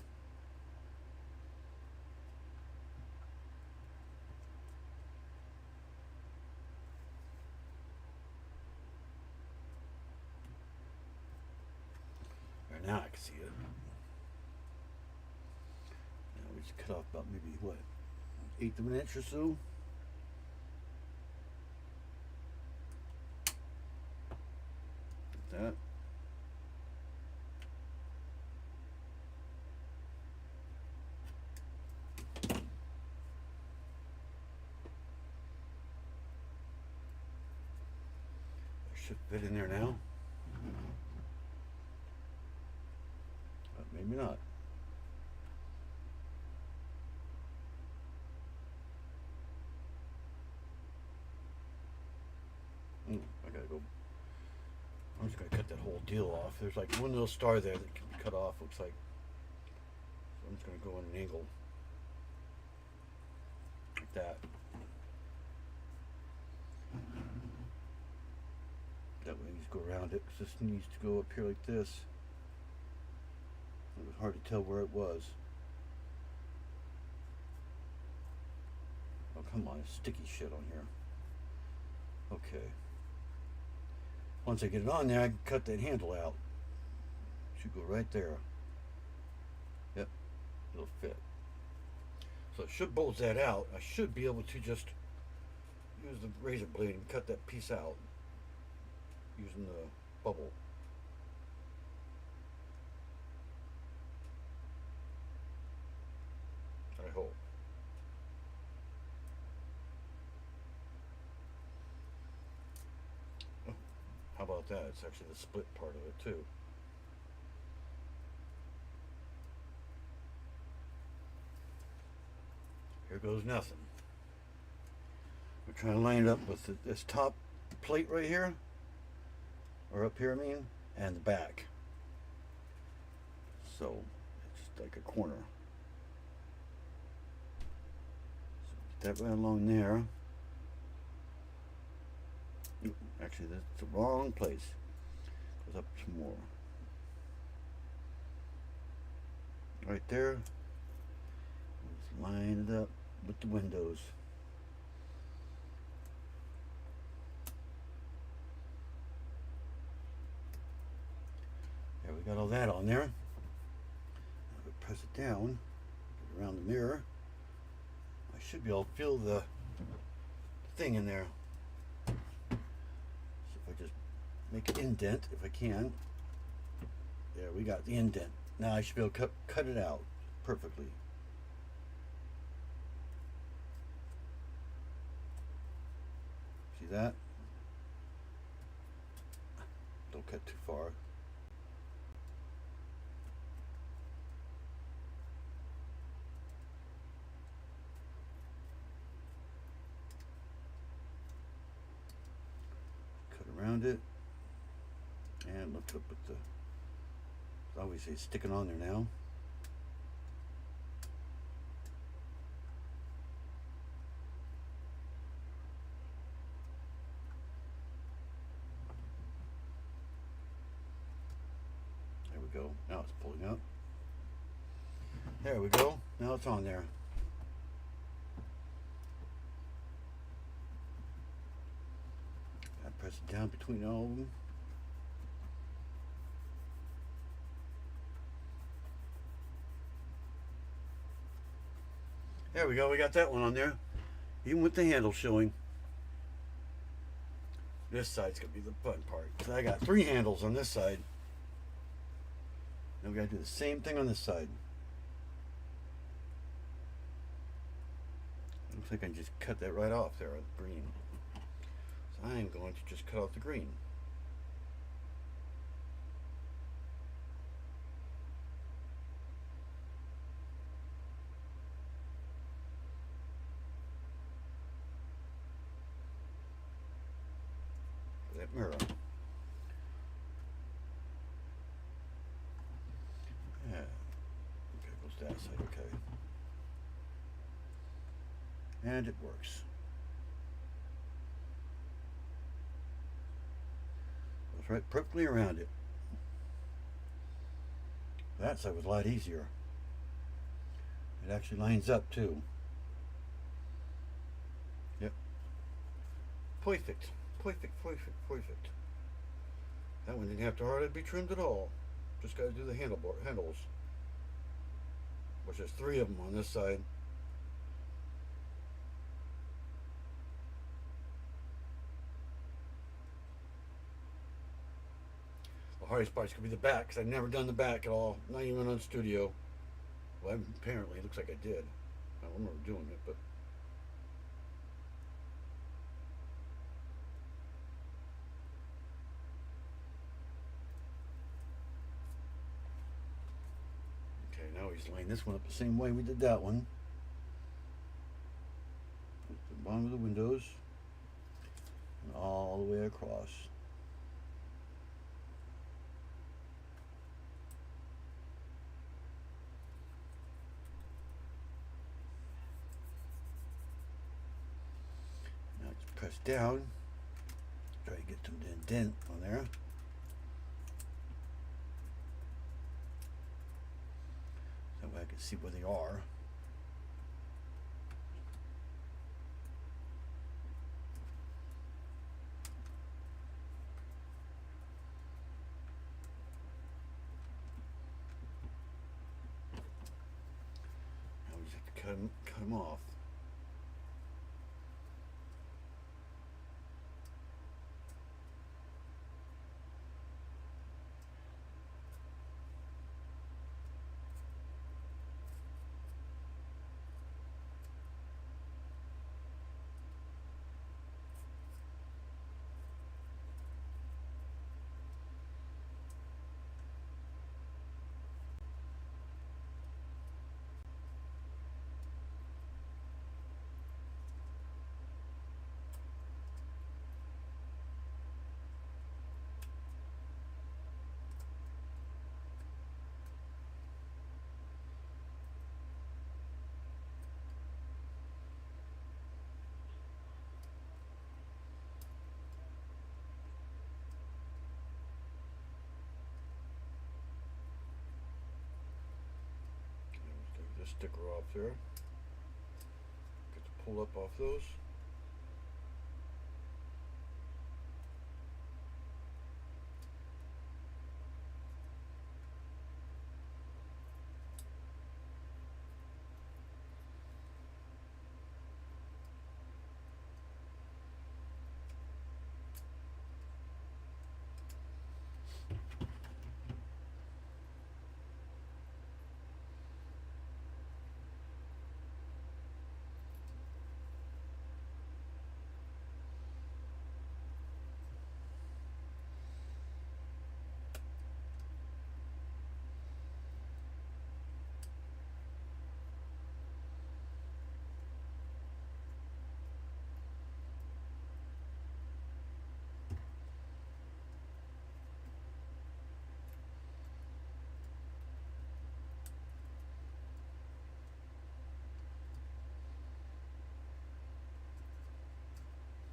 Right now I can see it. Now we just cut off about maybe what, 1/8 of an inch or so. Like that. Should fit in there now. But maybe not. I gotta go. I'm just gonna cut that whole deal off. There's like one little star there that can be cut off, looks like. So I'm just gonna go in an angle like that. That way, just go around it. 'Cause this needs to go up here like this. It was hard to tell where it was. Oh, come on, it's sticky shit on here. Okay. Once I get it on there, I can cut that handle out. Should go right there. Yep, it'll fit. So it should bolt that out. I should be able to just use the razor blade and cut that piece out using the bubble. I hope. Oh, how about that? It's actually the split part of it too. Here goes nothing. We're trying to line it up with this top plate right here, or up here I mean, and the back. So it's just like a corner. So get that right along there. Oop, actually that's the wrong place. Goes up some more. Right there. Just line it up with the windows. that on there. Press it down, get around the mirror. I should be able to feel the thing in there. So if I just make an indent, if I can. There, we got the indent. Now I should be able to cut it out perfectly. See that? Don't cut too far. Around it and look up at the, obviously it's sticking on there now. There we go. Now it's pulling up. There we go. Now it's on there. Press it down between all of them. There we go, we got that one on there. Even with the handle showing. This side's gonna be the fun part. So I got 3 handles on this side. Now we gotta do the same thing on this side. Looks like I can just cut that right off there, the green. I'm going to just cut out the green. That mirror. Yeah. Okay, goes that side, okay. And it works. Right perfectly around it. That side was a lot easier. It actually lines up too. Yep. Perfect. Perfect, perfect, perfect. That one didn't have to hardly be trimmed at all. Just got to do the handles. Which there's 3 of them on this side. The hardest part's gonna be the back, because I've never done the back at all, not even on studio. Well, apparently it looks like I did. I don't remember doing it, but okay, now we just line this one up the same way we did that one. Put the bottom of the windows and all the way across. Press down, try to get some indent on there. That way I can see where they are. Now we just have to cut them off. Take the sticker off there. Get the pull up off those.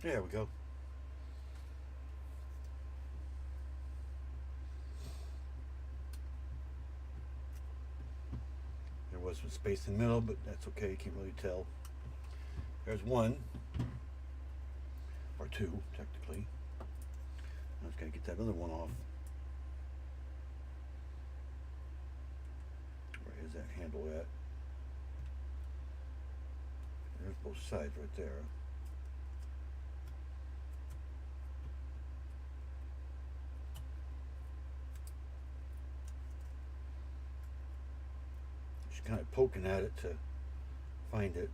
There we go. There was some space in the middle, but that's okay. You can't really tell. There's one, or two, technically. I just gotta get that other one off. Where is that handle at? There's both sides right there. Just kind of poking at it to find it.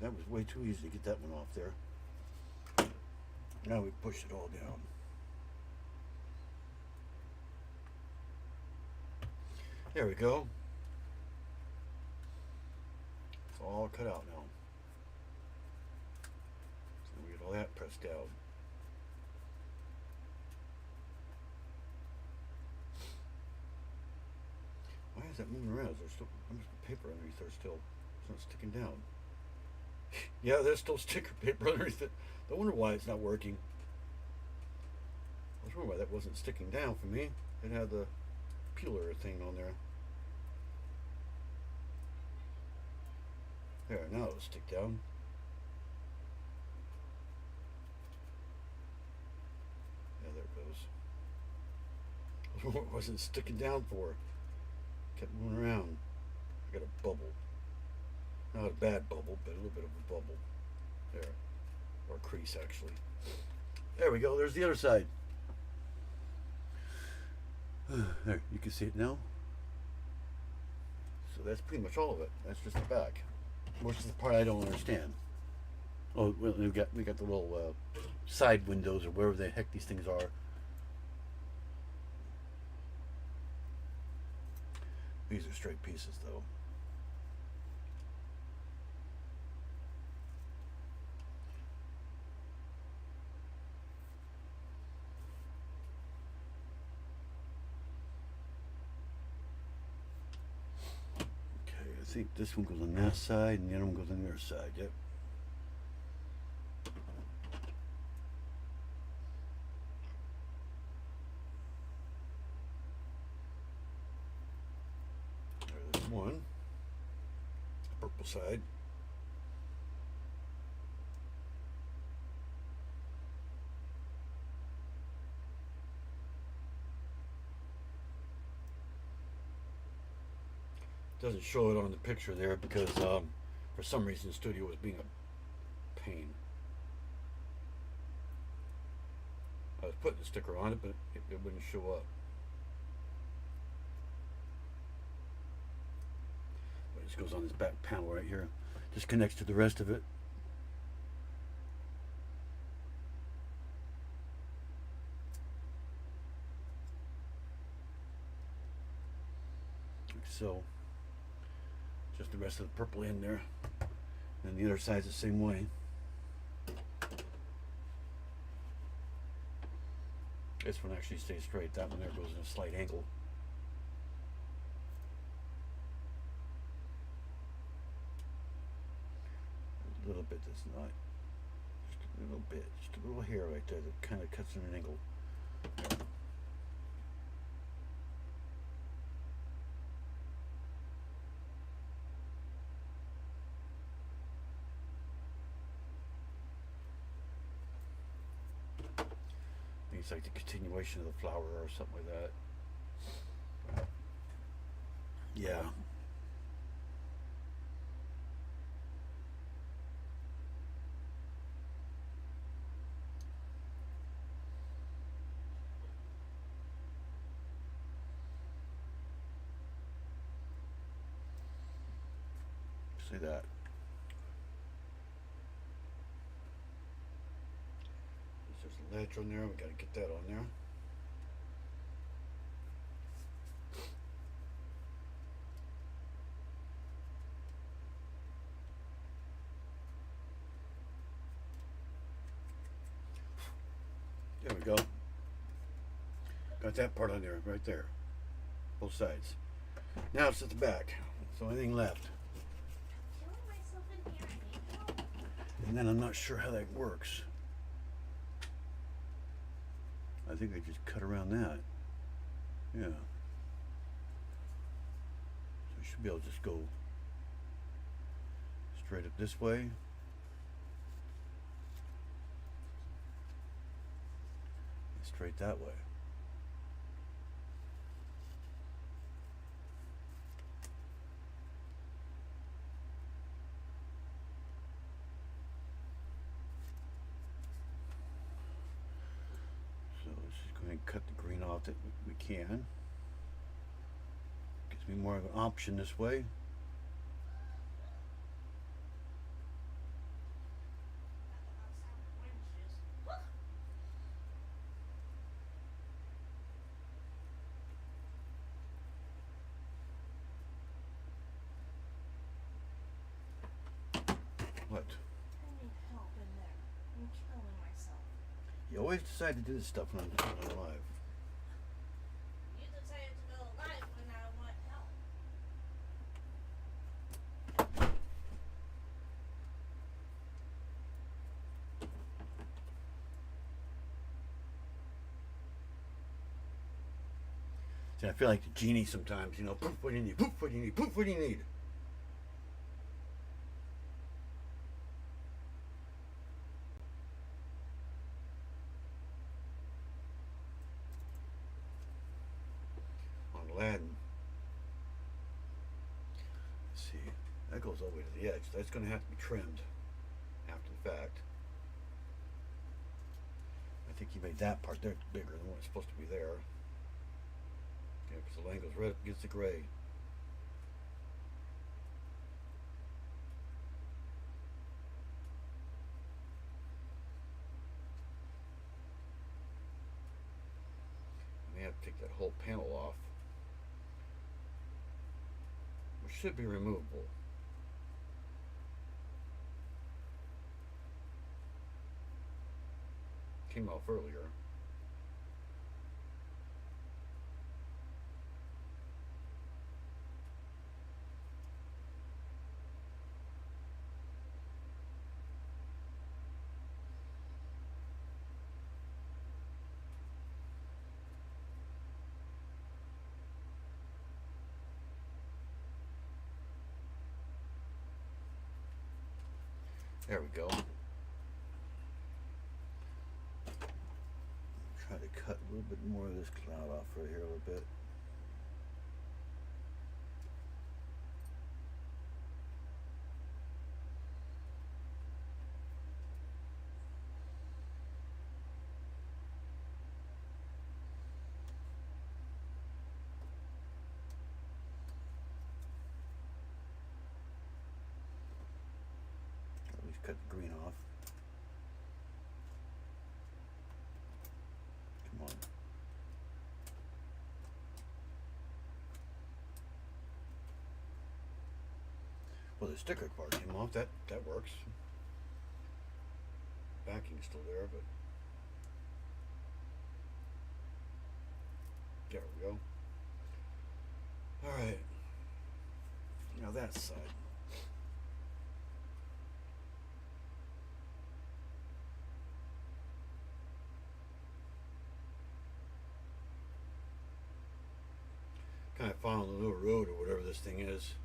That was way too easy to get that one off there. Now we push it all down. There we go. It's all cut out now. So we get all that pressed out. Why is that moving around? Is there still paper underneath there still? It's not sticking down. Yeah, there's still sticker paper underneath it. I wonder why it's not working. I was wondering why that wasn't sticking down for me. It had the peeler thing on there. There, now it'll stick down. Yeah, there it goes. I was wondering what it wasn't sticking down for. Kept moving around. I got a bubble. Not a bad bubble, but a little bit of a bubble. There. Or a crease, actually. There we go. There's the other side. There, you can see it now. So that's pretty much all of it. That's just the back. Which is the part I don't understand. Oh, well, we got the little side windows or wherever the heck these things are. These are straight pieces, though. I think this one goes on that side and the other one goes on their side. Yep. There's one. Purple side. Doesn't show it on the picture there because for some reason the studio was being a pain. I was putting the sticker on it, but it wouldn't show up. But it just goes on this back panel right here. Just connects to the rest of it. Like so. Just the rest of the purple in there. And the other side's the same way. This one actually stays straight. That one there goes in a slight angle. A little bit that's not. Just a little bit. Just a little hair right there that kind of cuts in an angle. There. It's like the continuation of the flower or something like that. Yeah. See that. There's a ledge on there. We got to get that on there. we go. Got that part on there, right there. Both sides. Now it's at the back. So anything left. Killing myself in here. I need help. And then I'm not sure how that works. I think I just cut around that. Yeah. So I should be able to just go straight up this way. Straight that way. So let's just go ahead and cut the green off that we can. Gives me more of an option this way. What? I need help in there. I'm killing myself. You always decide to do this stuff when I'm live. You decided to go live when I want help. See, I feel like the genie sometimes, you know, poof, what do you need, poof, what do you need, poof, what do you need? On Aladdin. Let's see, that goes all the way to the edge. That's going to have to be trimmed after the fact. I think he made that part there bigger than what it's supposed to be there. Yeah, because the line goes right up against the gray. I may have to take that whole panel off, which should be removable. Came off earlier. There we go. Try to cut a little bit more of this cloud off right here a little bit. At least cut the green off. Come on. Well, the sticker part came off. That works. Backing's still there, but there we go. All right. Now that side. Kind of following the little road or whatever this thing is.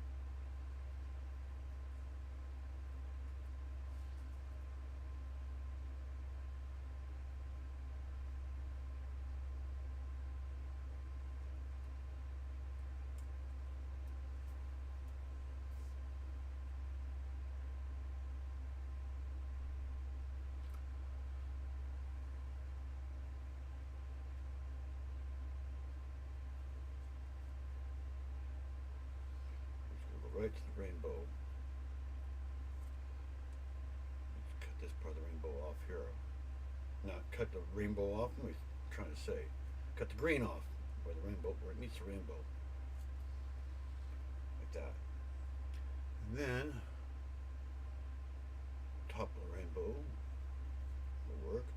Right to the rainbow. Let's cut this part of the rainbow off here. Not cut the rainbow off. What am I trying to say? Cut the green off where the rainbow, where it meets the rainbow, like that. And then top of the rainbow will work.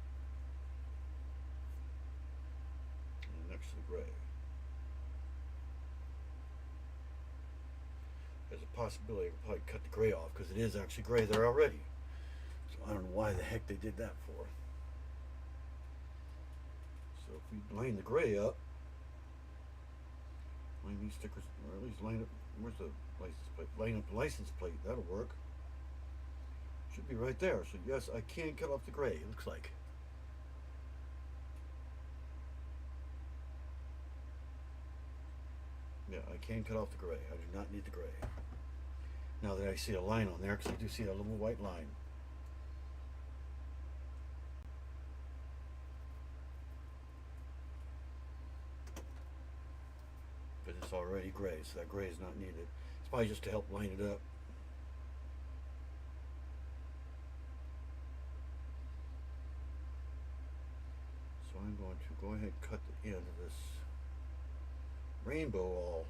possibility of probably cut the gray off because it is actually gray there already. So I don't know why the heck they did that for. So if we line the gray up, line these stickers, or at least line up, where's the license plate? Line up the license plate, that'll work. Should be right there. So yes, I can cut off the gray, it looks like. Yeah, I can cut off the gray. I do not need the gray. Now that I see a line on there, because I do see a little white line. But it's already gray, so that gray is not needed. It's probably just to help line it up. So I'm going to go ahead and cut the end of this rainbow all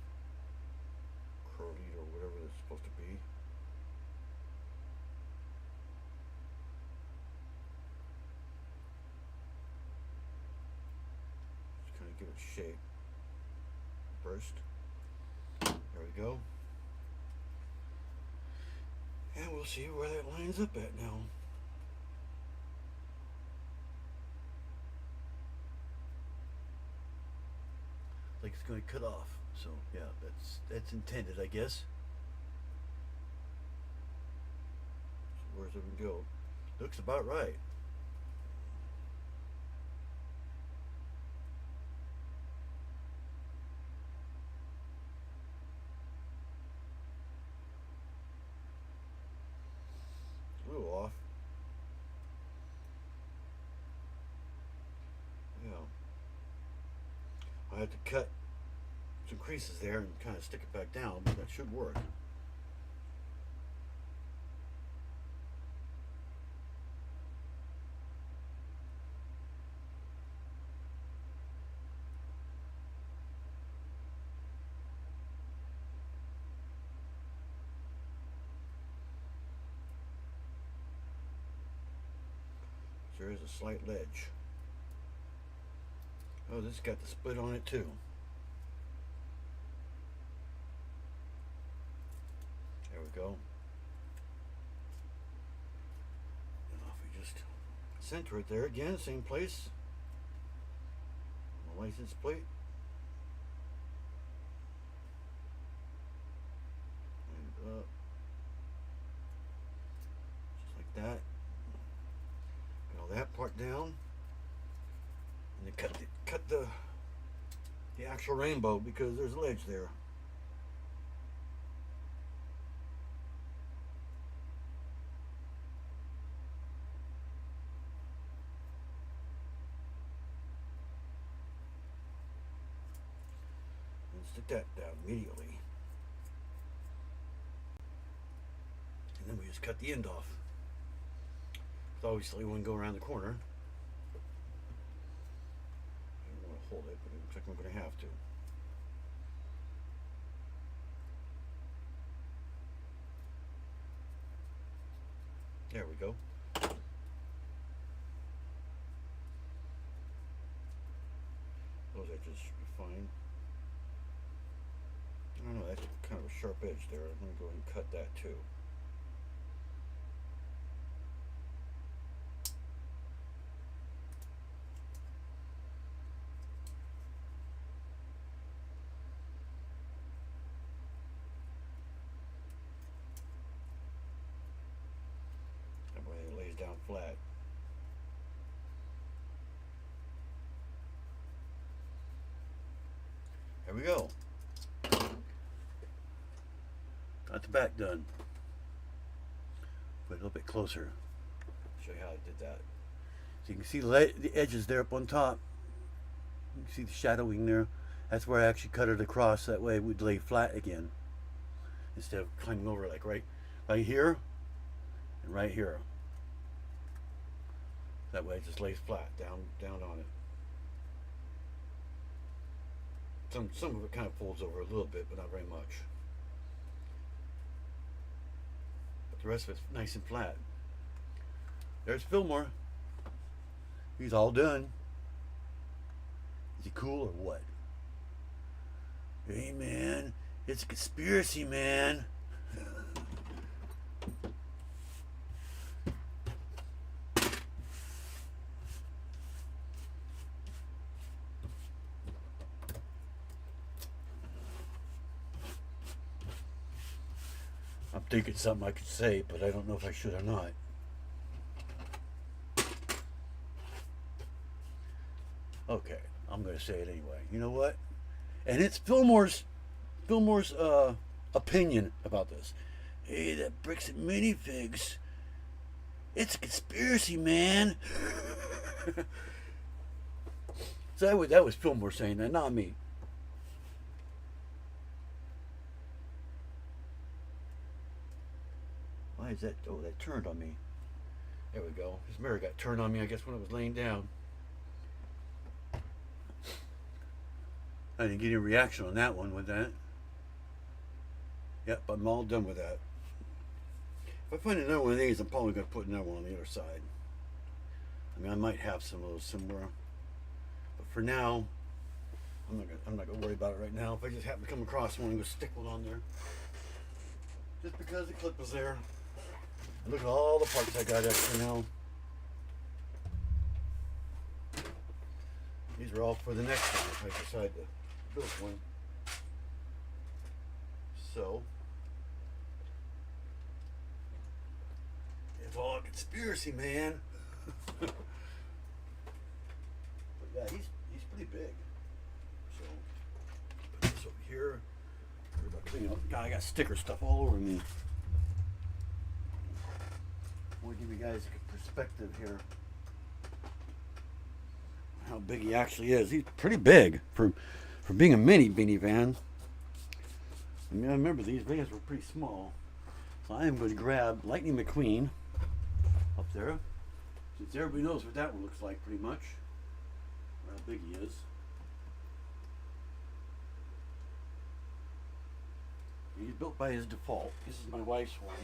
curly or whatever it's supposed to be. Just kind of give it shape. Burst. There we go. And we'll see where that lines up at now. Like it's going to cut off. So yeah, that's intended, I guess. So where's it going to go? Looks about right. A little off. Yeah. I have to cut some creases there and kind of stick it back down, but that should work. There is a slight ledge. Oh, this got the split on it too. There we go. Now if we just center it there again, same place. The license plate. And up. Just like that. Get all that part down. And then cut the actual rainbow because there's a ledge there. And stick that down immediately. And then we just cut the end off. So obviously we wouldn't go around the corner. Hold it, but it looks like we're going to have to. There we go. Those edges should be fine. I don't know, that's kind of a sharp edge there. I'm going to go ahead and cut that too. Down flat. There we go. Got the back done. Put it a little bit closer. Show you how I did that. So you can see the edges there up on top. You can see the shadowing there. That's where I actually cut it across. That way it would lay flat again. Instead of climbing over like right here and right here. That way it just lays flat down on it. Some of it kind of folds over a little bit, but not very much. But the rest of it's nice and flat. There's Filmore. He's all done. Is he cool or what? Hey man, it's a conspiracy, man. I'm thinking something I could say, but I don't know if I should or not. Okay, I'm going to say it anyway. You know what? And it's Filmore's opinion about this. Hey, that Bricks and Minifigs, it's a conspiracy, man. So that was Filmore saying that, not me. Why is that? Oh, that turned on me. There we go. His mirror got turned on me, I guess, when I was laying down. I didn't get any reaction on that one with that. Yep, I'm all done with that. If I find another one of these, I'm probably going to put another one on the other side. I mean, I might have some of those somewhere. But for now, I'm not going to worry about it right now. If I just happen to come across one, I'm going to stick one on there. Just because the clip was there. And look at all the parts I got extra now. These are all for the next one if I decide to build one. So, it's all a conspiracy, man. But yeah, he's pretty big. So, put this over here. Clean up. God, I got sticker stuff all over me. I want to give you guys a perspective here. How big he actually is. He's pretty big for being a minivan. I mean, I remember these vans were pretty small. So I am going to grab Lightning McQueen up there. Since everybody knows what that one looks like pretty much. How big he is. He's built by his default. This is my wife's one.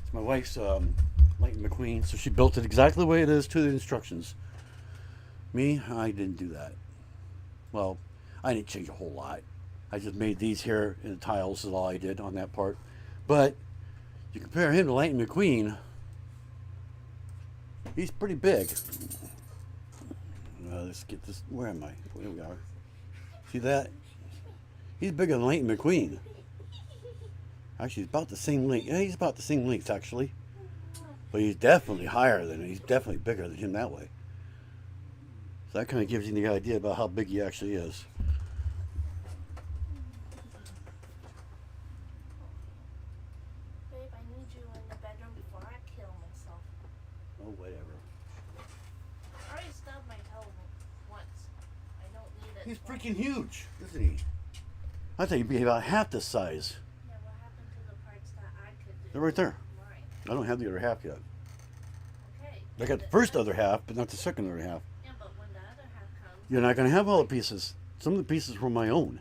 It's my wife's Lightning McQueen. So she built it exactly the way it is to the instructions. Me, I didn't do that. Well, I didn't change a whole lot. I just made these here in the tiles is all I did on that part. But you compare him to Lightning McQueen, he's pretty big. Let's get this. Where am I? There we are. See that? He's bigger than Lightning McQueen. Actually, he's about the same length. Yeah, he's about the same length actually. But he's definitely higher than him. He's definitely bigger than him that way. So that kind of gives you the idea about how big he actually is. Babe, I need you in the bedroom before I kill myself. Oh, whatever. I already stubbed my toe once. I don't need it. He's freaking huge, isn't he? I thought he'd be about half this size. Yeah, what happened to the parts that I could do? They're right there. Mine. I don't have the other half yet. Okay. I got the first other half, but not the second other half. Yeah, but when the other half comes. You're not going to have all the pieces. Some of the pieces were my own.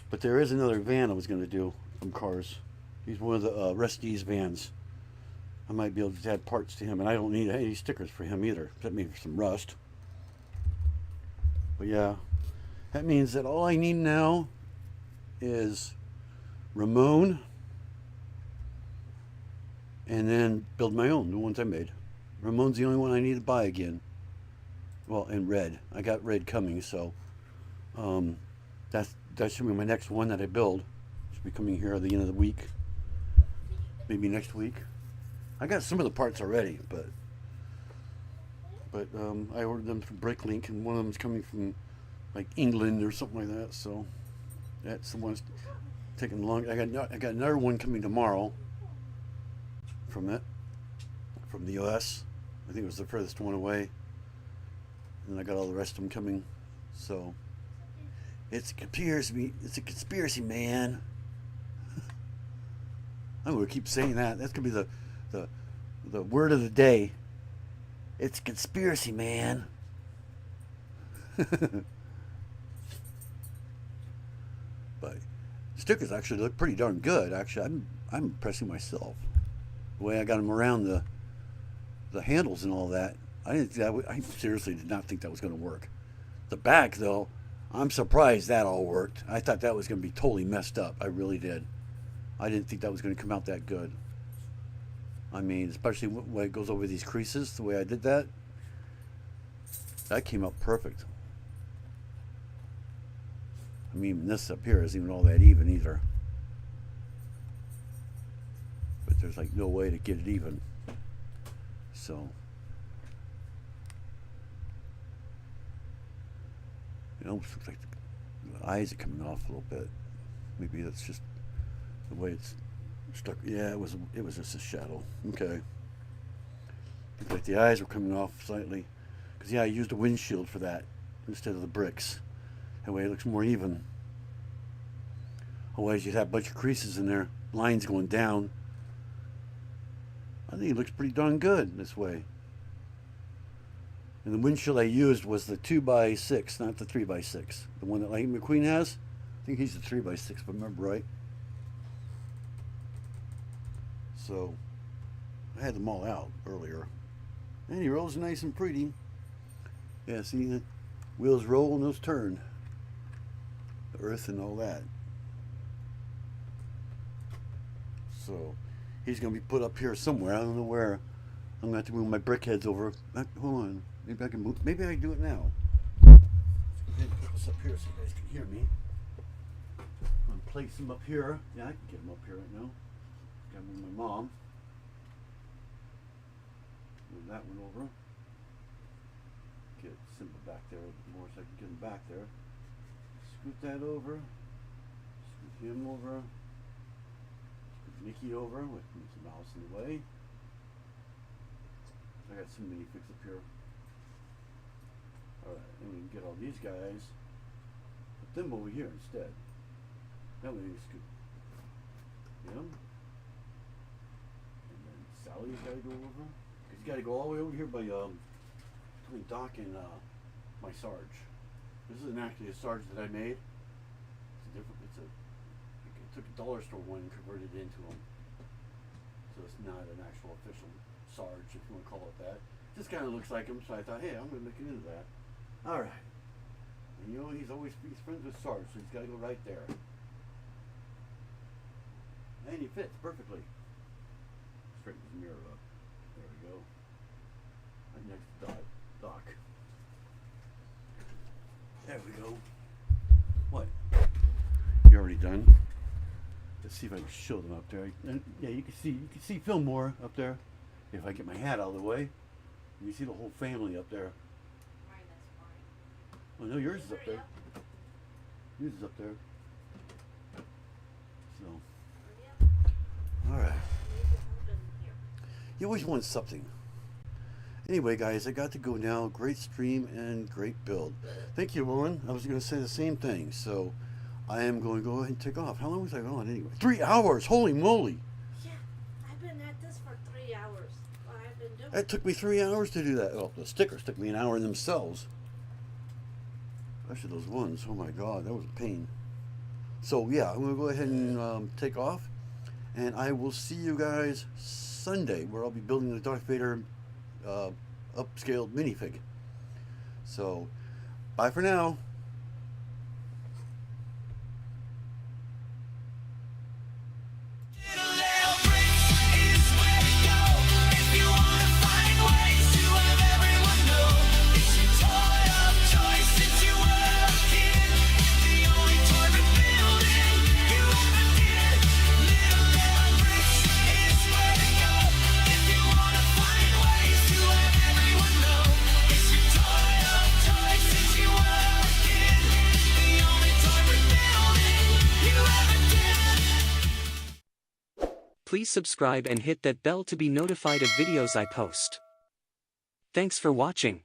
But there is another van I was going to do from Cars. He's one of the Rusty's vans. I might be able to add parts to him, and I don't need any stickers for him either, except maybe for some rust. But yeah, that means that all I need now is Ramon, and then build my own, the ones I made. Ramon's the only one I need to buy again. Well, in red. I got red coming, so that should be my next one that I build. Should be coming here at the end of the week. Maybe next week. I got some of the parts already, but I ordered them from Bricklink, and one of them is coming from like England or something like that. So that's the one's taking long. I got another one coming tomorrow from the U.S. I think it was the furthest one away, and I got all the rest of them coming. So it's a conspiracy, man. I'm going to keep saying that. That's going to be the word of the day. It's conspiracy, man. But stickers actually look pretty darn good. Actually, I'm impressing myself. The way I got them around the handles and all that. I seriously did not think that was going to work. The back, though, I'm surprised that all worked. I thought that was going to be totally messed up. I really did. I didn't think that was going to come out that good. I mean, especially when it goes over these creases, the way I did that. That came out perfect. I mean, this up here isn't even all that even either. But there's like no way to get it even. So, it almost looks like the eyes are coming off a little bit. Maybe that's just the way it's stuck. Yeah, it was just a shadow. Okay. Looks like the eyes were coming off slightly. Because, yeah, I used a windshield for that instead of the bricks. That way it looks more even. Otherwise, you'd have a bunch of creases in there, lines going down. I think it looks pretty darn good this way. And the windshield I used was the 2x6, not the 3x6. The one that Lightning McQueen has. I think he's the 3x6, if I remember right. So, I had them all out earlier. And he rolls nice and pretty. Yeah, see, the wheels roll and those turn. The earth and all that. So, he's going to be put up here somewhere. I don't know where. I'm going to have to move my brick heads over. Hold on. Maybe I can move. Maybe I can do it now. Let's go ahead and put this up here so you guys can hear me. I'm going to place them up here. Yeah, I can get them up here right now. Got to move my mom. Move that one over. Get Simba back there more so I can get him back there. Scoot that over. Scoot him over. Mickey over with Mickey Mouse in the way. I got some minifigs up here. Alright, and we can get all these guys. Put them over here instead. That way we scoop him. And then Sally's got to go over. Because you got to go all the way over here by between Doc and my Sarge. This isn't actually a Sarge that I made. It's a different. Took a dollar store one and converted it into them. So it's not an actual official Sarge, if you want to call it that. Just kind of looks like him, so I thought, hey, I'm going to make it into that. Alright. And you know, he's friends with Sarge, so he's got to go right there. And he fits perfectly. Straighten his mirror up. There we go. Right next to Doc. There we go. What? You already done? Let's see if I can show them up there. And yeah, you can see Filmore up there. If I get my hat out of the way, you see the whole family up there. Right, that's fine. Oh no, yours is up there. Yours is up there. So, all right. You always want something. Anyway, guys, I got to go now. Great stream and great build. Thank you, Roland. I was going to say the same thing. So, I am going to go ahead and take off. How long was I on anyway? 3 hours! Holy moly! Yeah, I've been at this for 3 hours. What I've been doing. It took me 3 hours to do that. Well, the stickers took me an hour in themselves. Especially those ones. Oh my god, that was a pain. So yeah, I'm going to go ahead and take off. And I will see you guys Sunday, where I'll be building the Darth Vader upscaled minifig. So, bye for now. Please subscribe and hit that bell to be notified of videos I post. Thanks for watching.